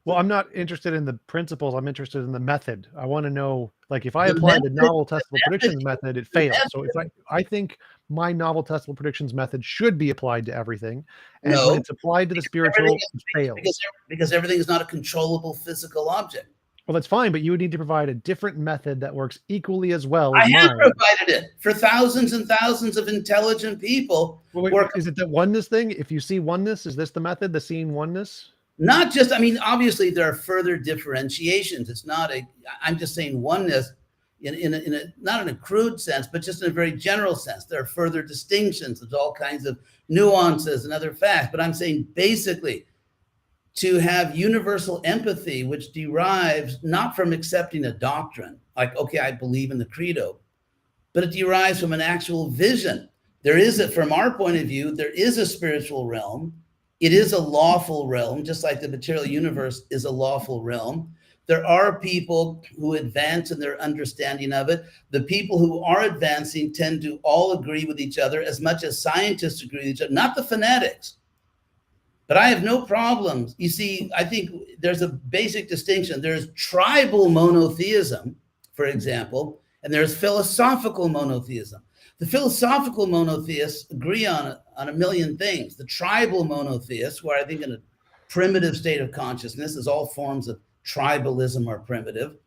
Well, I'm not interested in the principles. I'm interested in the method. I want to know, like, if I The apply the method, novel the testable method, predictions method, it the fails. So if method. I think my novel testable predictions method should be applied to everything, and when No, it's applied to the because everything spiritual, it is fails. because everything is not a controllable physical object. Well, that's fine, but you would need to provide a different method that works equally as well I as have mine. provided it for thousands and thousands of intelligent people. Well, wait, Who are is it that oneness thing? If you see oneness, is this the method, the seeing oneness? not just, I mean, obviously there are further differentiations. It's not a, I'm just saying oneness in a, not in a crude sense, but just in a very general sense. There are further distinctions. There's all kinds of nuances and other facts. But I'm saying basically to have universal empathy, which derives not from accepting a doctrine, like, okay, I believe in the credo, but it derives from an actual vision. There is a, from our point of view, there is a spiritual realm. It is a lawful realm, just like the material universe is a lawful realm. There are people who advance in their understanding of it. The people who are advancing tend to all agree with each other as much as scientists agree with each other, not the fanatics. But I have no problems. You see, I think there's a basic distinction. There's tribal monotheism, for example, and there's philosophical monotheism. The philosophical monotheists agree on a million things. The tribal monotheists, where I think in a primitive state of consciousness, as all forms of tribalism are primitive,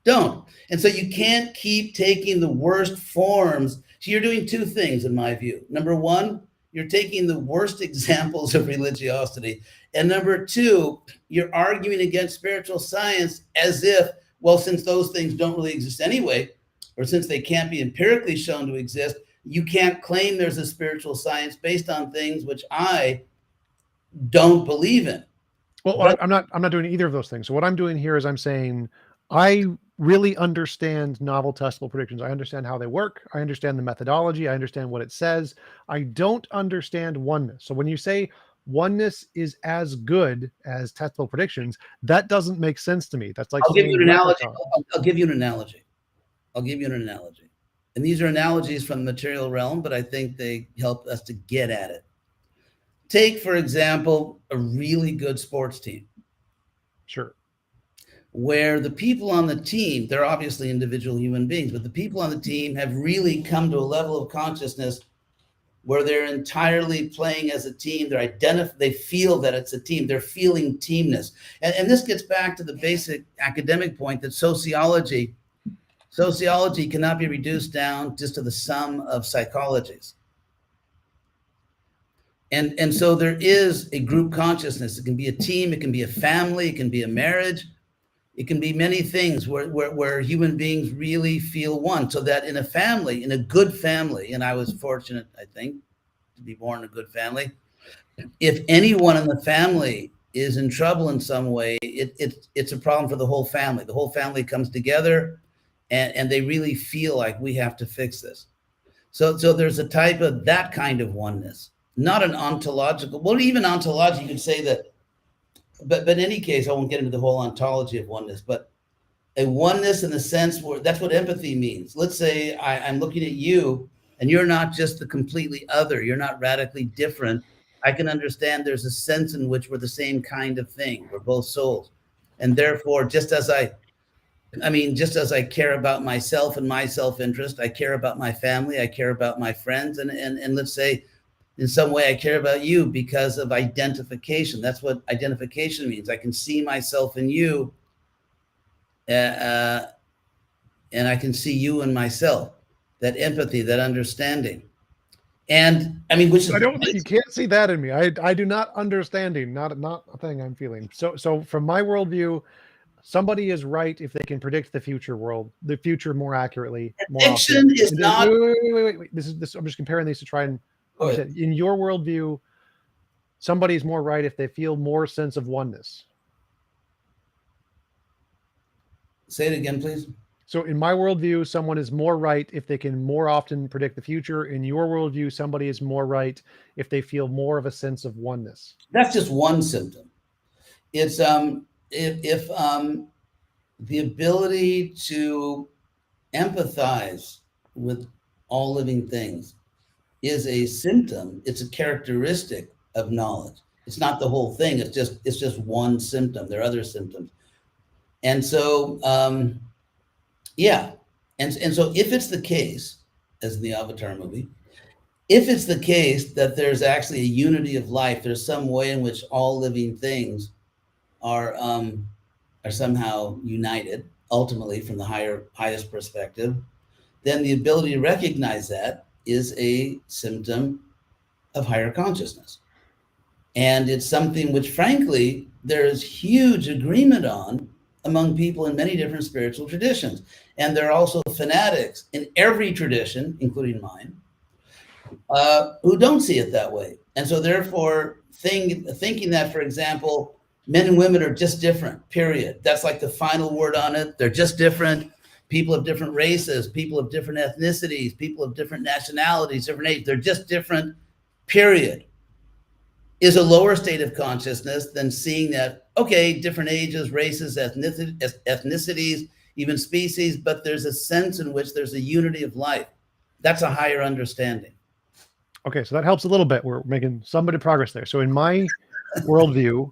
don't. And so you can't keep taking the worst forms. So you're doing two things, in my view. Number one, you're taking the worst examples of religiosity. And number two, you're arguing against spiritual science as if, well, since those things don't really exist anyway, or since they can't be empirically shown to exist, you can't claim there's a spiritual science based on things which I don't believe in. Well, But I'm not doing either of those things. So what I'm doing here is I'm saying I really understand novel testable predictions. I understand how they work. I understand the methodology. I understand what it says. I don't understand oneness. So when you say oneness is as good as testable predictions, that doesn't make sense to me. That's like I'll give you saying an analogy. replicons. I'll give you an analogy. I'll give you an analogy. And these are analogies from the material realm, but I think they help us to get at it. Take, for example, a really good sports team. Sure. Where the people on the team, they're obviously individual human beings, but the people on the team have really come to a level of consciousness where they're entirely playing as a team. They feel that it's a team. They're feeling teamness. And this gets back to the basic academic point that sociology cannot be reduced down just to the sum of psychologies. And so there is a group consciousness. It can be a team, it can be a family, it can be a marriage. It can be many things where human beings really feel one. So that in a family, in a good family, and I was fortunate, I think, to be born in a good family, if anyone in the family is in trouble in some way, it's a problem for the whole family. The whole family comes together and they really feel like we have to fix this. So there's a type of that kind of oneness, not an ontological, well, even ontology, you could say that. But in any case, I won't get into the whole ontology of oneness, but a oneness in the sense where that's what empathy means. Let's say I'm looking at you and you're not just the completely other. You're not radically different. I can understand there's a sense in which we're the same kind of thing. We're both souls. And therefore, just as I care about myself and my self-interest, I care about my family, I care about my friends, and let's say, in some way, I care about you because of identification. That's what identification means. I can see myself in you, and I can see you in myself. That empathy, that understanding, and I mean, which is You can't see that in me. I do not understanding, not a thing I'm feeling. So from my worldview, somebody is right if they can predict the future more accurately, more often. addiction is not. Wait. This. I'm just comparing these to try and understand. Good. In your worldview, somebody's more right if they feel more sense of oneness. Say it again, please. So in my worldview, someone is more right if they can more often predict the future. In your worldview, somebody is more right if they feel more of a sense of oneness. That's just one symptom. It's if the ability to empathize with all living things is a symptom, it's a characteristic of knowledge. It's not the whole thing. It's just one symptom. There are other symptoms. And so, yeah. And so if it's the case, as in the Avatar movie, if it's the case that there's actually a unity of life, there's some way in which all living things are somehow united, ultimately from the highest perspective, then the ability to recognize that is a symptom of higher consciousness. And it's something which, frankly, there is huge agreement on among people in many different spiritual traditions. And there are also fanatics in every tradition, including mine, who don't see it that way. And so therefore, thinking that, for example, men and women are just different, period. That's like the final word on it. They're just different. People of different races, people of different ethnicities, people of different nationalities, different ages, they're just different, period, is a lower state of consciousness than seeing that, okay, different ages, races, ethnicities, even species, but there's a sense in which there's a unity of life. That's a higher understanding. Okay, so that helps a little bit. We're making some bit of progress there. So in my worldview,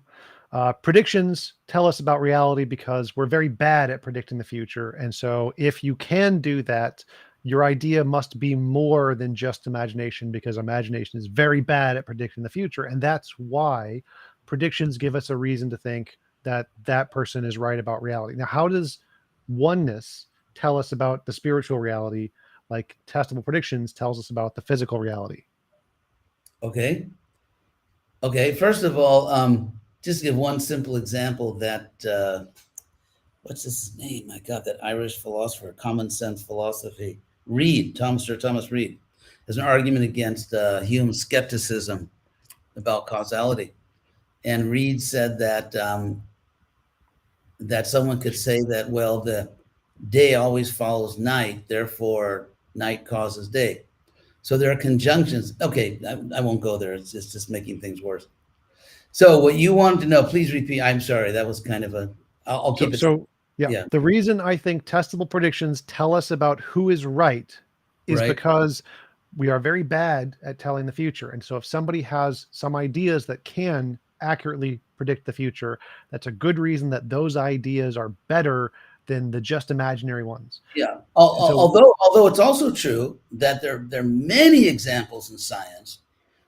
predictions tell us about reality because we're very bad at predicting the future. And so if you can do that, your idea must be more than just imagination, because imagination is very bad at predicting the future. And that's why predictions give us a reason to think that that person is right about reality. Now, how does oneness tell us about the spiritual reality, like testable predictions tells us about the physical reality? Okay. First of all, just give one simple example that, what's his name? My God, that Irish philosopher, common sense philosophy, Sir Thomas Reid, has an argument against Hume's skepticism about causality. And Reid said that that someone could say that, well, the day always follows night, therefore night causes day. So there are conjunctions. Okay, I won't go there. It's just making things worse. So what you wanted to know, please repeat. I'm sorry, that was kind of I'll keep it. Yeah. The reason I think testable predictions tell us about who is right is because we are very bad at telling the future. And so if somebody has some ideas that can accurately predict the future, that's a good reason that those ideas are better than the just imaginary ones. Yeah. Although it's also true that there are many examples in science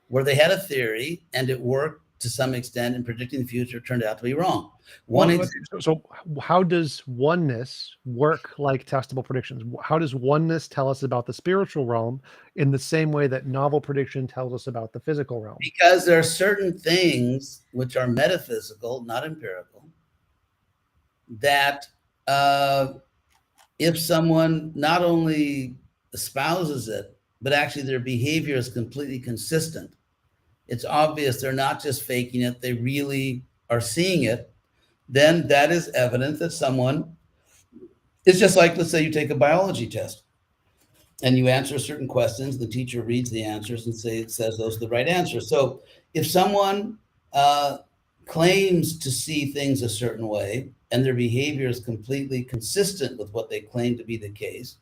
where they had a theory and it worked to some extent, and predicting the future turned out to be wrong. So how does oneness work like testable predictions? How does oneness tell us about the spiritual realm in the same way that novel prediction tells us about the physical realm? Because there are certain things which are metaphysical, not empirical, that if someone not only espouses it, but actually their behavior is completely consistent, it's obvious they're not just faking it, they really are seeing it, then that is evidence that someone is just like, let's say you take a biology test and you answer certain questions, the teacher reads the answers and says those are the right answers. So if someone claims to see things a certain way and their behavior is completely consistent with what they claim to be the case,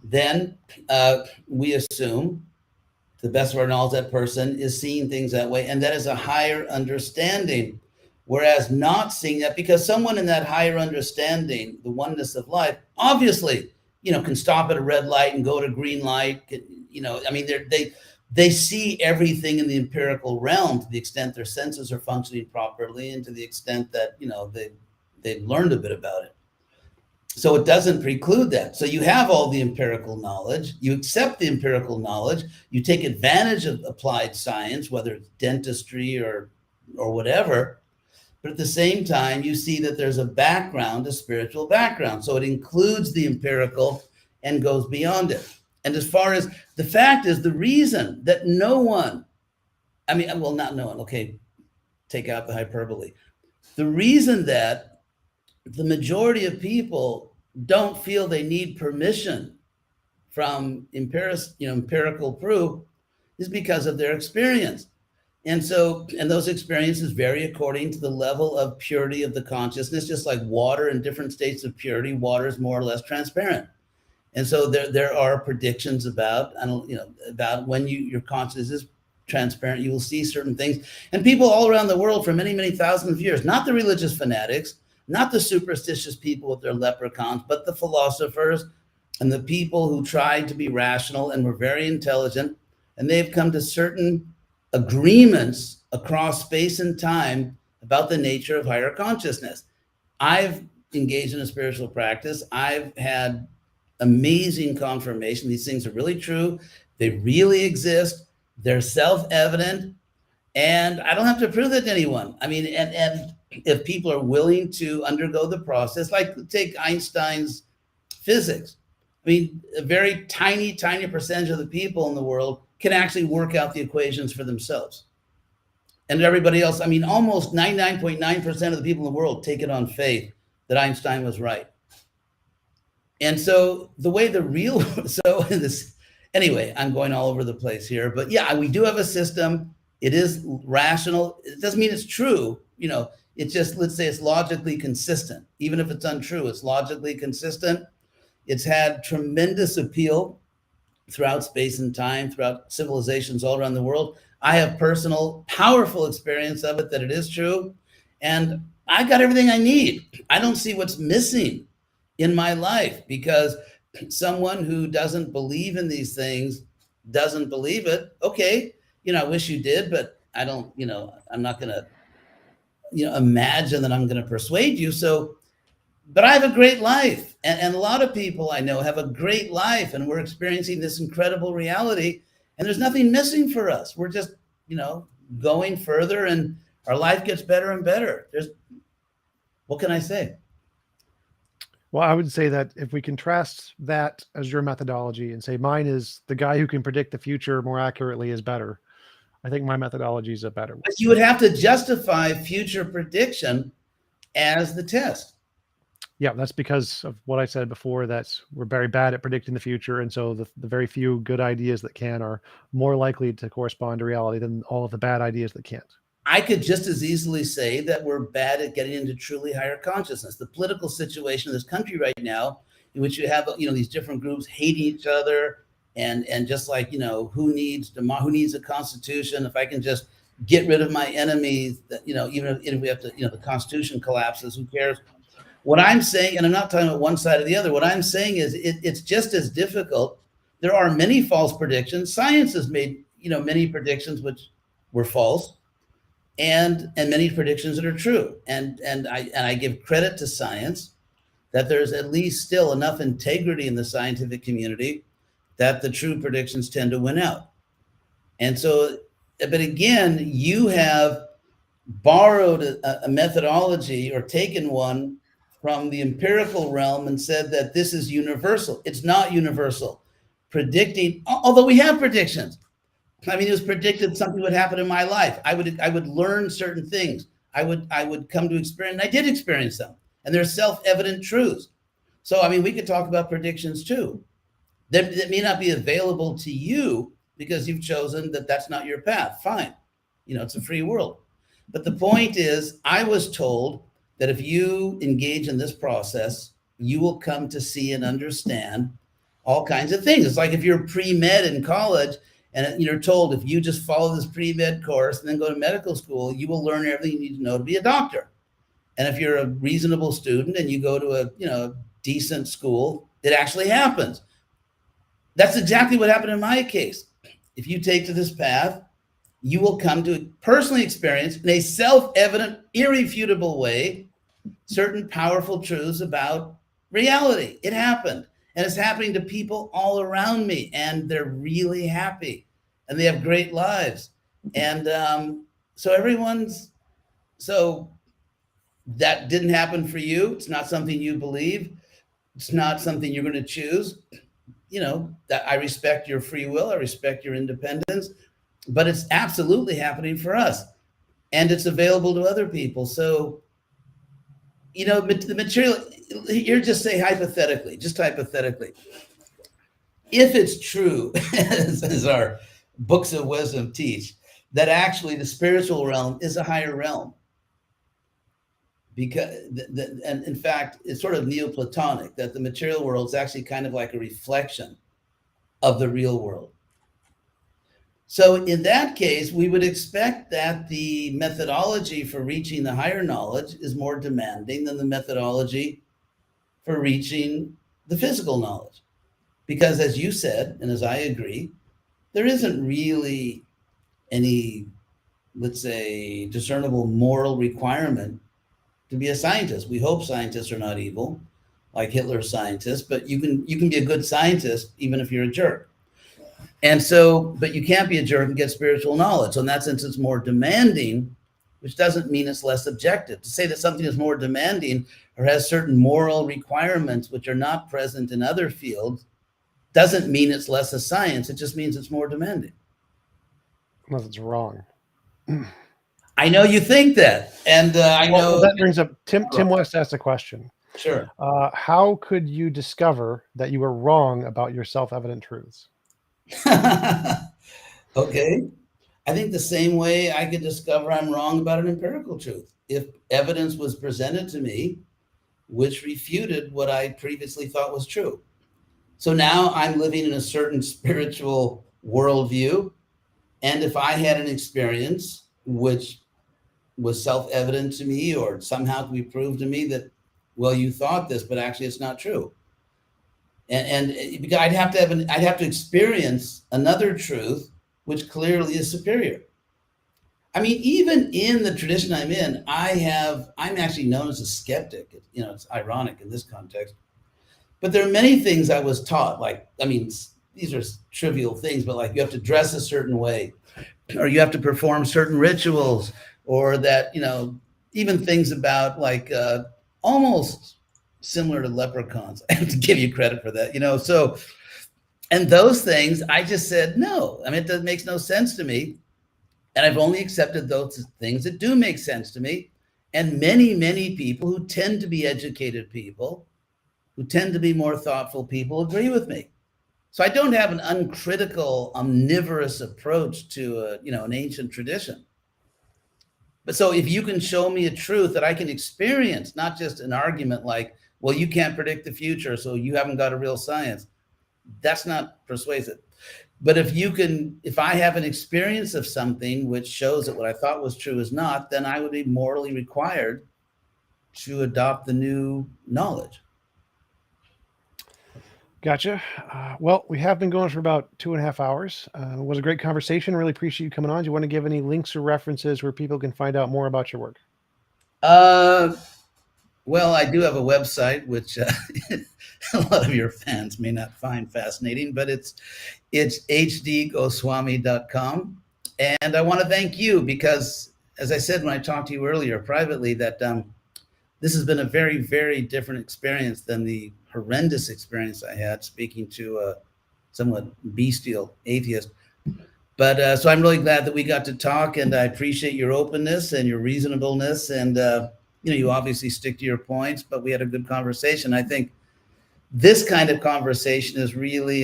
then we assume, to the best of our knowledge, that person is seeing things that way, and that is a higher understanding. Whereas not seeing that, because someone in that higher understanding, the oneness of life, obviously, can stop at a red light and go to green light. I mean, they see everything in the empirical realm to the extent their senses are functioning properly, and to the extent that they've learned a bit about it. So it doesn't preclude that. So you have all the empirical knowledge, you accept the empirical knowledge, you take advantage of applied science, whether it's dentistry or whatever, but at the same time, you see that there's a background, a spiritual background. So it includes the empirical and goes beyond it. And as far as the fact is, the reason that not no one, okay, take out the hyperbole. The reason that the majority of people don't feel they need permission from empirical proof is because of their experience. And those experiences vary according to the level of purity of the consciousness, just like water in different states of purity, water is more or less transparent. And so there are predictions about when your consciousness is transparent. You will see certain things. And people all around the world for many, many thousands of years, not the religious fanatics, not the superstitious people with their leprechauns, but the philosophers and the people who tried to be rational and were very intelligent. And they've come to certain agreements across space and time about the nature of higher consciousness. I've engaged in a spiritual practice. I've had amazing confirmation. These things are really true. They really exist. They're self-evident. And I don't have to prove that to anyone. I mean, and if people are willing to undergo the process, like take Einstein's physics. I mean, a very tiny, tiny percentage of the people in the world can actually work out the equations for themselves. And everybody else, I mean, almost 99.9% of the people in the world take it on faith that Einstein was right. And so the way the real, so this, anyway, I'm going all over the place here, but yeah, we do have a system. It is rational. It doesn't mean it's true. You know, it's just, let's say it's logically consistent. Even if it's untrue, it's logically consistent. It's had tremendous appeal throughout space and time, throughout civilizations all around the world. I have personal, powerful experience of it, that it is true. And I got everything I need. I don't see what's missing in my life, because someone who doesn't believe in these things doesn't believe it. Okay, you know, I wish you did, but I don't, you know, I'm not going to, you know, imagine that I'm going to persuade you. So, but I have a great life. And a lot of people I know have a great life, and we're experiencing this incredible reality, and there's nothing missing for us. We're just, you know, going further, and our life gets better and better. What can I say? Well, I would say that if we contrast that as your methodology and say mine is the guy who can predict the future more accurately is better, I think my methodology is a better one. But you would have to justify future prediction as the test. Yeah, that's because of what I said before, that we're very bad at predicting the future. And so the very few good ideas that can are more likely to correspond to reality than all of the bad ideas that can't. I could just as easily say that we're bad at getting into truly higher consciousness. The political situation in this country right now, in which you have, you know, these different groups hating each other, and just like, you know, who needs a constitution? If I can just get rid of my enemies, that, you know, even if we have to, you know, the constitution collapses, who cares? What I'm saying, and I'm not talking about one side or the other, what I'm saying is it's just as difficult. There are many false predictions. Science has made, you know, many predictions which were false, and many predictions that are true. And I give credit to science that there's at least still enough integrity in the scientific community that the true predictions tend to win out. And so, but again, you have borrowed a methodology, or taken one from the empirical realm and said that this is universal. It's not universal. Predicting, although we have predictions. I mean, it was predicted something would happen in my life. I would learn certain things. I would come to experience, and I did experience them. And they're self-evident truths. So, I mean, we could talk about predictions too. That may not be available to you because you've chosen that that's not your path. Fine. You know, it's a free world. But the point is, I was told that if you engage in this process, you will come to see and understand all kinds of things. It's like if you're pre-med in college and you're told if you just follow this pre-med course and then go to medical school, you will learn everything you need to know to be a doctor. And if you're a reasonable student and you go to a, you know, decent school, it actually happens. That's exactly what happened in my case. If you take to this path, you will come to personally experience in a self-evident, irrefutable way certain powerful truths about reality. It happened, and it's happening to people all around me, and they're really happy, and they have great lives. And so that didn't happen for you. It's not something you believe. It's not something you're going to choose. You know, that I respect your free will. I respect your independence, but it's absolutely happening for us, and it's available to other people. So, you know, the material, here, just say hypothetically, if it's true, as our books of wisdom teach, that actually the spiritual realm is a higher realm. Because, and in fact, it's sort of Neoplatonic, that the material world is actually kind of like a reflection of the real world. So in that case, we would expect that the methodology for reaching the higher knowledge is more demanding than the methodology for reaching the physical knowledge. Because as you said, and as I agree, there isn't really any, let's say, discernible moral requirement to be a scientist. We hope scientists are not evil, like Hitler's scientists, but you can be a good scientist even if you're a jerk. And so, but you can't be a jerk and get spiritual knowledge. So in that sense, it's more demanding, which doesn't mean it's less objective. To say that something is more demanding or has certain moral requirements which are not present in other fields doesn't mean it's less a science. It just means it's more demanding. Unless it's wrong. I know you think that, and I know that brings up Tim West asked a question. Sure. How could you discover that you were wrong about your self-evident truths? Okay. I think the same way I could discover I'm wrong about an empirical truth. If evidence was presented to me which refuted what I previously thought was true. So now I'm living in a certain spiritual worldview. And if I had an experience which was self-evident to me or somehow could be proved to me that, well, you thought this, but actually it's not true. And I'd have to experience another truth which clearly is superior. I mean, even in the tradition I'm in, I'm actually known as a skeptic. You know, it's ironic in this context. But there are many things I was taught, like, I mean, these are trivial things, but like you have to dress a certain way, or you have to perform certain rituals, or that, you know, even things about like almost similar to leprechauns. I have to give you credit for that, you know. So, and those things, I just said, no, I mean, it makes no sense to me. And I've only accepted those things that do make sense to me. And many, many people who tend to be educated people, who tend to be more thoughtful people, agree with me. So I don't have an uncritical, omnivorous approach to an ancient tradition. But so if you can show me a truth that I can experience, not just an argument like, well, you can't predict the future, so you haven't got a real science, that's not persuasive. But if I have an experience of something which shows that what I thought was true is not, then I would be morally required to adopt the new knowledge. Gotcha. Well, we have been going for about 2.5 hours. It was a great conversation. Really appreciate you coming on. Do you want to give any links or references where people can find out more about your work? Well, I do have a website, which a lot of your fans may not find fascinating, but it's hdgoswami.com. And I want to thank you because, as I said when I talked to you earlier privately, that this has been a very, very different experience than the horrendous experience I had speaking to a somewhat bestial atheist. But so I'm really glad that we got to talk, and I appreciate your openness and your reasonableness. And, you obviously stick to your points, but we had a good conversation. I think this kind of conversation is really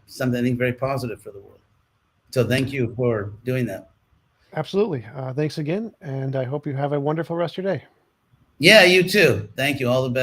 something I think very positive for the world. So thank you for doing that. Absolutely. Thanks again. And I hope you have a wonderful rest of your day. Yeah, you too. Thank you. All the best.